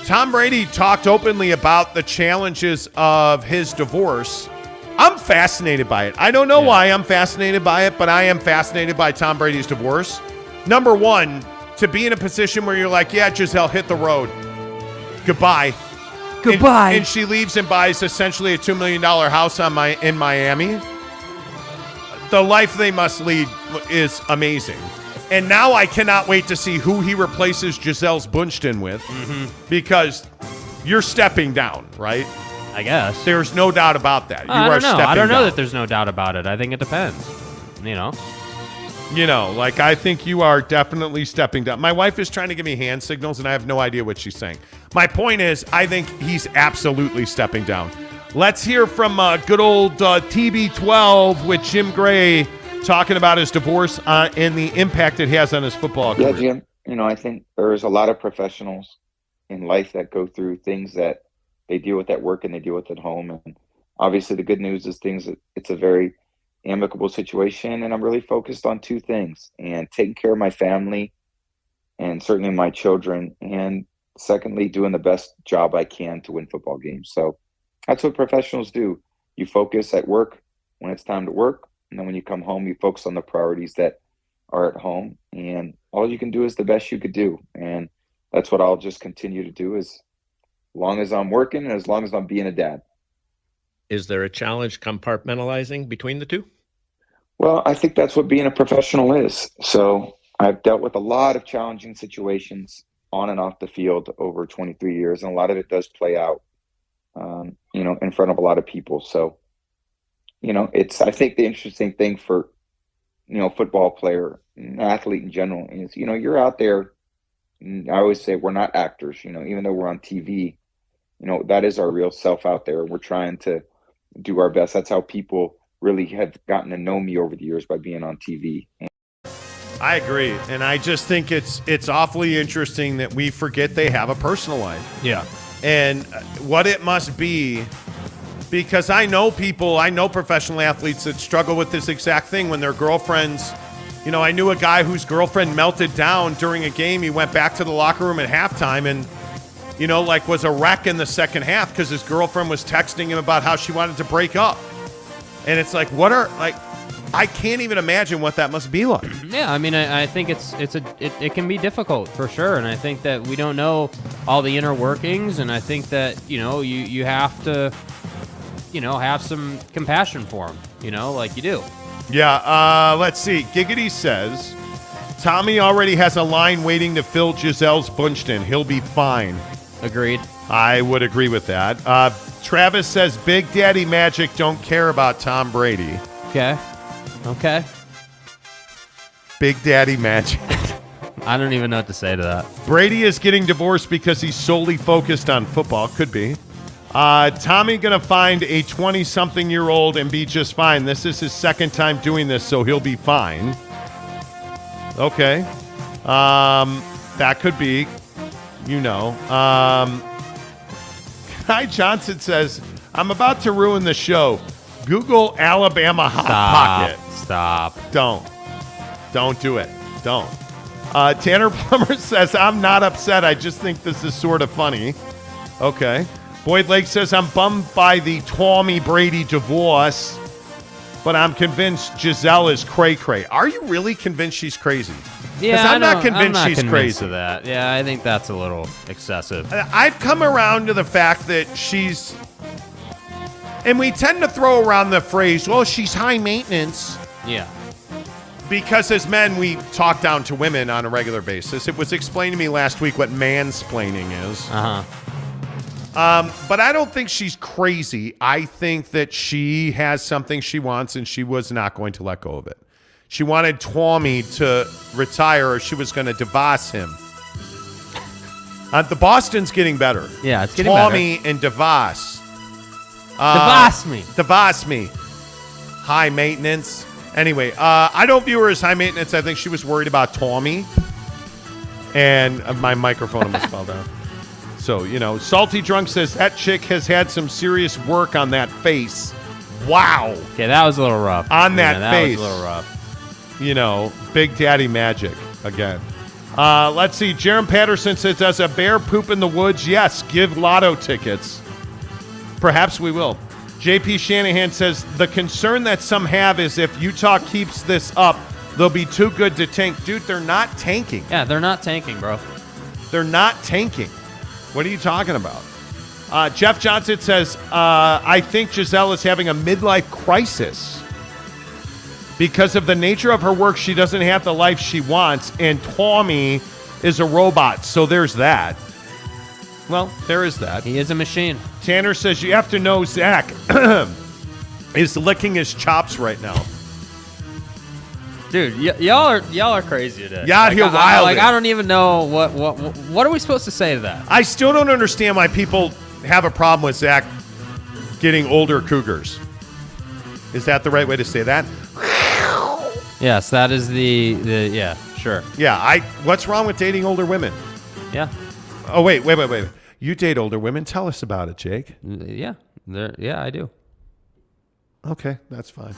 Tom Brady talked openly about the challenges of his divorce. I'm fascinated by it. I don't know why I'm fascinated by it, but I am fascinated by Tom Brady's divorce. Number one, to be in a position where you're like, yeah, Giselle, hit the road. Goodbye. And she leaves and buys essentially a $2 million house in Miami. The life they must lead is amazing. And now I cannot wait to see who he replaces Giselle's Bunchton with, because you're stepping down, right? I guess. There's no doubt about that. I don't know that there's no doubt about it. I think it depends. I think you are definitely stepping down. My wife is trying to give me hand signals, and I have no idea what she's saying. My point is, I think he's absolutely stepping down. Let's hear from good old TB12 with Jim Gray talking about his divorce and the impact it has on his football career. Yeah, Jim, I think there's a lot of professionals in life that go through things that they deal with at work and they deal with at home. And obviously the good news is it's a very amicable situation, and I'm really focused on two things, and taking care of my family and certainly my children, and secondly, doing the best job I can to win football games. So that's what professionals do. You focus at work when it's time to work, and then when you come home, you focus on the priorities that are at home, and all you can do is the best you could do. And that's what I'll just continue to do, as long as I'm working and as long as I'm being a dad. Is there a challenge compartmentalizing between the two? Well, I think that's what being a professional is. So I've dealt with a lot of challenging situations on and off the field over 23 years, and a lot of it does play out, in front of a lot of people. So, I think the interesting thing for, football player, athlete in general is, you're out there. I always say we're not actors, even though we're on TV, that is our real self out there. We're trying to do our best. That's how people really have gotten to know me over the years, by being on TV. I agree. And I just think it's awfully interesting that we forget they have a personal life. Yeah. And what it must be, because I know professional athletes that struggle with this exact thing when their girlfriends, I knew a guy whose girlfriend melted down during a game. He went back to the locker room at halftime and, was a wreck in the second half because his girlfriend was texting him about how she wanted to break up. And it's like, I can't even imagine what that must be like. Yeah, I mean, I think it can be difficult for sure, and I think that we don't know all the inner workings, and I think that you have to have some compassion for them, like you do. Yeah. Let's see. Giggity says Tommy already has a line waiting to fill Giselle's Bunchton. He'll be fine. Agreed. I would agree with that. Travis says Big Daddy Magic don't care about Tom Brady. Okay. Big Daddy Magic. I don't even know what to say to that. Brady is getting divorced because he's solely focused on football. Could be. Tommy going to find a 20-something-year-old and be just fine. This is his second time doing this, so he'll be fine. Okay. That could be, Kai Johnson says, I'm about to ruin the show. Google Alabama Hot Pocket. Stop. Don't do it. Don't. Tanner Plummer says, I'm not upset. I just think this is sort of funny. Okay. Boyd Lake says, I'm bummed by the Tommy Brady divorce, but I'm convinced Giselle is cray-cray. Are you really convinced she's crazy? Yeah, I'm not convinced she's convinced crazy. of that. Yeah, I think that's a little excessive. I've come around to the fact that she's, and we tend to throw around the phrase, well, she's high maintenance. Yeah. Because as men, we talk down to women on a regular basis. It was explained to me last week what mansplaining is. But I don't think she's crazy. I think that she has something she wants, and she was not going to let go of it. She wanted Tommy to retire, or she was going to divorce him. The Boston's getting better. Yeah, it's getting better. Tommy and divorce. Divorce me. High maintenance. Anyway, I don't view her as high maintenance. I think she was worried about Tommy. And my microphone almost fell down. So, Salty Drunk says, that chick has had some serious work on that face. Wow. Okay, that was a little rough. On that face. That was a little rough. Big Daddy magic again. Let's see. Jaron Patterson says, does a bear poop in the woods? Yes. Give lotto tickets. Perhaps we will. JP Shanahan says, the concern that some have is if Utah keeps this up, they'll be too good to tank. Dude, they're not tanking. Yeah, they're not tanking, bro. They're not tanking. What are you talking about? Jeff Johnson says, I think Giselle is having a midlife crisis. Because of the nature of her work, she doesn't have the life she wants, and Tommy is a robot, so there's that. Well, there is that. He is a machine. Tanner says, you have to know Zach is licking his chops right now. Dude, y'all are crazy today. Y'all out here wild. I don't even know what are we supposed to say to that? I still don't understand why people have a problem with Zach getting older cougars. Is that the right way to say that? Yes, that is the yeah, sure. Yeah, what's wrong with dating older women? Yeah. Oh, wait. You date older women. Tell us about it, Jake. Yeah. I do. Okay, that's fine.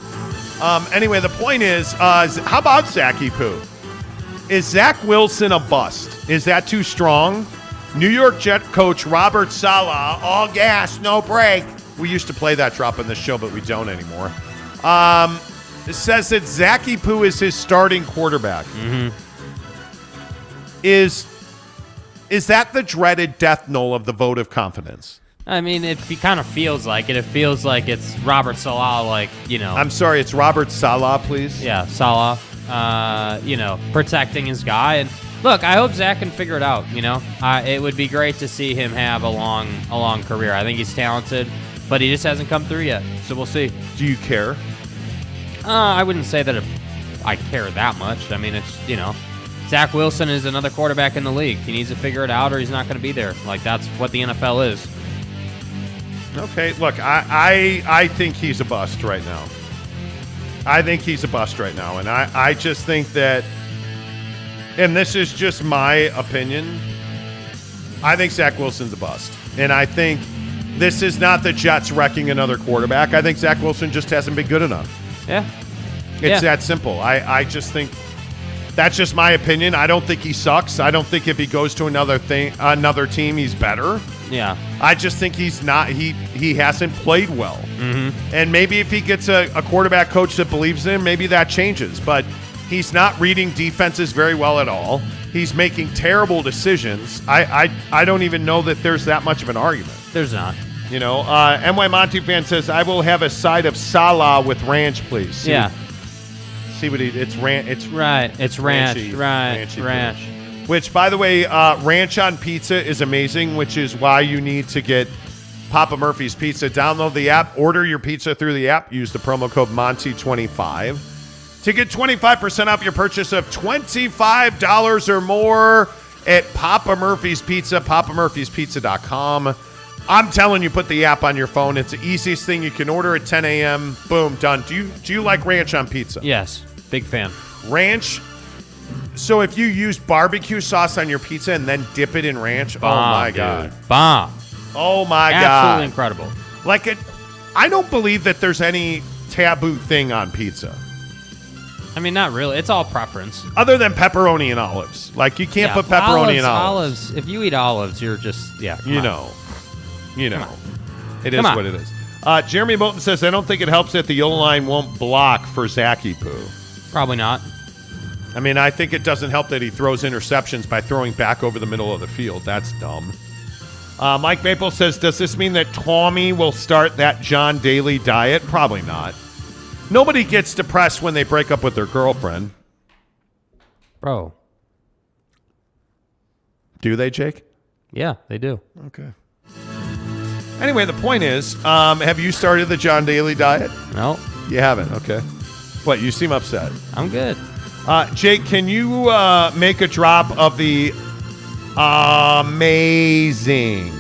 Anyway, the point is, how about Zachy Poo? Is Zach Wilson a bust? Is that too strong? New York Jet coach Robert Saleh, all gas, no brake. We used to play that drop in the show, but we don't anymore. Says that Zachy Poo is his starting quarterback. Mm-hmm. Is that the dreaded death knell of the vote of confidence? I mean, it kind of feels like it. It feels like it's Robert Saleh, I'm sorry, it's Robert Saleh, please. Yeah, Saleh. Protecting his guy. And look, I hope Zach can figure it out. It would be great to see him have a long career. I think he's talented, but he just hasn't come through yet. So we'll see. Do you care? I wouldn't say that I care that much. I mean, it's Zach Wilson is another quarterback in the league. He needs to figure it out, or he's not going to be there. That's what the NFL is. Okay, look, I think he's a bust right now. And I just think that, and this is just my opinion, I think Zach Wilson's a bust. And I think this is not the Jets wrecking another quarterback. I think Zach Wilson just hasn't been good enough. Yeah. It's that simple. I just think that's just my opinion. I don't think he sucks. I don't think if he goes to another team, he's better. Yeah. I just think he's not. He hasn't played well. Mm-hmm. And maybe if he gets a quarterback coach that believes in him, maybe that changes. But he's not reading defenses very well at all. He's making terrible decisions. I don't even know that there's that much of an argument. There's not. NY Monty fan says, I will have a side of Salah with ranch, please. See what it's ranch. It's right. It's ranch. Ranchy, Right. ranchy Ranch. Which, by the way, ranch on pizza is amazing, which is why you need to get Papa Murphy's Pizza. Download the app, order your pizza through the app, use the promo code Monty25 to get 25% off your purchase of $25 or more at Papa Murphy's Pizza, papamurphyspizza.com. I'm telling you, put the app on your phone. It's the easiest thing. You can order at 10 a.m. Boom, done. Do you like ranch on pizza? Yes, big fan. Ranch. So if you use barbecue sauce on your pizza and then dip it in ranch, Bomb, oh my dude. God. Bomb. Oh my God. Absolutely incredible. I don't believe that there's any taboo thing on pizza. I mean, not really. It's all preference. Other than pepperoni and olives. Like, you can't put pepperoni and olives. If you eat olives, you're just, You know. It is Come on. what it is. Jeremy Bolton says, I don't think it helps that the O-line won't block for Zachy Poo. Probably not. I mean, I think it doesn't help that he throws interceptions by throwing back over the middle of the field. That's dumb. Mike Maple says, does this mean that Tommy will start that John Daly diet? Probably not. Nobody gets depressed when they break up with their girlfriend. Bro. Do they, Jake? Yeah, they do. Okay. Anyway, the point is, have you started the John Daly diet? No. You haven't? Okay. What, you seem upset. I'm good. Jake, can you make a drop of the amazing?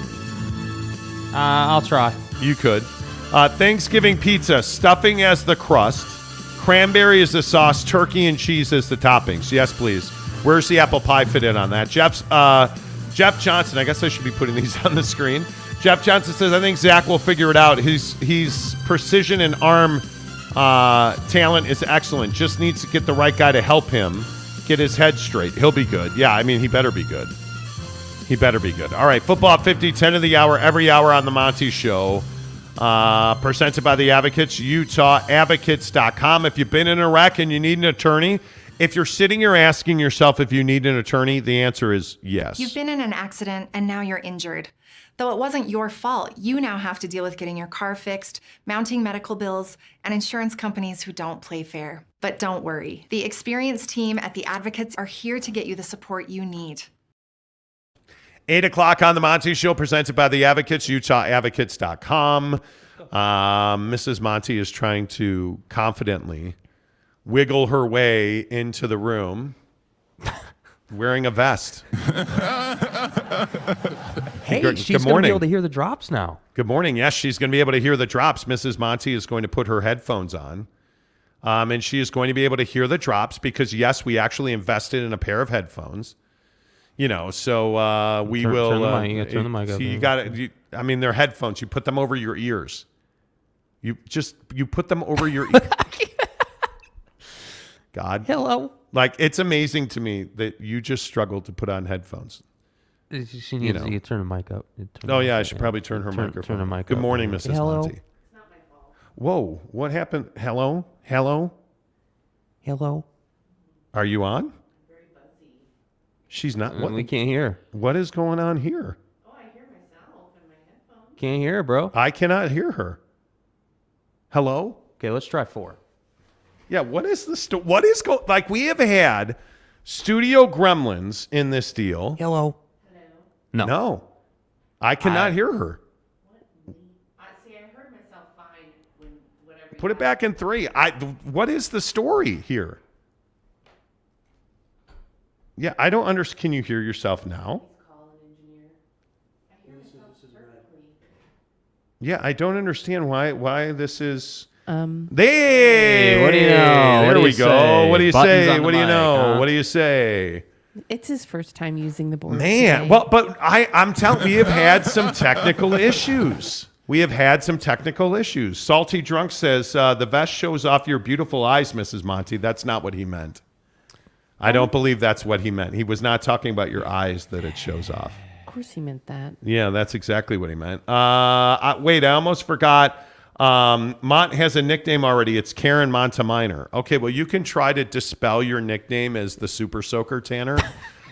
I'll try. You could. Thanksgiving pizza, stuffing as the crust, cranberry as the sauce, turkey and cheese as the toppings. Yes, please. Where's the apple pie fit in on that? Jeff Johnson, I guess I should be putting these on the screen. Jeff Johnson says, I think Zach will figure it out. His precision and arm talent is excellent. Just needs to get the right guy to help him get his head straight. He'll be good. Yeah, I mean, he better be good. He better be good. All right, Football 50, 10 of the hour, every hour on the Monty Show. Presented by the Advocates, UtahAdvocates.com. If you've been in a wreck and you need an attorney, if you're sitting here asking yourself if you need an attorney, the answer is yes. You've been in an accident and now you're injured. Though it wasn't your fault, you now have to deal with getting your car fixed, mounting medical bills, and insurance companies who don't play fair. But don't worry. The experienced team at the Advocates are here to get you the support you need. 8 o'clock on the Monty Show, presented by the Advocates, UtahAdvocates.com. Mrs. Monty is trying to confidently wiggle her way into the room wearing a vest. Hey, good she's going to be able to hear the drops now. Good morning. Yes, she's going to be able to hear the drops. Mrs. Monty is going to put her headphones on, and she is going to be able to hear the drops because, yes, we actually invested in a pair of headphones. So we will. Turn the mic up. You got it. I mean, they're headphones. You put them over your ears. You put them over your ears. God. Hello. Like, it's amazing to me that you just struggled to put on headphones. She needs to turn the mic up. I should probably turn her microphone. Turn the mic up. Good morning, Mrs. Hello. Monty. It's not my fault. Whoa, what happened? Hello? Hello? Hello. Are you on? She's not. What? We can't hear. What is going on here? Oh, I hear myself in my headphones. Can't hear her, bro. I cannot hear her. Hello? Okay, let's try 4. Yeah, what is the what is like, we have had studio gremlins in this deal. Hello. No. I cannot hear her. See, I heard myself fine when whatever. Put it back in 3. What is the story here? Yeah, I don't understand. Can you hear yourself now? Yeah, I don't understand why this is. Hey, what do you know? There we go. What do you Buttons say? on the What do you mic, know? huh? What do you say? It's his first time using the board. Man, today. well, but I'm telling, we have had some technical issues. Salty Drunk says, the vest shows off your beautiful eyes, Mrs. Monty. That's not what he meant. I don't believe that's what he meant. He was not talking about your eyes that it shows off. Of course he meant that. Yeah, that's exactly what he meant. Wait, I almost forgot. Mont has a nickname already. It's Karen Monteminer. Okay, well, you can try to dispel your nickname as the Super Soaker Tanner,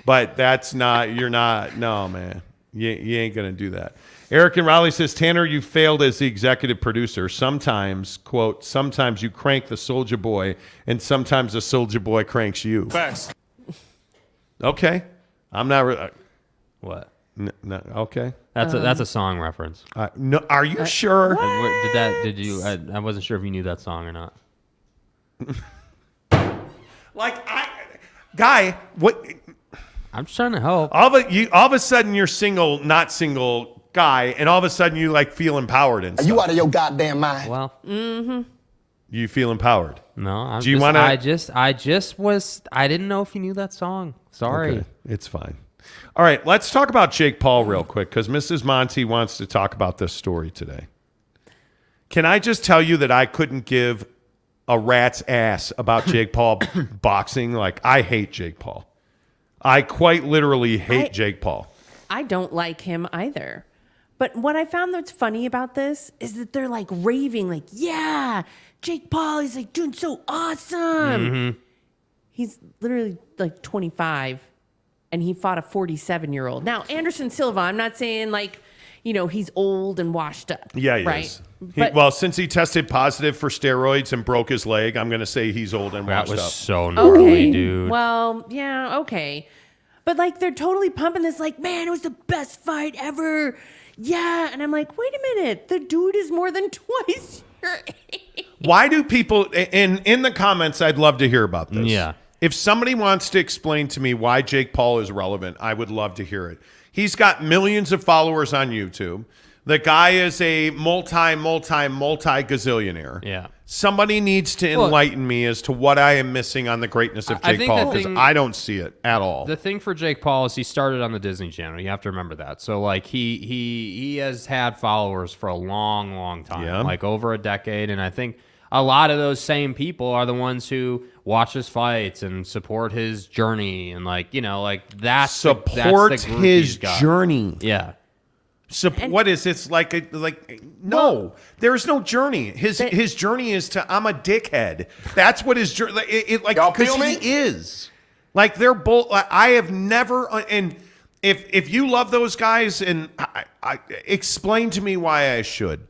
but that's not, no, man. You ain't going to do that. Eric and Raleigh says, Tanner, you failed as the executive producer. Sometimes, quote, sometimes you crank the Soulja Boy, and sometimes the Soulja Boy cranks you. Facts. Okay. I'm not... What? No, okay. That's a song reference. No, are you sure? Did you? I wasn't sure if you knew that song or not. Guy, what? I'm just trying to help. All of a sudden, you're single, not single, guy, and all of a sudden you like feel empowered and stuff. You out of your goddamn mind. Well, You feel empowered. no. Do you want to? I didn't know if you knew that song. Sorry. Okay, it's fine. All right, let's talk about Jake Paul real quick because Mrs. Monty wants to talk about this story today. Can I just tell you that I couldn't give a rat's ass about Jake Paul boxing? Like, I hate Jake Paul. I quite literally hate Jake Paul. I don't like him either. But what I found that's funny about this is that they're like raving, like, yeah, Jake Paul is like doing so awesome. Mm-hmm. He's literally like 25 and he fought a 47-year-old. Now, Anderson Silva, I'm not saying like, he's old and washed up. Yeah, he right? is. But Since he tested positive for steroids and broke his leg, I'm going to say he's old and washed That was up. so gnarly, dude. Well, yeah, okay. But like they're totally pumping this like, man, it was the best fight ever. Yeah. And I'm like, wait a minute. The dude is more than twice your age. Why do people, in the comments, I'd love to hear about this. Yeah. If somebody wants to explain to me why Jake Paul is relevant, I would love to hear it. He's got millions of followers on YouTube. The guy is a multi-gazillionaire. Yeah. Somebody needs to enlighten me as to what I am missing on the greatness of Jake Paul, because I don't see it at all. The thing for Jake Paul is he started on the Disney Channel. You have to remember that. So like he has had followers for a long, long time, like over a decade. And I think a lot of those same people are the ones who watch his fights and support his journey and that's support that's the group his he's got. journey. Yeah. What is it's like? No, there is no journey. His journey is to I'm a dickhead. That's what his journey. Because he is. Like they're both. I have never. And if you love those guys, and I explain to me why I should.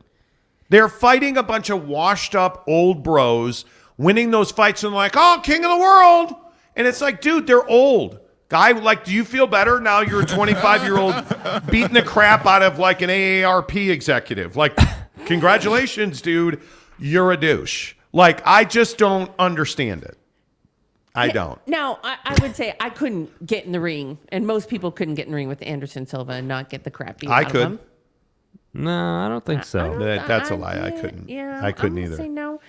They're fighting a bunch of washed up old bros, winning those fights, and like, oh, king of the world. And it's like, dude, they're old. Guy, like, do you feel better now you're a 25-year-old beating the crap out of like an AARP executive? Like, congratulations, dude. You're a douche. Like, I just don't understand it. I don't. Now, I would say I couldn't get in the ring, and most people couldn't get in the ring with Anderson Silva and not get the crap beat out of him. No, I don't think so. That's a lie. I couldn't. Yeah, I couldn't I'm either. Say no.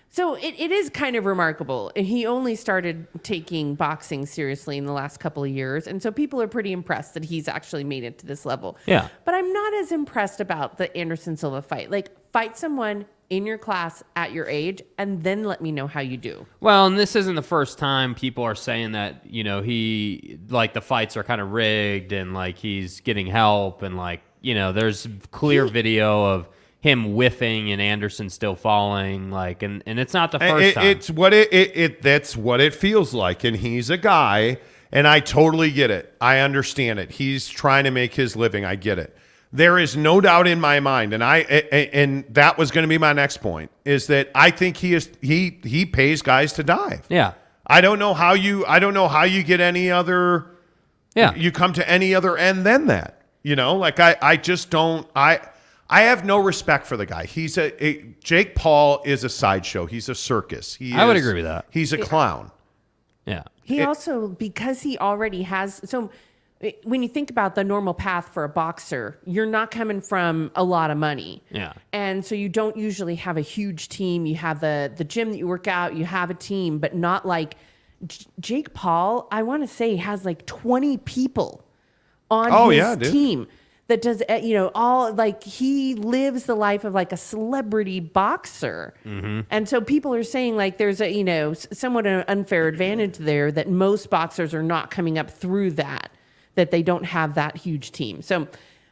So it is kind of remarkable. He only started taking boxing seriously in the last couple of years. And so people are pretty impressed that he's actually made it to this level. Yeah. But I'm not as impressed about the Anderson Silva fight. Like, fight someone in your class at your age and then let me know how you do. Well, and this isn't the first time people are saying that, he, like, the fights are kind of rigged and, like, he's getting help and, like, there's clear video of him whiffing and Anderson still falling, like, and it's not the first time. It's what that's what it feels like, and he's a guy, and I totally get it. I understand it. He's trying to make his living. I get it. There is no doubt in my mind, and that was going to be my next point, is that I think he pays guys to dive. Yeah. I don't know how you get any other. Yeah. You come to any other end than that. Like I just don't. I have no respect for the guy. Jake Paul is a sideshow. He's a circus. I would agree with that. He's a clown. Yeah. He also, because he already has, so when you think about the normal path for a boxer, you're not coming from a lot of money. Yeah. And so you don't usually have a huge team. You have the gym that you work out, you have a team, but not like Jake Paul, I want to say, has like 20 people on his team. That does, all like he lives the life of like a celebrity boxer. Mm-hmm. And so people are saying like there's a, somewhat an unfair advantage there that most boxers are not coming up through that they don't have that huge team. So,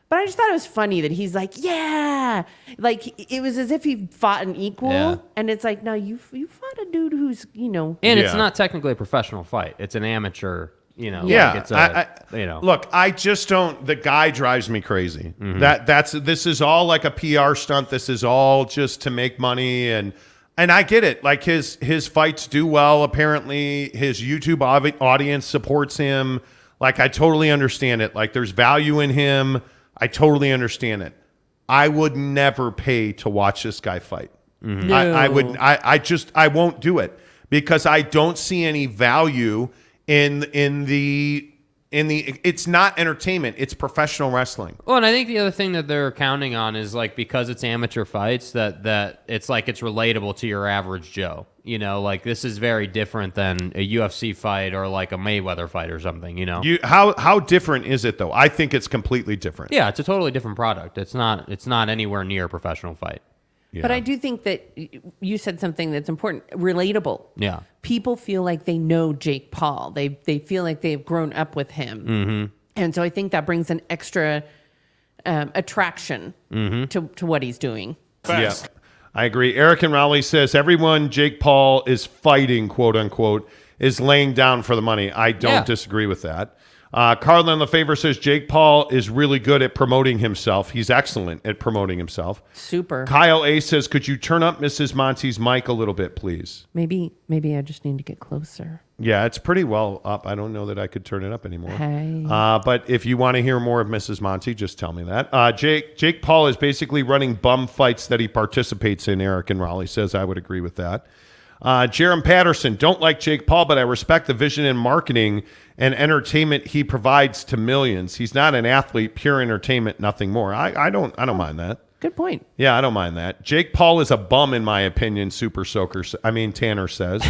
but I just thought it was funny that he's like, yeah, like it was as if he fought an equal. Yeah. And it's like, no, you fought a dude who's, And it's not technically a professional fight. It's an amateur. Yeah, like look, I just don't. The guy drives me crazy. Mm-hmm. This is all like a PR stunt. This is all just to make money, and I get it. Like his fights do well. Apparently, his YouTube audience supports him. Like I totally understand it. Like there's value in him. I totally understand it. I would never pay to watch this guy fight. Mm-hmm. No. I won't do it because I don't see any value in the It's not entertainment. It's professional wrestling. Well, and I think the other thing that they're counting on is like because it's amateur fights that it's like it's relatable to your average Joe. You know, like this is very different than a UFC fight or like a Mayweather fight or something. You know, how different is it though? I think it's completely different. Yeah, it's a totally different product. It's not anywhere near a professional fight. Yeah. But I do think that you said something that's important. Relatable. Yeah. People feel like they know Jake Paul. They feel like they've grown up with him. Mm-hmm. And so I think that brings an extra attraction to what he's doing. Yeah, I agree. Eric and Raleigh says everyone Jake Paul is fighting, quote unquote, is laying down for the money. I don't disagree with that. Carlin Lefevre says Jake Paul is really good at promoting himself. He's excellent at promoting himself. Super. Kyle A says, could you turn up Mrs. Monty's mic a little bit, please? Maybe I just need to get closer. Yeah, it's pretty well up. I don't know that I could turn it up anymore. Hey. But if you want to hear more of Mrs. Monty, just tell me that. Jake Paul is basically running bum fights that he participates in, Eric and Raleigh says. I would agree with that. Jerem Patterson, don't like Jake Paul, but I respect the vision and marketing and entertainment he provides to millions. He's not an athlete, pure entertainment, nothing more. I don't mind that. Good point. Yeah, I don't mind that. Jake Paul is a bum, in my opinion, Tanner says.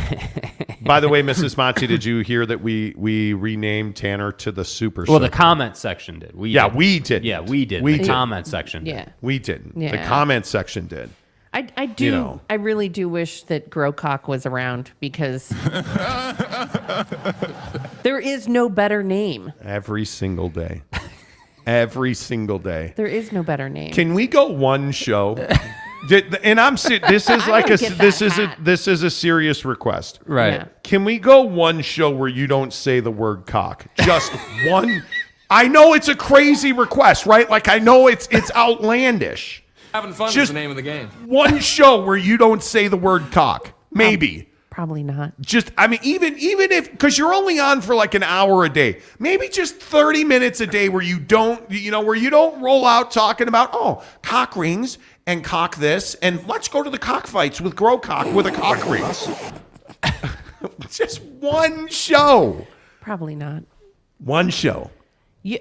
By the way, Mrs. Monty, did you hear that we renamed Tanner to the Super Soaker? Well, the comment section did. We did. We did. Yeah, we did. We The did. comment section did. Yeah. We didn't. Yeah. The comment section did. I do. You know. I really do wish that Growcock was around because there is no better name. Every single day. Every single day. There is no better name. Can we go one show? And this is like this is a serious request. Right. Yeah. Can we go one show where you don't say the word cock? Just one. I know it's a crazy request, right? Like I know it's outlandish. Having fun is Just the name of the game. One show where you don't say the word cock. Maybe. Probably not. Just, I mean, even if, because you're only on for like an hour a day, maybe just 30 minutes a day where you don't roll out talking about, cock rings and cock this, and let's go to the cockfights with Growcock with a cock ring. Just one show. Probably not. One show. You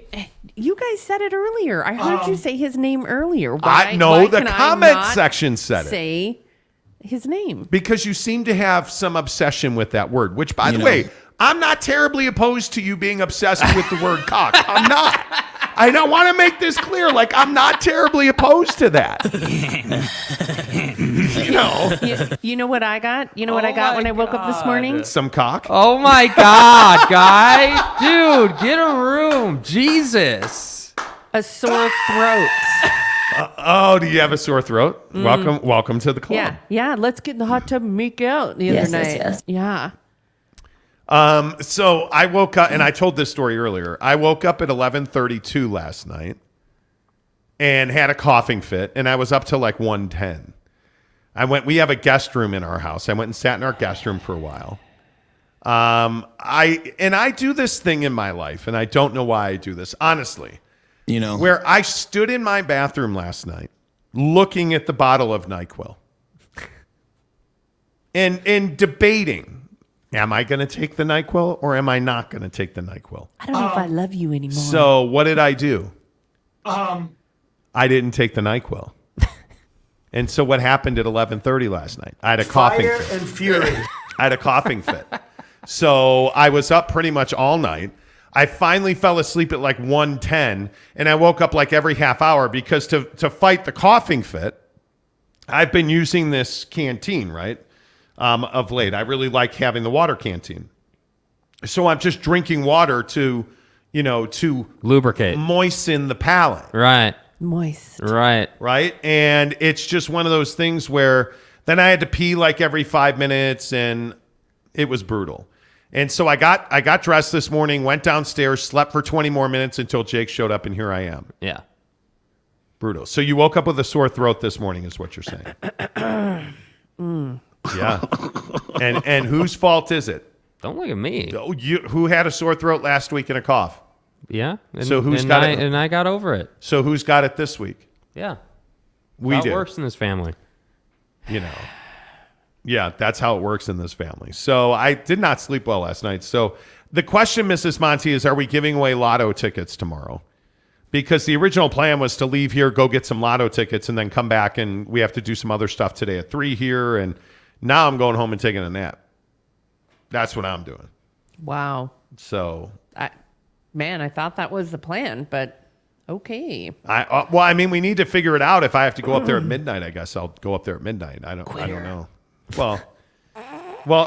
guys said it earlier. I heard you say his name earlier. The comment section said it. Say his name. Because you seem to have some obsession with that word, which, by the way, I'm not terribly opposed to you being obsessed with the word cock. I'm not. I don't want to make this clear. Like, I'm not terribly opposed to that. You know what I got? You know what I got when I woke up this morning? Some cock? Oh my God, guy. Dude, get a room. Jesus. A sore throat. Do you have a sore throat? Welcome to the club. Yeah. Let's get in the hot tub and make out the other night. Yes. Yeah. So I woke up, and I told this story earlier. I woke up at 11:32 last night and had a coughing fit, and I was up till like 1:10. We have a guest room in our house. I went and sat in our guest room for a while. I do this thing in my life, and I don't know why I do this, honestly. Where I stood in my bathroom last night looking at the bottle of NyQuil and debating, am I going to take the NyQuil or am I not going to take the NyQuil? I don't know if I love you anymore. So what did I do? I didn't take the NyQuil. And so what happened at 11:30 last night? I had a coughing fit. Fire and fury. I had a coughing fit. So I was up pretty much all night. I finally fell asleep at like 1:10, and I woke up like every half hour because to fight the coughing fit, I've been using this canteen, right, of late. I really like having the water canteen. So I'm just drinking water to lubricate, moisten the palate. Right. Moist. Right. Right. And it's just one of those things where then I had to pee like every 5 minutes, and it was brutal. And so I got dressed this morning, went downstairs, slept for 20 more minutes until Jake showed up, and here I am. Yeah. Brutal. So you woke up with a sore throat this morning is what you're saying. Yeah. And whose fault is it? Don't look at me. Who had a sore throat last week and a cough? Yeah. So who's got it? And I got over it. So who's got it this week? Yeah. We do. It works in this family. Yeah, that's how it works in this family. So I did not sleep well last night. So The question, Mrs. Monty, is are we giving away lotto tickets tomorrow? Because the original plan was to leave here, go get some lotto tickets, and then come back, and we have to do some other stuff today at 3 here. And now I'm going home and taking a nap. That's what I'm doing. Wow. So, I thought that was the plan, but okay. We need to figure it out. If I have to go up there at midnight, I guess I'll go up there at midnight. I don't know. Well,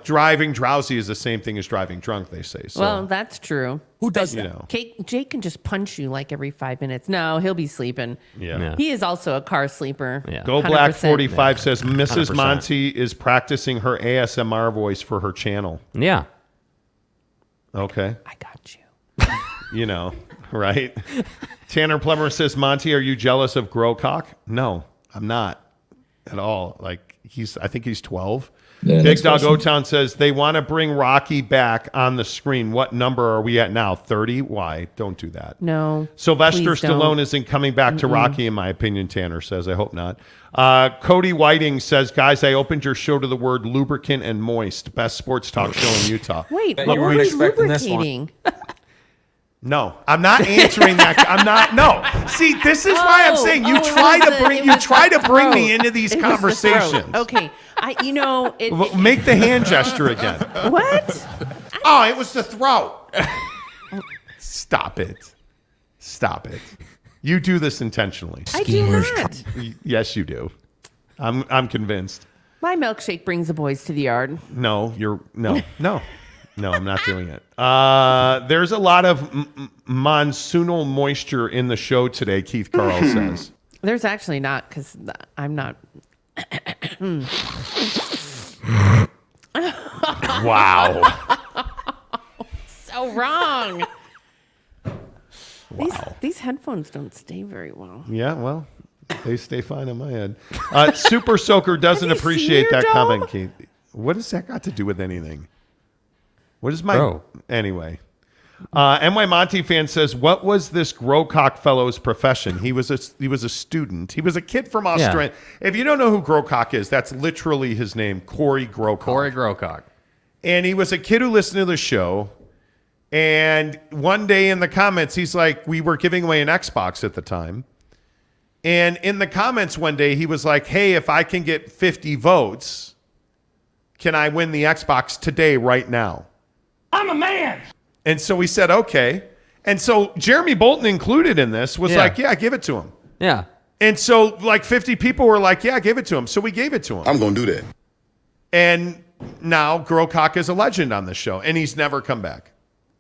driving drowsy is the same thing as driving drunk, they say. So. Well, that's true. Who does that? Jake can just punch you like every 5 minutes. No, he'll be sleeping. Yeah. He is also a car sleeper. Yeah. Go Black 45 says Mrs. 100%. Monty is practicing her ASMR voice for her channel. Yeah. Okay. I got you. Right? Tanner Plummer says, Monty, are you jealous of Growcock? No, I'm not at all. Like I think he's 12. Yeah, Big Dog question. O-Town says they want to bring Rocky back on the screen. What number are we at now? 30? Why? Don't do that. No. Sylvester please don't. Stallone isn't coming back to Rocky, in my opinion, Tanner says. I hope not. Cody Whiting says, guys, I opened your show to the word lubricant and moist. Best sports talk show in Utah. Wait, Bet what you were weren't you expecting this one. lubricating? No, I'm not answering that. I'm not. No. See, this is why I'm saying you try to bring me into these conversations. Okay. Make the hand gesture again. What? Oh, it was the throat. Stop it. You do this intentionally. I do not. Yes, you do. I'm convinced. My milkshake brings the boys to the yard. No, I'm not doing it. There's a lot of monsoonal moisture in the show today, Keith Carl says. There's actually not, because I'm not. Wow. So wrong. Wow. These headphones don't stay very well. Yeah, well, they stay fine on my head. Super Soaker doesn't Have you appreciate seen your that dome? comment, Keith. What has that got to do with anything? What is my... Bro. Anyway. NY Monty fan says, what was this Growcock fellow's profession? He was a student. He was a kid from Australia. Yeah. If you don't know who Growcock is, that's literally his name, Corey Growcock. And he was a kid who listened to the show. And one day in the comments, he's like, we were giving away an Xbox at the time. And in the comments one day, he was like, hey, if I can get 50 votes, can I win the Xbox today, right now? I'm a man. And so we said, okay. And so Jeremy Bolton included in this was like, yeah, give it to him. Yeah. And so like 50 people were like, yeah, give it to him. So we gave it to him. I'm going to do that. And now Growcock is a legend on this show. And he's never come back.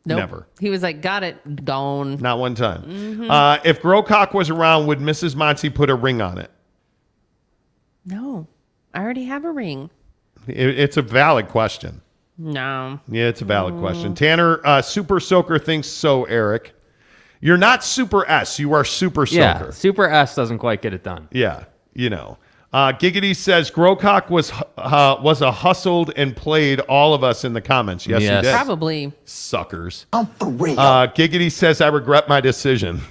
Nope. Never. He was like, got it, gone. Not one time. Mm-hmm. If Growcock was around, would Mrs. Monty put a ring on it? No. I already have a ring. It's a valid question. No. Yeah, it's a valid question. Tanner, Super Soaker thinks so, Eric. You're not Super S. You are Super Soaker. Yeah, Super S doesn't quite get it done. Yeah, Giggity says Growcock was a hustled and played all of us in the comments. Yes, he did. Probably. Suckers. I'm for real. Giggity says, I regret my decision.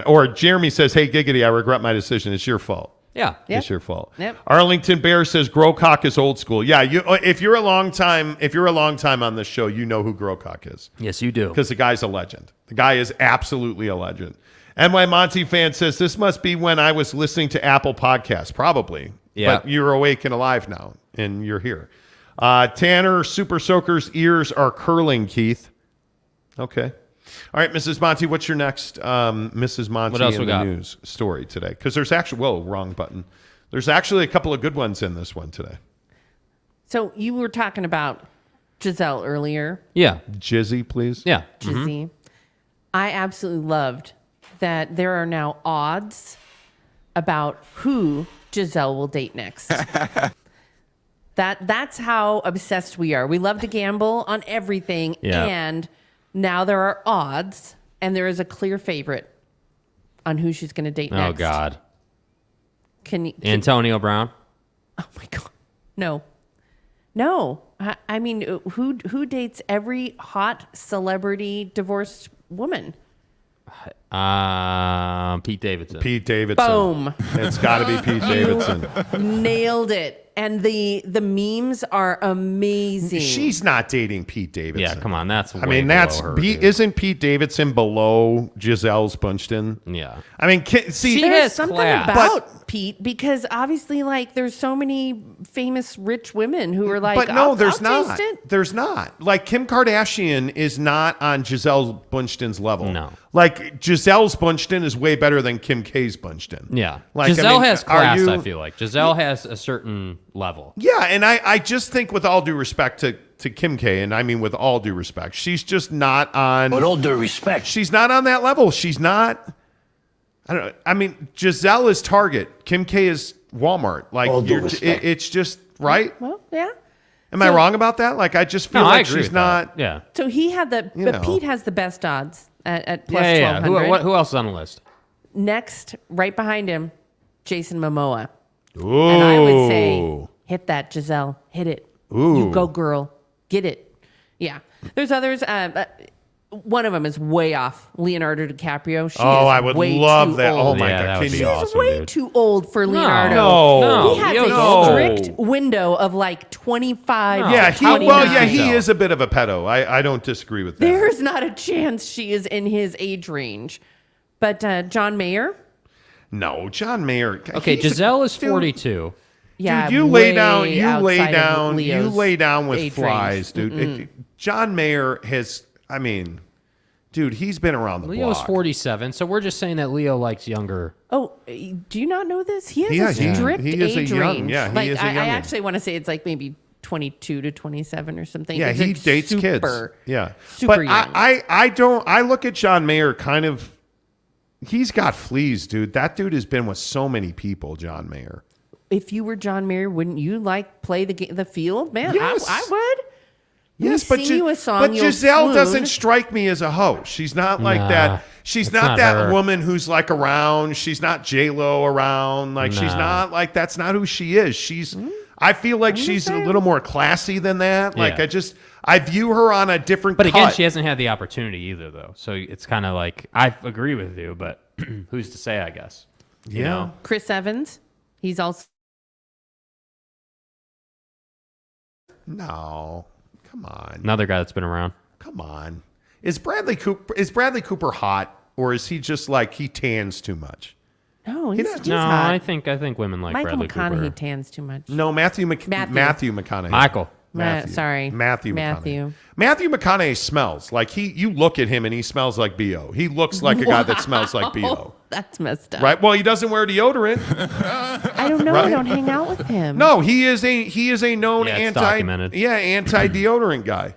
Or Jeremy says, hey, Giggity, I regret my decision. It's your fault. Yeah. It's your fault. Yep. Arlington Bear says Growcock is old school. Yeah, if you're a long time on this show, you know who Growcock is. Yes, you do. Because the guy's a legend. The guy is absolutely a legend. NY Monty fan says this must be when I was listening to Apple Podcasts. Probably. Yeah. But you're awake and alive now, and you're here. Tanner, Super Soaker's ears are curling, Keith. Okay. All right, Mrs. Monty, what's your next Mrs. Monty what else in we the got? news story today? Because there's actually, wrong button. There's actually a couple of good ones in this one today. So you were talking about Giselle earlier. Yeah. Jizzy, please. Yeah. Jizzy. I absolutely loved that there are now odds about who Giselle will date next. That's how obsessed we are. We love to gamble on everything. Yeah. And now there are odds, and there is a clear favorite on who she's going to date next. Oh, God. Can Antonio Brown? Oh, my God. No. I mean, who dates every hot celebrity divorced woman? Pete Davidson. Pete Davidson. Boom. It's got to be Pete Davidson. Nailed it. And the memes are amazing. She's not dating Pete Davidson. Yeah, come on, that's. I mean, that's isn't Pete Davidson below Giselle Bundchen? Yeah. I mean, see, there's something about Pete because obviously, like, there's so many famous rich women who are like, but no, there's I'll not. taste it. There's not. Like Kim Kardashian is not on Giselle Bundchen's level. No. Like Giselle's Bundchen is way better than Kim K's Bundchen. Yeah. Like, Giselle has class, are you, I feel like. Giselle has a certain level. Yeah, and I just think with all due respect to Kim K, and I mean with all due respect, she's just not on. With all due respect. She's not on that level. She's not. I don't know. I mean, Giselle is Target. Kim K is Walmart. Like, All due respect. it's just, right? Well, yeah. Am I wrong about that? Like, I just feel like she's not. Yeah. So he had but know. Pete has the best odds at plus Yeah. 1200. Who else is on the list? Next, right behind him, Jason Momoa. Ooh. And I would say, hit that, Giselle. Hit it. Ooh. You go, girl. Get it. Yeah. There's others. One of them is way off. Leonardo DiCaprio. She is I would way love too that. Old. Oh my Yeah, that God. would Can be you? awesome. She's way dude. too old for Leonardo. No. He has No. a strict window of like 25. Yeah, to 29. he is a bit of a pedo. I don't disagree with that. There is not a chance she is in his age range. But John Mayer. No, John Mayer. Okay, he's Giselle is dude, 42. Yeah, dude, you lay way down. You lay outside of down. You Leo's lay down with age flies, range. dude. John Mayer has. I mean, dude, he's been around the Leo's block. 47, so we're just saying that Leo likes younger. Oh, do you not know this? He has Yeah, a strict he is a age young- range. yeah, he like, is a I youngin'. actually want to say it's like maybe 22 to 27 or something. Yeah, It's he like dates kids. super, Yeah, super but young. I don't. I look at John Mayer kind of. He's got fleas, dude. That dude has been with so many people. John Mayer. If you were John Mayer, wouldn't you like play the field, man? Yes. I would. Yes, but but you a song, but you'll Giselle swoon. doesn't strike me as a hoe. She's not like Nah, that. She's it's not not that her. woman who's like around. She's not J-Lo around. Like she's Nah. not like that's not who she is. She's. I feel like she's a little more classy than that. Like Yeah. I view her on a different. But again, cut. she hasn't had the opportunity either, though. So it's kind of like, I agree with you, but who's to say, I guess? You know? Chris Evans, he's also. No, come on. Another guy that's been around. Come on. Is Bradley Cooper hot, or is he just like he tans too much? No, he's No, hot. I think women like Michael Bradley McConaughey Cooper. tans too much. No, Matthew McConaughey. Michael. Sorry. Matthew Matthew. McConaughey. Matthew McConaughey smells like you look at him and he smells like BO. He looks like a guy that smells like BO. That's messed up. Right? Well, he doesn't wear deodorant. I don't know. Right? I don't hang out with him. No, he is a known Yeah, it's documented. anti deodorant guy.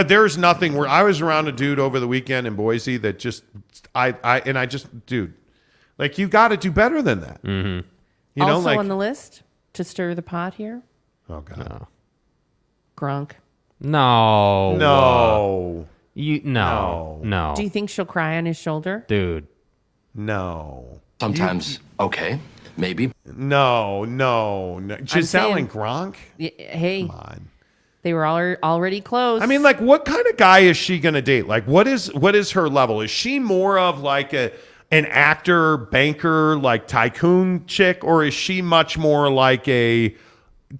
There's nothing where I was around a dude over the weekend in Boise that just dude, like you got to do better than that. Mm-hmm. You know, also like on the list to stir the pot here, oh god, No. Gronk. No. no, No. Do you think she'll cry on his shoulder? Dude. no. Sometimes, okay, maybe. No. Giselle saying- and Gronk? Hey, Come on. they were already close. I mean, like, what kind of guy is she gonna date? Like, what is her level? Is she more of like an actor, banker, like tycoon chick, or is she much more like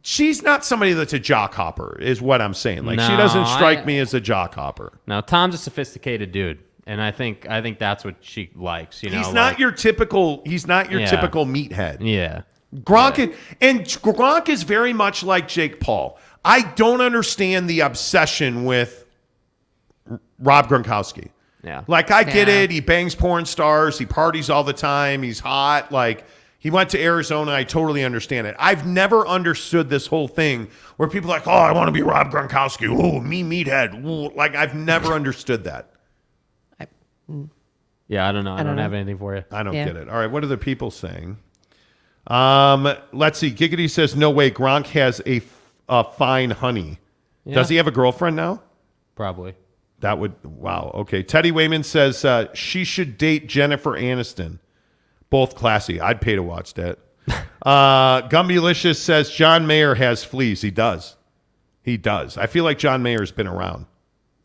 she's not somebody that's a jock hopper, is what I'm saying. Like, she No, doesn't strike me as a jock hopper. No, Tom's a sophisticated dude, and I think that's what she likes. You know, He's not like- your typical. He's not your Yeah. typical meathead. Yeah. Gronk is very much like Jake Paul. I don't understand the obsession with Rob Gronkowski. Yeah. Like, I get Yeah. it. He bangs porn stars. He parties all the time. He's hot. Like, he went to Arizona. I totally understand it. I've never understood this whole thing where people are like, oh, I want to be Rob Gronkowski. Oh, me meathead. Ooh. Like, I've never understood that. Yeah, I don't know. I don't know. have anything for you. I don't Yeah. get it. All right, what are the people saying? Let's see. Giggity says, no way. Gronk has a fine honey. Yeah. Does he have a girlfriend now? Probably. That would, wow. Okay. Teddy Wayman says she should date Jennifer Aniston. Both classy. I'd pay to watch that. Gumbylicious says John Mayer has fleas. He does. He does. I feel like John Mayer's been around.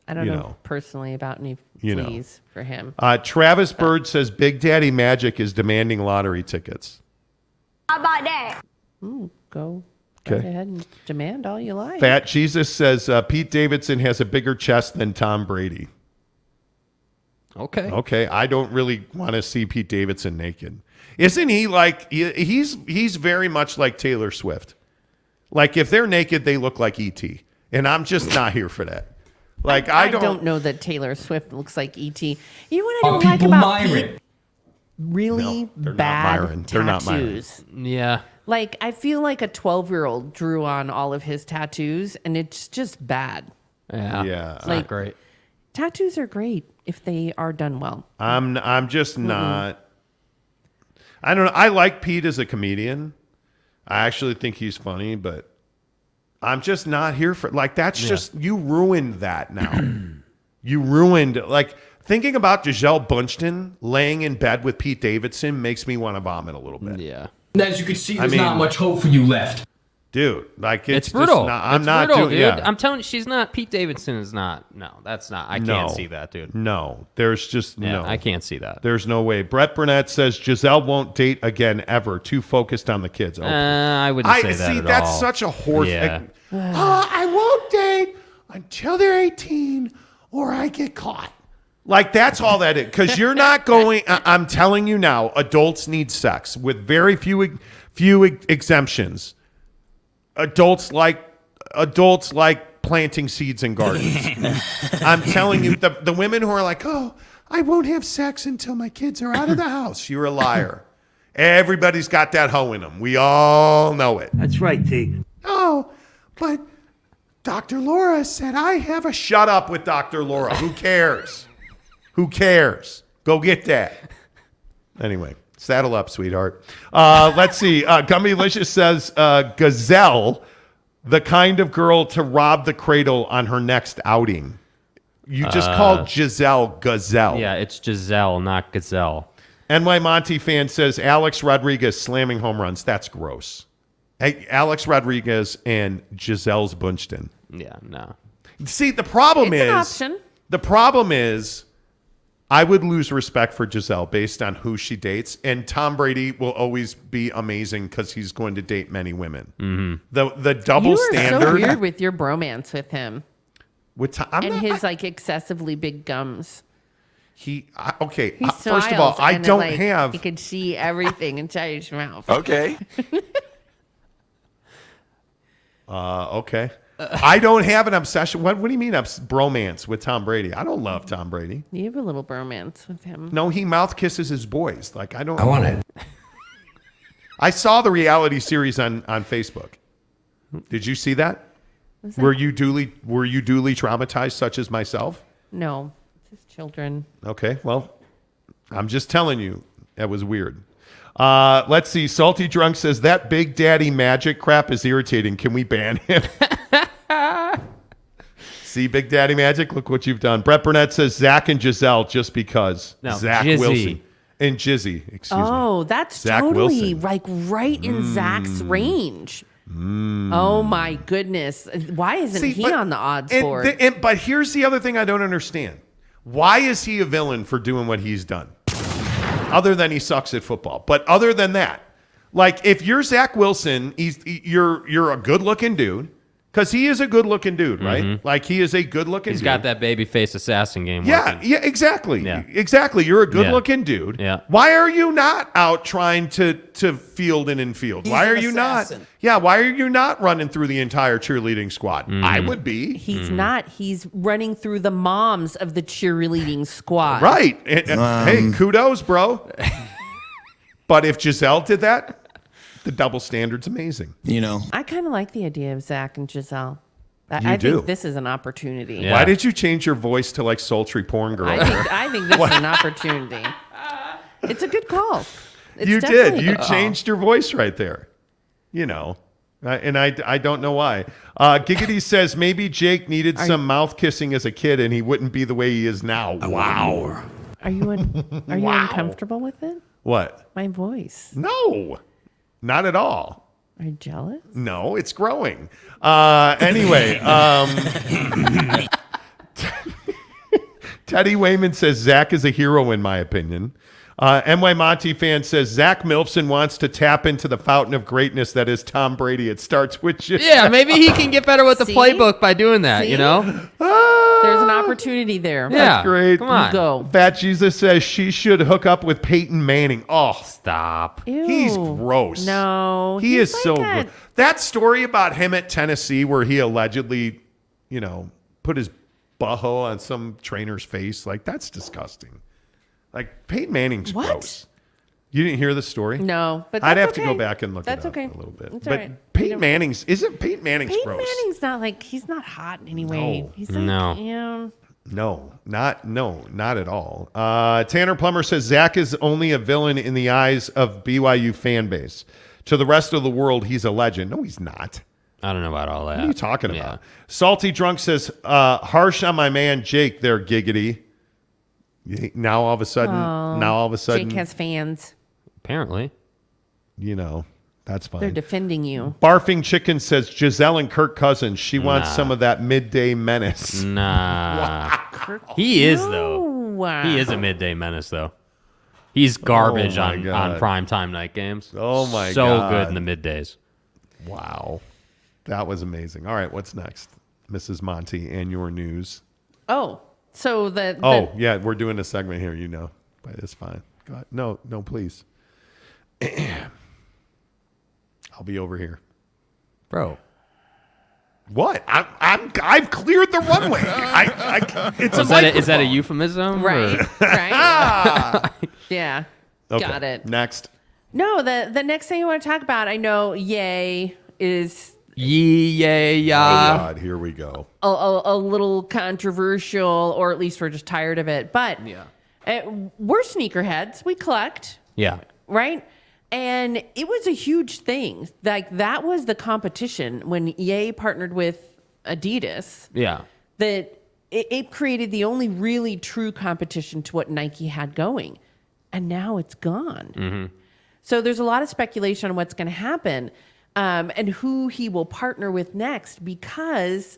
I don't you know know. personally about any You know. fleas for him. Travis Bird says Big Daddy Magic is demanding lottery tickets. How about that? go Okay. right ahead and demand all you like. Fat Jesus says Pete Davidson has a bigger chest than Tom Brady. Okay. Okay. I don't really want to see Pete Davidson naked. Isn't he like he's very much like Taylor Swift? Like if they're naked, they look like E.T. And I'm just not here for that. Like I don't know that Taylor Swift looks like E.T. You know what I don't like about Pete? Really they're bad not Myron. They're not Myron. tattoos. Yeah. Like I feel like a 12-year-old drew on all of his tattoos, and it's just bad. Yeah. It's Like- not great. Tattoos are great if they are done well. I'm just not. I don't know. I like Pete as a comedian. I actually think he's funny, but I'm just not here for like that's just you ruined that now. You ruined like thinking about Gisele Bündchen laying in bed with Pete Davidson makes me want to vomit a little bit. Yeah. As you can see, there's not much hope for you left. Dude, like It's just brutal. I'm It's not brutal, doing. dude. Yeah. I'm telling you, she's not. Pete Davidson is not. No, that's not. I can't see that, dude. No, there's just no. I can't see that. There's no way. Brett Burnett says Giselle won't date again ever. Too focused on the kids. I wouldn't say that see, at that's all. such a horse. Yeah. I won't date until they're 18 or I get caught. Like that's all that is. Because you're not going. I'm telling you now, adults need sex with very few exemptions. Adults like planting seeds in gardens. I'm telling you, the women who are like, oh, I won't have sex until my kids are out of the house. You're a liar. Everybody's got that hoe in them. We all know it. That's right, T. Oh, but Dr. Laura said I have a shut up with Dr. Laura. Who cares? Who cares? Go get that. Anyway. Saddle up, sweetheart. Let's see. Gummylicious says, Gazelle, the kind of girl to rob the cradle on her next outing. You just called Giselle Gazelle. Yeah, it's Giselle, not Gazelle. NY Monty fan says, Alex Rodriguez slamming home runs. That's gross. Hey, Alex Rodriguez and Giselle's Bündchen. Yeah, no. See, the problem It's an is... option. The problem is... I would lose respect for Giselle based on who she dates, and Tom Brady will always be amazing because he's going to date many women. Mm-hmm. The double You are standard. so weird with your bromance with him With Tom, and his like excessively big gums. Okay. He First of all, smiles I and don't like, have. You can see everything inside his mouth. Okay. Okay. I don't have an obsession. What do you mean bromance with Tom Brady? I don't love Tom Brady. You have a little bromance with him. No, he mouth kisses his boys. Like I don't. I want it. I saw the reality series on Facebook. Did you see that? Were you duly traumatized, such as myself? No, it's his children. Okay, well, I'm just telling you, that was weird. Let's see. Salty Drunk says that Big Daddy Magic crap is irritating. Can we ban him? See, Big Daddy Magic, look what you've done. Brett Burnett says Zach and Giselle just because. No, Zach Jizzy. Wilson. And Jizzy, excuse me. Oh, that's Zach totally Wilson. like right in Zach's range. Oh my goodness. Why isn't he but- on the odds and board? But here's the other thing I don't understand. Why is he a villain for doing what he's done? Other than he sucks at football. But other than that, like if you're Zach Wilson, you're a good-looking dude. Because he is a good-looking dude, right? Mhm. Like he is a good-looking dude. He's got that baby face assassin game. Yeah, working. yeah, exactly. Yeah. Exactly. You're a good-looking dude. Yeah. Why are you not out trying to field and infield? He's Why are an you assassin. not? Yeah, why are you not running through the entire cheerleading squad? Mm-hmm. I would be. He's not. He's running through the moms of the cheerleading squad. Right. Hey, kudos, bro. But if Giselle did that, the double standard's amazing. You know. I kind of like the idea of Zach and Giselle. You I do. think this is an opportunity. Why did you change your voice to like sultry porn girl? I think this is an opportunity. It's a good call. It's You definitely did. a You good call. changed your voice right there. You know. And I don't know why. Giggity says maybe Jake needed some mouth kissing as a kid and he wouldn't be the way he is now. Wow. Are you uncomfortable with it? What? My voice. No. Not at all. Are you jealous? No, it's growing. Anyway, Teddy Wayman says Zach is a hero in my opinion. NY Monty fan says Zach Milfson wants to tap into the fountain of greatness that is Tom Brady. It starts with Giselle. Yeah, maybe he can get better with the playbook by doing that, you know? There's an opportunity there. Yeah. That's great. Come on. Go. Fat Jesus says she should hook up with Peyton Manning. Oh, stop. Ew. He's gross. No. He he's is so like gross. That story about him at Tennessee where he allegedly, put his butthole on some trainer's face, like, that's disgusting. Like, Peyton Manning's gross. You didn't hear the story? No, but I'd that's have to go back and look it up a little bit. That's but all right. Peyton Manning's Peyton Manning's Peyton gross. Manning's not like, he's not hot in any way. No. He's like, No. Not at all. Tanner Plummer says Zach is only a villain in the eyes of BYU fan base. To the rest of the world, he's a legend. No, he's not. I don't know about all that. What are you talking about? Salty Drunk says, harsh on my man Jake there, giggity. Now all of a sudden, Jake has fans. Apparently. That's fine. They're defending you. Barfing Chicken says Giselle and Kirk Cousins. She wants some of that midday menace. Nah. He is, though. He is a midday menace, though. He's garbage on primetime night games. Oh, my God. So good in the middays. Wow. That was amazing. All right, what's next? Mrs. Monty and your news. Oh, so yeah, we're doing a segment here, but it's fine. Go ahead. No, please. I'll be over here. Bro. What? I've cleared the runway. Is that a euphemism? Right. Right. Yeah. Okay. Got it. Next. No, the next thing I want to talk about, I know Yay is Oh God, here we go. a little controversial, or at least we're just tired of it. But we're sneakerheads. We collect. Yeah. Right? And it was a huge thing. Like, that was the competition when Ye partnered with Adidas. Yeah. That it created the only really true competition to what Nike had going. And now it's gone. Mm-hmm. So there's a lot of speculation on what's going to happen and who he will partner with next, because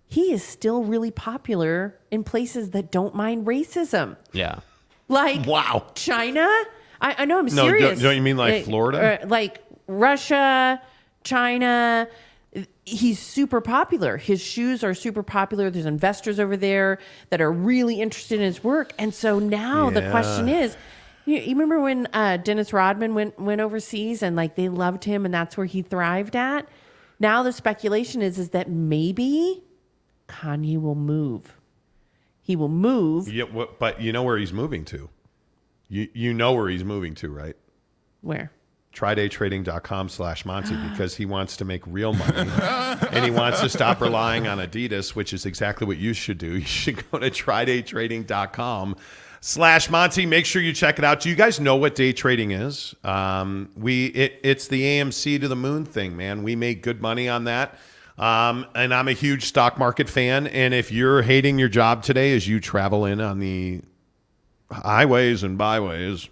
he is still really popular in places that don't mind racism. Yeah. Like, wow. China. I know, I'm serious. Don't you mean like Florida? Like Russia, China. He's super popular. His shoes are super popular. There's investors over there that are really interested in his work. And so now the question is, you remember when Dennis Rodman went overseas and like they loved him and that's where he thrived at? Now the speculation is that maybe Kanye will move. He will move. Yeah, but you know where he's moving to? You know where he's moving to, right? Where? TryDayTrading.com/Monty, because he wants to make real money and he wants to stop relying on Adidas, which is exactly what you should do. You should go to TryDayTrading.com/Monty. Make sure you check it out. Do you guys know what day trading is? It's the AMC to the moon thing, man. We make good money on that. And I'm a huge stock market fan. And if you're hating your job today as you travel in on the highways and byways,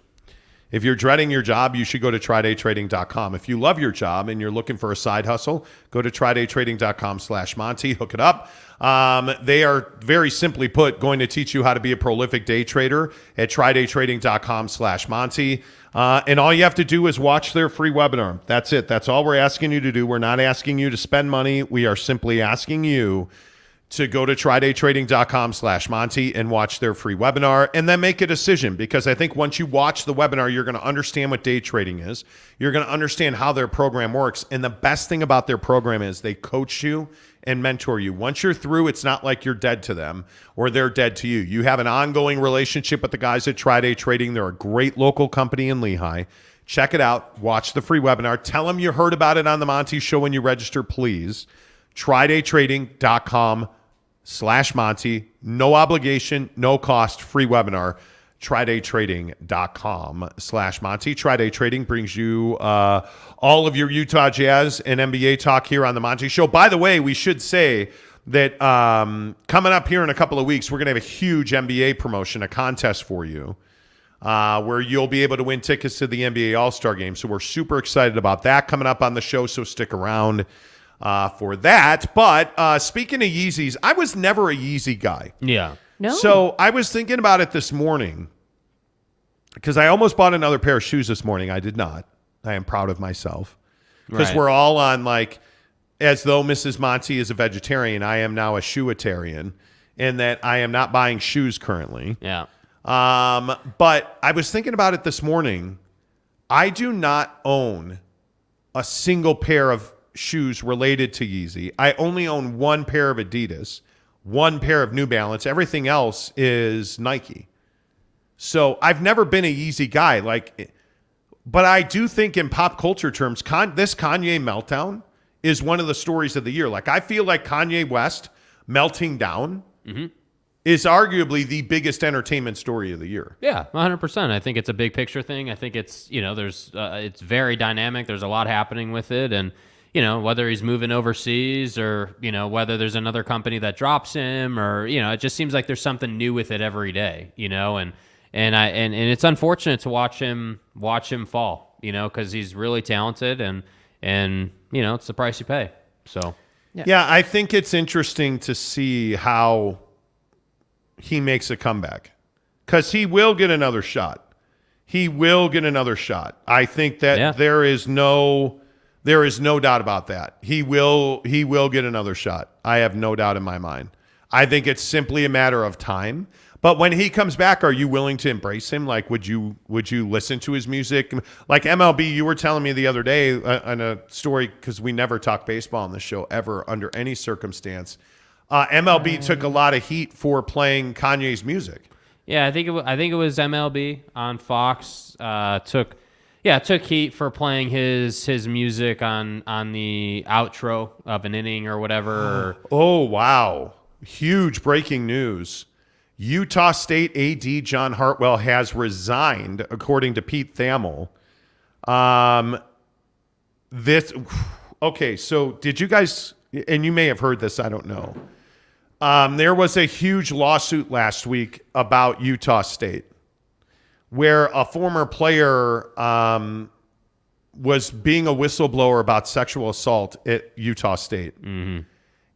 if you're dreading your job, you should go to TryDayTrading.com. If you love your job and you're looking for a side hustle, go to TryDayTrading.com/Monty. Hook it up. They are, very simply put, going to teach you how to be a prolific day trader at TryDayTrading.com/Monty. And all you have to do is watch their free webinar. That's it. That's all we're asking you to do. We're not asking you to spend money. We are simply asking you to go to TryDayTrading.com/Monty and watch their free webinar and then make a decision, because I think once you watch the webinar, you're going to understand what day trading is. You're going to understand how their program works. And the best thing about their program is they coach you and mentor you. Once you're through, it's not like you're dead to them or they're dead to you. You have an ongoing relationship with the guys at TryDay Trading. They're a great local company in Lehigh. Check it out. Watch the free webinar. Tell them you heard about it on the Monty Show when you register, please. TryDayTrading.com/Monty. No obligation, no cost, free webinar. TryDayTrading.com/Monty. TryDay Trading brings you all of your Utah Jazz and NBA talk here on the Monty Show. By the way, we should say that coming up here in a couple of weeks, we're going to have a huge NBA promotion, a contest for you, where you'll be able to win tickets to the NBA Allstar Game. So we're super excited about that coming up on the show, so stick around for that. But speaking of Yeezys, I was never a Yeezy guy. Yeah. No. So I was thinking about it this morning, because I almost bought another pair of shoes this morning. I did not. I am proud of myself. Because Right. we're all on like, as though Mrs. Monty is a vegetarian, I am now a shoeitarian, in that I am not buying shoes currently. Yeah. But I was thinking about it this morning. I do not own a single pair of shoes related to Yeezy. I only own one pair of Adidas, one pair of New Balance. Everything else is Nike. So I've never been a Yeezy guy. But I do think in pop culture terms, this Kanye meltdown is one of the stories of the year. Like, I feel like Kanye West melting down is arguably the biggest entertainment story of the year. Yeah, 100%. I think it's a big picture thing. I think it's, there's it's very dynamic. There's a lot happening with it. And, whether he's moving overseas or, whether there's another company that drops him or, it just seems like there's something new with it every day, and it's unfortunate to watch him fall, because he's really talented and it's the price you pay. So, yeah, I think it's interesting to see how he makes a comeback, because he will get another shot. He will get another shot. I think that there is no doubt about that. He will get another shot. I have no doubt in my mind. I think it's simply a matter of time. But when he comes back, are you willing to embrace him? Like, would you listen to his music? Like MLB, you were telling me the other day on a story, because we never talk baseball on this show ever under any circumstance. MLB took a lot of heat for playing Kanye's music. Yeah, I think it was MLB on Fox took heat for playing his music on the outro of an inning or whatever. Oh, wow. Huge breaking news. Utah State AD John Hartwell has resigned, according to Pete Thamel. Okay, so did you guys, and you may have heard this, I don't know. There was a huge lawsuit last week about Utah State, where a former player was being a whistleblower about sexual assault at Utah State. Mm-hmm.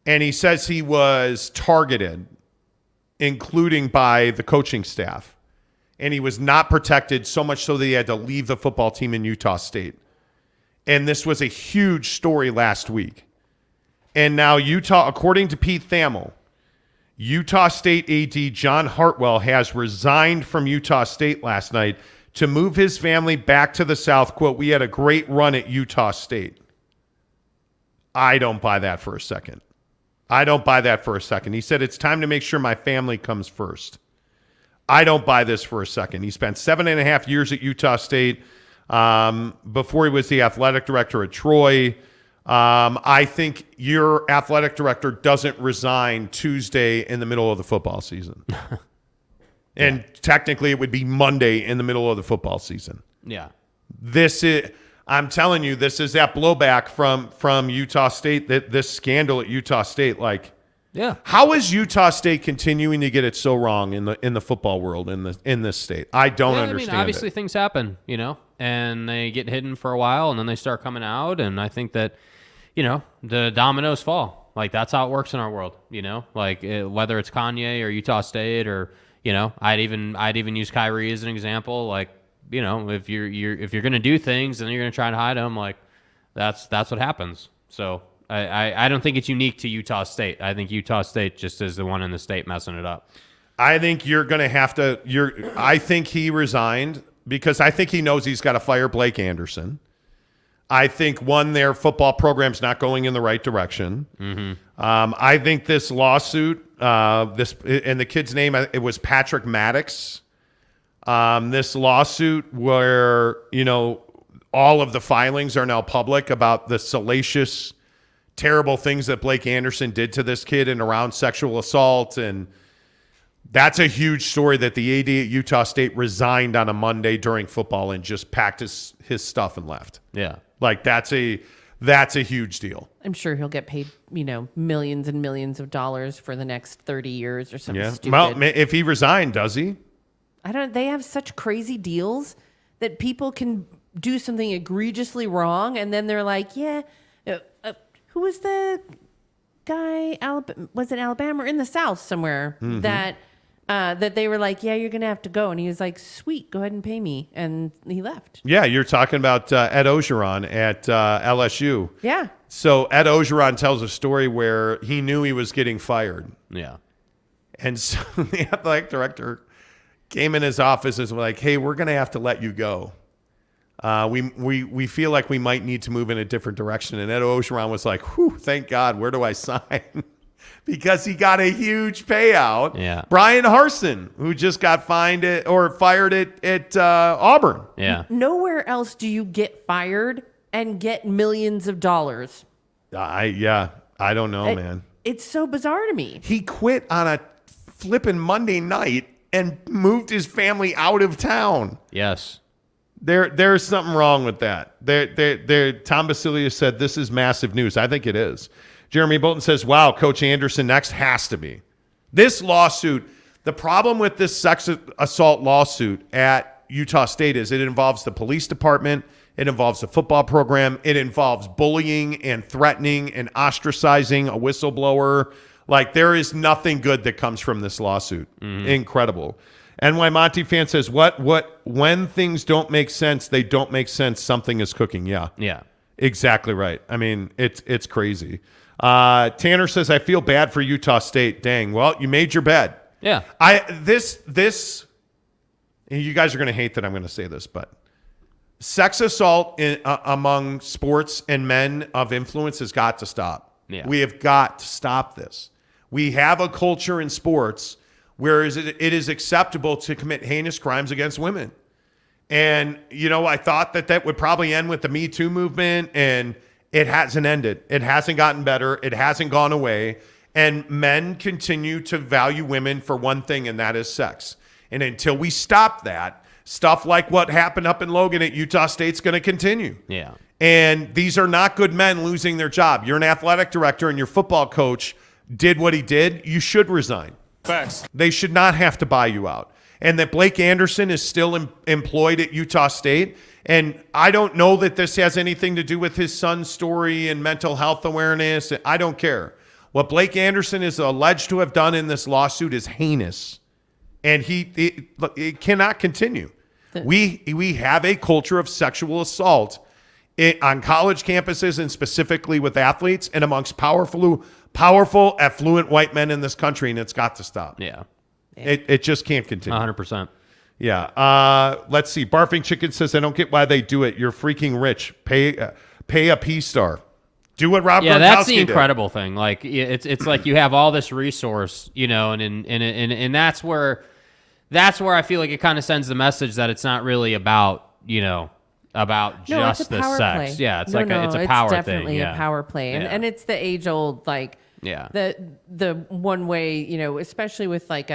And he says he was targeted, including by the coaching staff. And he was not protected, so much so that he had to leave the football team in Utah State. And this was a huge story last week. And now Utah, according to Pete Thamel, Utah State AD John Hartwell has resigned from Utah State last night to move his family back to the South. Quote, "We had a great run at Utah State." I don't buy that for a second. He said, "It's time to make sure my family comes first." I don't buy this for a second. He spent 7.5 years at Utah State before he was the athletic director at Troy. I think your athletic director doesn't resign Tuesday in the middle of the football season. And technically it would be Monday in the middle of the football season. Yeah. I'm telling you, this is that blowback from Utah State, this scandal at Utah State. Like, yeah, how is Utah State continuing to get it so wrong in the football world in this state? I don't understand. I mean, obviously things happen, and they get hidden for a while, and then they start coming out, and I think that, the dominoes fall. Like, that's how it works in our world, like whether it's Kanye or Utah State or, I'd even use Kyrie as an example. Like, if you're going to do things and you're going to try and hide them, like that's what happens. So I don't think it's unique to Utah State. I think Utah State just is the one in the state messing it up. I think you're going to have to, I think he resigned because I think he knows he's got to fire Blake Anderson. I think their football program's not going in the right direction. Mm-hmm. I think this lawsuit, and the kid's name, it was Patrick Maddox. This lawsuit where, all of the filings are now public about the salacious, terrible things that Blake Anderson did to this kid and around sexual assault. And that's a huge story that the AD at Utah State resigned on a Monday during football and just packed his stuff and left. Yeah. Like, that's a huge deal. I'm sure he'll get paid, millions and millions of dollars for the next 30 years or something stupid. Well, if he resigned, does he? They have such crazy deals that people can do something egregiously wrong, and then they're like, who was the guy, was it Alabama or in the South somewhere, that that they were like, yeah, you're going to have to go. And he was like, sweet, go ahead and pay me. And he left. Yeah, you're talking about Ed Ogeron at LSU. Yeah. So Ed Ogeron tells a story where he knew he was getting fired. Yeah. And so the athletic director came in his office and was like, hey, we're going to have to let you go. We feel like we might need to move in a different direction. And Ed Ogeron was like, whew, thank God, where do I sign? Because he got a huge payout. Yeah. Brian Harsin, who just got fired at Auburn. Yeah. Nowhere else do you get fired and get millions of dollars. I don't know, man. It's so bizarre to me. He quit on a flipping Monday night and moved his family out of town. Yes. There's something wrong with that. Tom Basilius said this is massive news. I think it is. Jeremy Bolton says, wow, Coach Anderson next has to be. This lawsuit, the problem with this sex assault lawsuit at Utah State is it involves the police department, it involves the football program, it involves bullying and threatening and ostracizing a whistleblower. Like, there is nothing good that comes from this lawsuit. Mm-hmm. Incredible. NY Monty fan says, when things don't make sense, they don't make sense. Something is cooking. Yeah. Yeah. Exactly right. I mean, it's crazy. Tanner says, I feel bad for Utah State. Dang. Well, you made your bed. Yeah. This, you guys are going to hate that I'm going to say this, but sex assault among sports and men of influence has got to stop. Yeah. We have got to stop this. We have a culture in sports where it is acceptable to commit heinous crimes against women. And, I thought that would probably end with the Me Too movement, and it hasn't ended. It hasn't gotten better. It hasn't gone away. And men continue to value women for one thing, and that is sex. And until we stop that, stuff like what happened up in Logan at Utah State's going to continue. Yeah. And these are not good men losing their job. You're an athletic director and your football coach did what he did. You should resign. Facts. They should not have to buy you out. And that Blake Anderson is still employed at Utah State. And I don't know that this has anything to do with his son's story and mental health awareness. I don't care. What Blake Anderson is alleged to have done in this lawsuit is heinous. And it cannot continue. We have a culture of sexual assault on college campuses and specifically with athletes and amongst powerful, affluent white men in this country, and it's got to stop. Yeah. It just can't continue. 100%. Yeah. Let's see. Barfing Chicken says, I don't get why they do it. You're freaking rich. Pay a P-star. Do what Rob Gronkowski did. Yeah, that's the incredible thing. Like, it's like you have all this resource, and that's where I feel like it kind of sends the message that it's not really about, about just the sex. Play. Yeah, it's a power thing. It's definitely a power play. And it's the age old, like, the one way, especially with like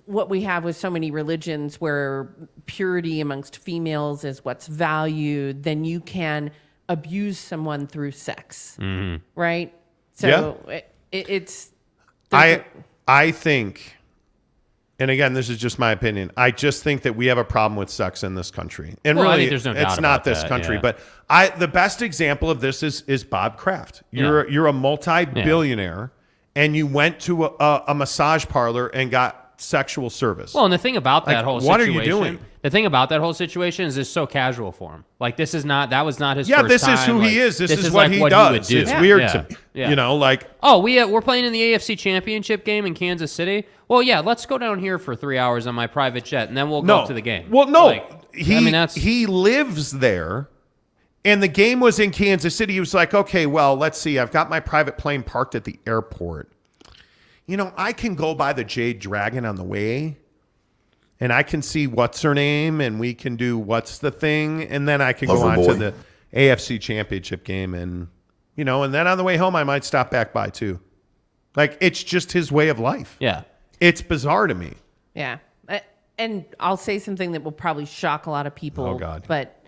what we have with so many religions where purity amongst females is what's valued, then you can abuse someone through sex. Mm-hmm. Right? So it's... I think... And again, this is just my opinion. I just think that we have a problem with sex in this country. And really, there's no doubt it's not about this that, country. yeah. But the best example of this is Bob Kraft. You're a multi-billionaire, and you went to a massage parlor and got sexual service. Well, and the thing about that whole situation... What are you doing? The thing about that whole situation is it's so casual for him. Like, that was not his first time. Yeah, this is who he is. This is what like he what does. He would do. It's weird to me. Yeah. Oh, we're playing in the AFC Championship game in Kansas City. Well, yeah, let's go down here for 3 hours on my private jet, and then we'll go to the game. Well, no. He lives there, and the game was in Kansas City. He was like, okay, well, let's see. I've got my private plane parked at the airport. I can go by the Jade Dragon on the way, and I can see what's her name, and we can do what's the thing, and then I can go on to the AFC Championship game, and and then on the way home I might stop back by too. Like, it's just his way of life. Yeah, it's bizarre to me. Yeah, and I'll say something that will probably shock a lot of people. Oh God! But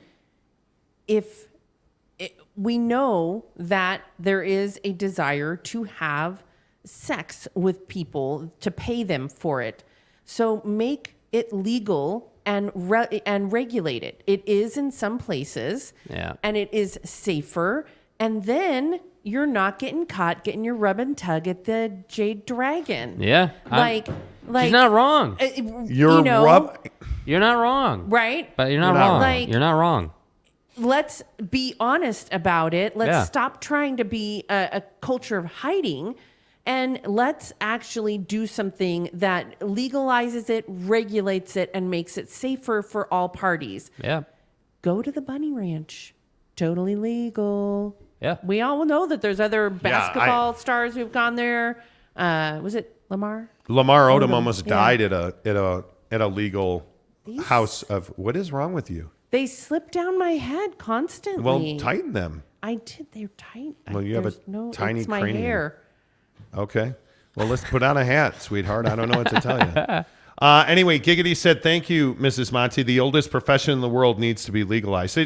we know that there is a desire to have sex with people, to pay them for it, so make it legal and regulate it. It is in some places, and it is safer. And then you're not getting caught getting your rub and tug at the Jade Dragon. Yeah. Like she's not wrong. You're You're not wrong. Right? But you're not wrong. Like, you're not wrong. Let's be honest about it. Let's Yeah. stop trying to be a culture of hiding, and let's actually do something that legalizes it, regulates it, and makes it safer for all parties. Yeah. Go to the Bunny Ranch. Totally legal. Yeah. We all know that there's other basketball stars who've gone there. Was it Lamar? Lamar Odom almost died at a legal house of. What is wrong with you? They slip down my head constantly. Well, tighten them. I did. They're tight. Well, you have a tiny it's my cranium. hair. Okay. Well, let's put on a hat, sweetheart. I don't know what to tell you. Anyway, Giggity said, "Thank you, Mrs. Monty. The oldest profession in the world needs to be legalized."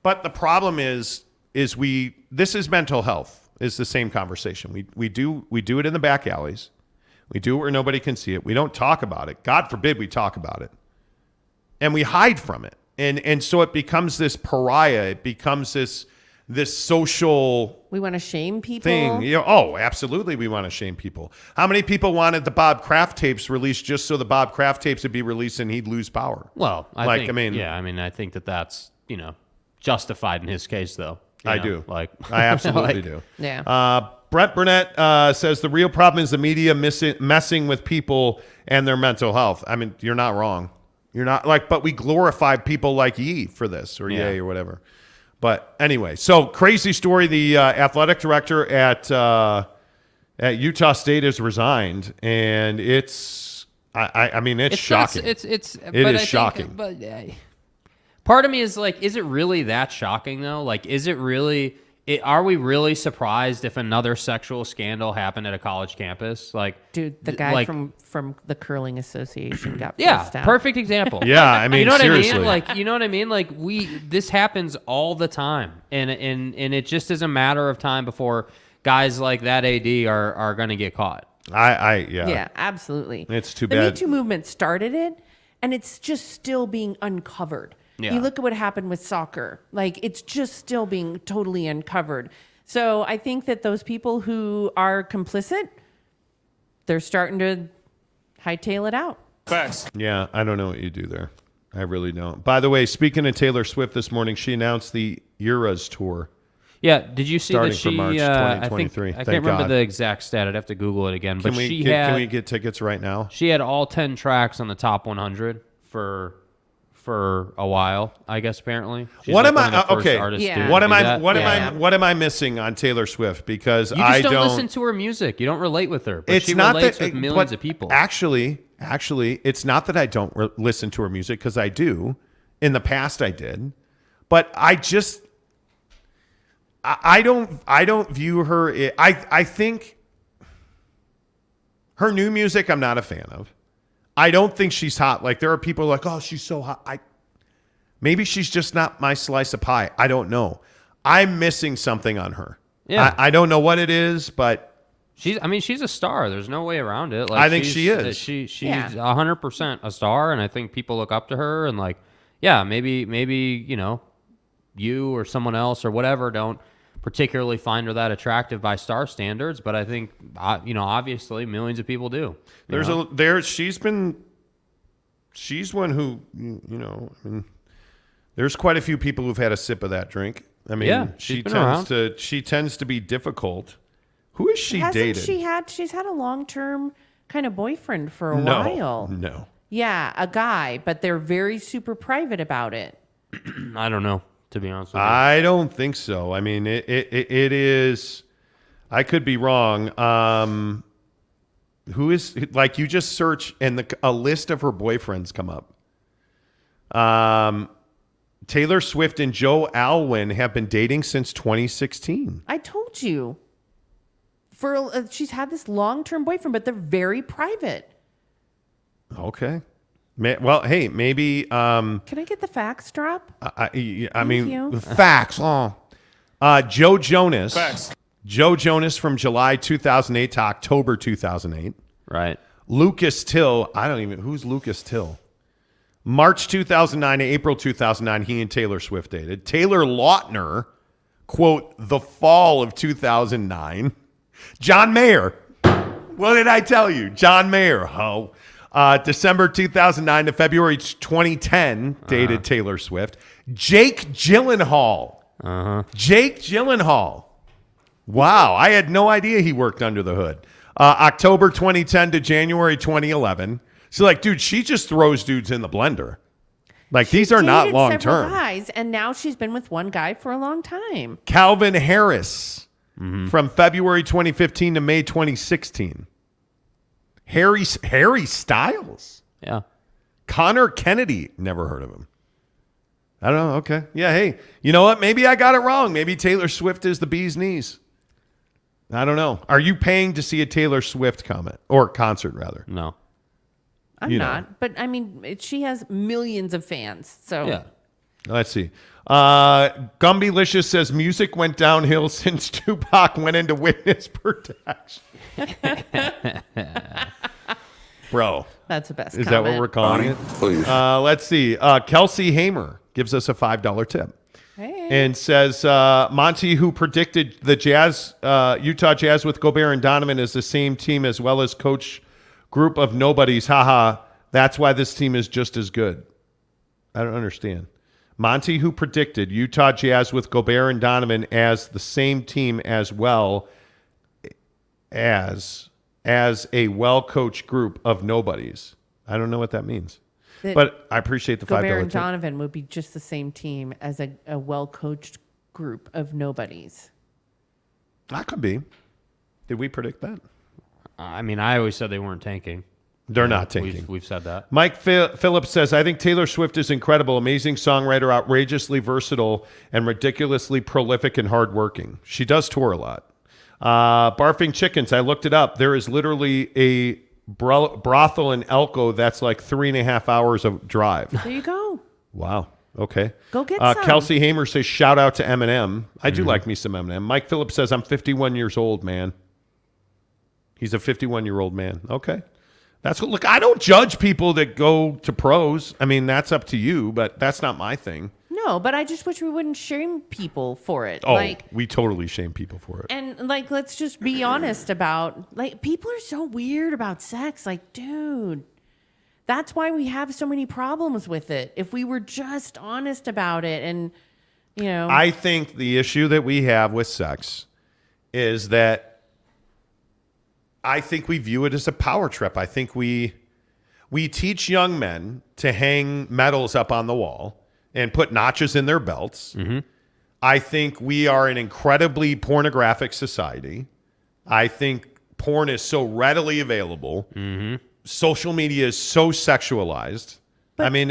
But the problem is this is mental health. Is the same conversation. We do it in the back alleys. We do it where nobody can see it. We don't talk about it. God forbid we talk about it, and we hide from it. And so it becomes this pariah. It becomes this social We want to shame people. thing. Oh, absolutely, we want to shame people. How many people wanted the Bob Kraft tapes released just so the Bob Kraft tapes would be released and he'd lose power? Well, I think that's justified in his case, though. I do. I absolutely do. Yeah. Brett Burnett says the real problem is the media messing with people and their mental health. I mean, you're not wrong. You're not but we glorify people like Yee for this or Ye or whatever. But anyway, so crazy story. The athletic director at Utah State has resigned, and it's shocking. It is shocking. But part of me is like, is it really that shocking though? Like, is it really? Are we really surprised if another sexual scandal happened at a college campus? Like, dude, the guy from the curling association got forced out. Perfect example. Yeah, I mean, you know seriously. what I mean? Like, you know what I mean? Like, this happens all the time, and it just is a matter of time before guys like that AD are going to get caught. Yeah, absolutely. It's too the bad. Me Too movement started it, and it's just still being uncovered. Yeah. You look at what happened with soccer. Like, it's just still being totally uncovered. So I think that those people who are complicit, they're starting to hightail it out. Facts. Yeah, I don't know what you do there. I really don't. By the way, speaking of Taylor Swift this morning, she announced the Eras tour. Yeah, did you see starting that she? for March 2023. I can't remember the exact stat. I'd have to Google it again. But can we get tickets right now? She had all 10 tracks on the top 100 for a while, I guess. Apparently, What am I missing on Taylor Swift? Because you just don't listen to her music. You don't relate with her. But she relates with millions of people. Actually, it's not that I don't listen to her music, because I do. In the past, I did, but I don't view her. I think her new music I'm not a fan of. I don't think she's hot. Like, there are people like, oh, she's so hot. Maybe she's just not my slice of pie. I don't know. I'm missing something on her. Yeah. I don't know what it is, but she's a star. There's no way around it. Like, I think she is. She's 100% a star, and I think people look up to her. And like, yeah, maybe you or someone else or whatever don't particularly find her that attractive by star standards, but I think obviously millions of people do. She's one who I mean, there's quite a few people who've had a sip of that drink. I mean, she tends to be difficult. Who is she dated? She's had a long-term kind of boyfriend for a while. No. Yeah, a guy, but they're very super private about it. I don't know, to be honest with you. I don't think so. I mean, it is. I could be wrong. Who is, like, you just search and a list of her boyfriends come up. Taylor Swift and Joe Alwyn have been dating since 2016. I told you. She's had this long-term boyfriend, but they're very private. Okay. Well, hey, maybe. Can I get the facts drop? I mean, the facts. Joe Jonas. Facts. Joe Jonas from July 2008 to October 2008. Right. Lucas Till. Who's Lucas Till? March 2009 to April 2009, he and Taylor Swift dated. Taylor Lautner, quote, the fall of 2009. John Mayer. What did I tell you? John Mayer, ho. December 2009 to February 2010, dated Taylor Swift. Jake Gyllenhaal. Jake Gyllenhaal. Wow, I had no idea he worked under the hood. October 2010 to January 2011. So, like, dude, she just throws dudes in the blender. Like, these are not long term. Guys, and now she's been with one guy for a long time. Calvin Harris from February 2015 to May 2016. Harry Styles. Yeah. Connor Kennedy. Never heard of him. I don't know. Okay. Yeah. Hey, you know what? Maybe I got it wrong. Maybe Taylor Swift is the bee's knees. I don't know. Are you paying to see a Taylor Swift concert rather? No. I'm not. But I mean, she has millions of fans. So yeah. Let's see. Gumbylicious says music went downhill since Tupac went into witness protection. Bro. That's the best Is comment. that what we're calling it? Please. Let's see. Kelsey Hamer gives us a $5 tip. Hey. And says, Monty, who predicted the Utah Jazz with Gobert and Donovan is the same team as well as coach group of nobodies. Haha. That's why this team is just as good. I don't understand. Monty, who predicted Utah Jazz with Gobert and Donovan as the same team as well as a well-coached group of nobodies. I don't know what that means. But I appreciate the $5 Gobert and tip. Donovan would be just the same team as a well-coached group of nobodies. That could be. Did we predict that? I mean, I always said they weren't tanking. They're not tanking. We've said that. Mike Phillips says, I think Taylor Swift is incredible, amazing songwriter, outrageously versatile, and ridiculously prolific and hardworking. She does tour a lot. Barfing Chickens, I looked it up. There is literally a brothel in Elko that's like 3.5 hours of drive. There you go. Wow. Okay. Go get some. Kelsey Hamer says, shout out to Eminem. I do like me some Eminem. Mike Phillips says, I'm 51 years old, man. He's a 51-year-old man. Okay. That's look, I don't judge people that go to pros. I mean, that's up to you, but that's not my thing. No, but I just wish we wouldn't shame people for it. Oh, we totally shame people for it. And like, let's just be honest about, like, people are so weird about sex. Like, dude, that's why we have so many problems with it. If we were just honest about it and, you know. I think the issue that we have with sex is that I think we view it as a power trip. I think we teach young men to hang medals up on the wall and put notches in their belts. I think we are an incredibly pornographic society. I think porn is so readily available. Social media is so sexualized. I mean,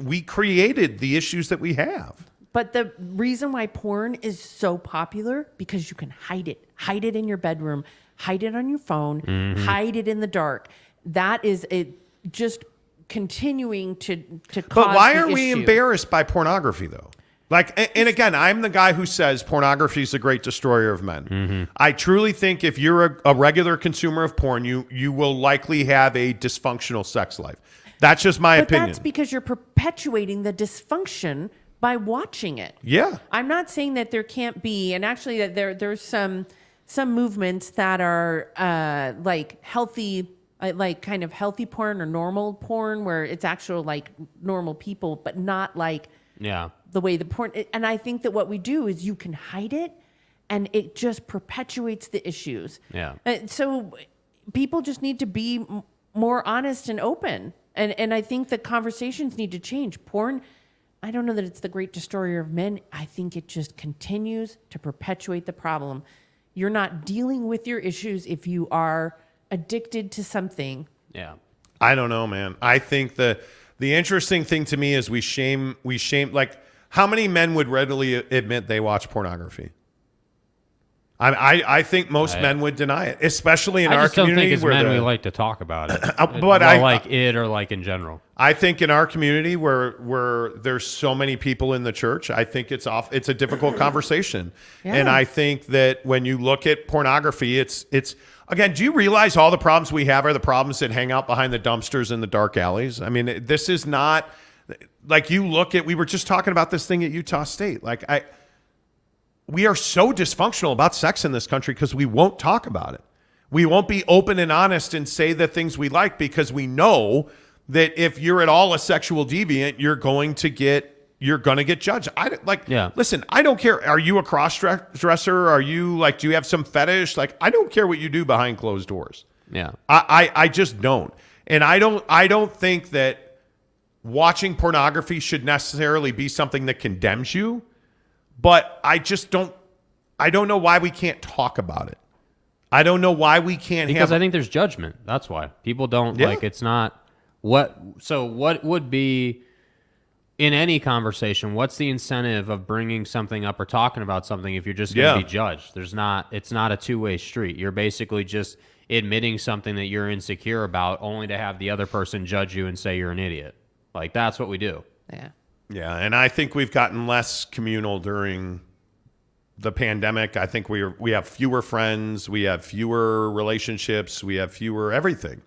we created the issues that we have. But the reason why porn is so popular, because you can hide it. Hide it in your bedroom. Hide it on your phone. Hide it in the dark. That is it. Just continuing to cause. But why the are we issue. embarrassed by pornography, though? Like, and again, I'm the guy who says pornography is a great destroyer of men. I truly think if you're a regular consumer of porn, you will likely have a dysfunctional sex life. That's just my opinion. That's because you're perpetuating the dysfunction by watching it. Yeah. I'm not saying that there can't be, and actually that there's some movements that are like healthy, like kind of healthy porn or normal porn, where it's actual like normal people, but not like the way the porn. And I think that what we do is you can hide it, and it just perpetuates the issues. Yeah. So people just need to be more honest and open, and I think the conversations need to change. Porn, I don't know that it's the great destroyer of men. I think it just continues to perpetuate the problem. You're not dealing with your issues if you are addicted to something. Yeah. I don't know, man. I think the interesting thing to me is we shame, like, how many men would readily admit they watch pornography? I think most men would deny it, especially in our community. I just don't think as men we like to talk about it. But I like it or like in general. I think in our community where there's so many people in the church, I think it's a difficult conversation. Yeah. And I think that when you look at pornography, it's again, do you realize all the problems we have are the problems that hang out behind the dumpsters in the dark alleys? I mean, this is not like you look at, we were just talking about this thing at Utah State. Like we are so dysfunctional about sex in this country because we won't talk about it. We won't be open and honest and say the things we like because we know that if you're at all a sexual deviant, you're going to get judged. Listen, I don't care. Are you a cross-dresser? Are you like, do you have some fetish? Like, I don't care what you do behind closed doors. Yeah. I just don't. And I don't think that watching pornography should necessarily be something that condemns you, but I don't know why we can't talk about it. I don't know why we can't because I think there's judgment. That's why people don't it's not what would be in any conversation, what's the incentive of bringing something up or talking about something if you're just going to be judged? It's not a two-way street. You're basically just admitting something that you're insecure about only to have the other person judge you and say you're an idiot. Like, that's what we do. Yeah. Yeah, and I think we've gotten less communal during the pandemic. I think we have fewer friends, we have fewer relationships, we have fewer everything.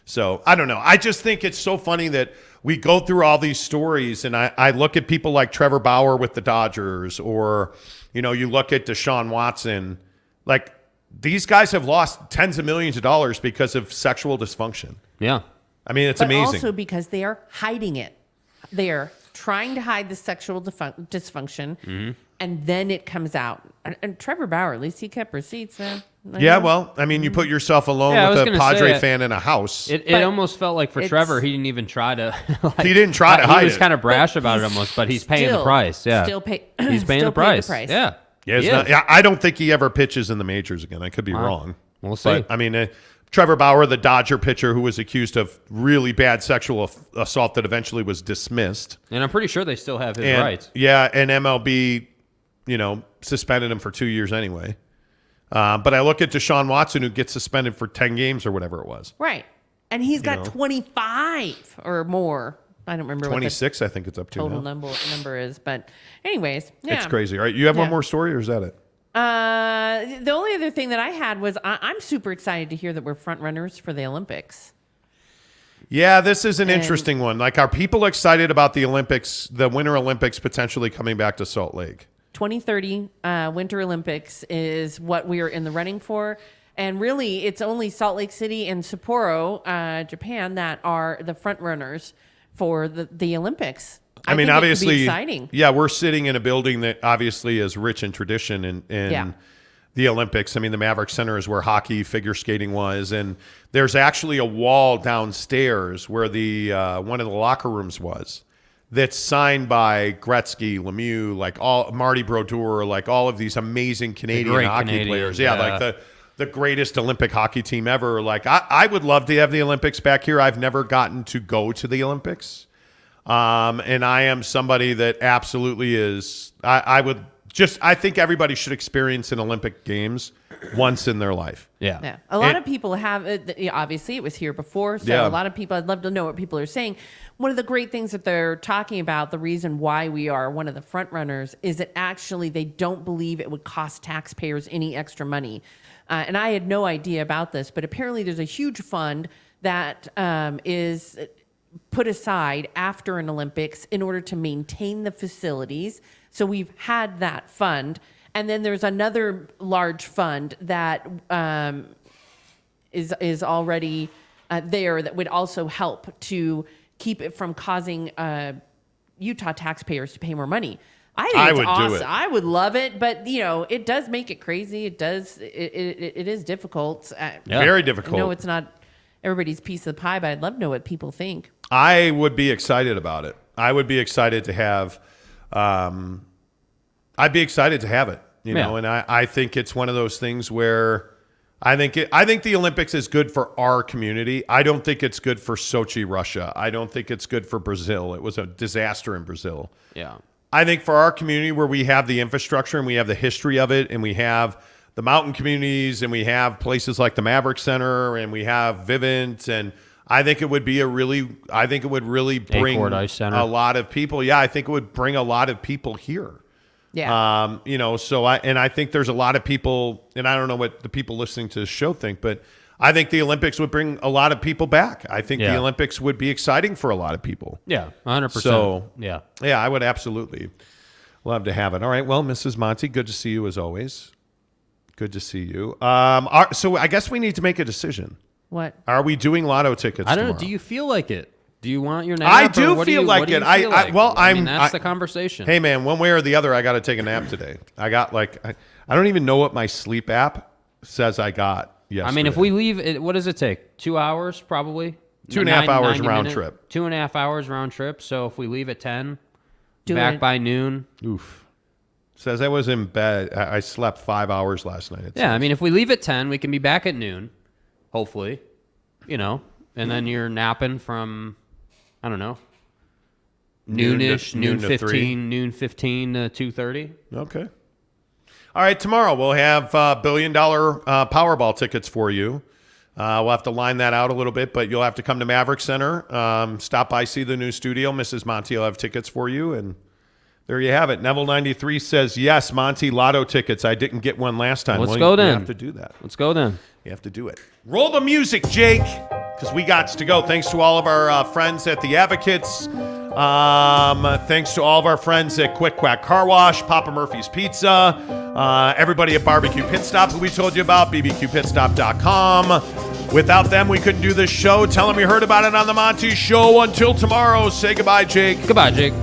So, I don't know. I just think it's so funny that we go through all these stories, and I look at people like Trevor Bauer with the Dodgers, or, you look at Deshaun Watson. Like, these guys have lost tens of millions of dollars because of sexual dysfunction. Yeah. I mean, it's but amazing. Also because they are hiding it. They are trying to hide the sexual dysfunction, and then it comes out. And Trevor Bauer, at least he kept receipts, man. Well, I mean, you put yourself alone with a Padre fan in a house. It almost felt like for Trevor, he didn't even try to. He didn't try to hide it. He was kind of brash about it almost, but he's paying the price. Yeah, he's paying the price. Yeah. Yeah, I don't think he ever pitches in the majors again. I could be wrong. We'll see. But, I mean, Trevor Bauer, the Dodger pitcher who was accused of really bad sexual assault that eventually was dismissed. And I'm pretty sure they still have his rights. Yeah, and MLB, suspended him for 2 years anyway. But I look at Deshaun Watson, who gets suspended for 10 games or whatever it was. Right. And he's got 25 or more. I don't remember 26, I think it's up to total now. number is. But anyways, yeah. It's crazy. All right, you have one more story, or is that it? The only other thing that I had was I'm super excited to hear that we're front runners for the Olympics. Yeah, this is an interesting one. Like, are people excited about the Olympics, the Winter Olympics potentially coming back to Salt Lake? 2030 Winter Olympics is what we are in the running for. And really, it's only Salt Lake City and Sapporo, Japan, that are the front runners for the Olympics. I mean, think obviously, it could be exciting. Yeah, we're sitting in a building that obviously is rich in tradition in the Olympics. I mean, the Maverick Center is where hockey, figure skating was, and there's actually a wall downstairs where the one of the locker rooms was that's signed by Gretzky, Lemieux, like all Marty Brodeur, like all of these amazing Canadian hockey players. Yeah, like the greatest Olympic hockey team ever. Like, I would love to have the Olympics back here. I've never gotten to go to the Olympics. And I am somebody that absolutely is. I think everybody should experience an Olympic Games once in their life. Yeah. A lot of people have, obviously it was here before. So a lot of people, I'd love to know what people are saying. One of the great things that they're talking about, the reason why we are one of the front runners, is that actually they don't believe it would cost taxpayers any extra money. And I had no idea about this, but apparently there's a huge fund that is put aside after an Olympics in order to maintain the facilities. So we've had that fund. And then there's another large fund that is already there that would also help to keep it from causing Utah taxpayers to pay more money. I think it's awesome. I would love it, but it does make it crazy. It does. It is difficult. Very difficult. I know it's not everybody's piece of the pie, but I'd love to know what people think. I would be excited about it. I would be excited to have. I'd be excited to have it. And I think it's one of those things where I think the Olympics is good for our community. I don't think it's good for Sochi, Russia. I don't think it's good for Brazil. It was a disaster in Brazil. Yeah. I think for our community where we have the infrastructure and we have the history of it and we have the mountain communities and we have places like the Maverick Center and we have Vivint, and I think it would really bring a lot of people. Yeah, I think it would bring a lot of people here. Yeah. So I think there's a lot of people, and I don't know what the people listening to the show think, but I think the Olympics would bring a lot of people back. I think the Olympics would be exciting for a lot of people. Yeah, 100%. So, yeah, I would absolutely. Love to have it. All right. Well, Mrs. Monty, good to see you as always. Good to see you. So I guess we need to make a decision. What? Are we doing lotto tickets I don't know. tomorrow? Do you feel like it? Do you want your nap? I do feel like it. I mean, that's the conversation. Hey, man, one way or the other, I got to take a nap today. I got I don't even know what my sleep app says I got yesterday. I mean, if we leave, what does it take? 2 hours, probably? 2.5 hours round trip. 2.5 hours round trip. So if we leave at 10, Do back it. by noon. Oof. Says I was in bed. I slept 5 hours last night. Yeah, I mean, if we leave at 10, we can be back at noon, hopefully, and then you're napping from, I don't know, noonish, noon 15 to 2:30. Okay. All right, tomorrow we'll have $1 billion Powerball tickets for you. We'll have to line that out a little bit, but you'll have to come to Maverick Center. Stop by, see the new studio. Mrs. Monty will have tickets for you, and there you have it. Neville93 says, yes, Monty, lotto tickets. I didn't get one last time. Let's go then. You have to do that. Let's go then. You have to do it. Roll the music, Jake, because we got to go. Thanks to all of our friends at The Advocates. Thanks to all of our friends at Quick Quack Car Wash, Papa Murphy's Pizza, everybody at Barbecue Pit Stop, who we told you about, bbqpitstop.com. Without them, we couldn't do this show. Tell them you heard about it on The Monty Show. Until tomorrow, say goodbye, Jake. Goodbye, Jake.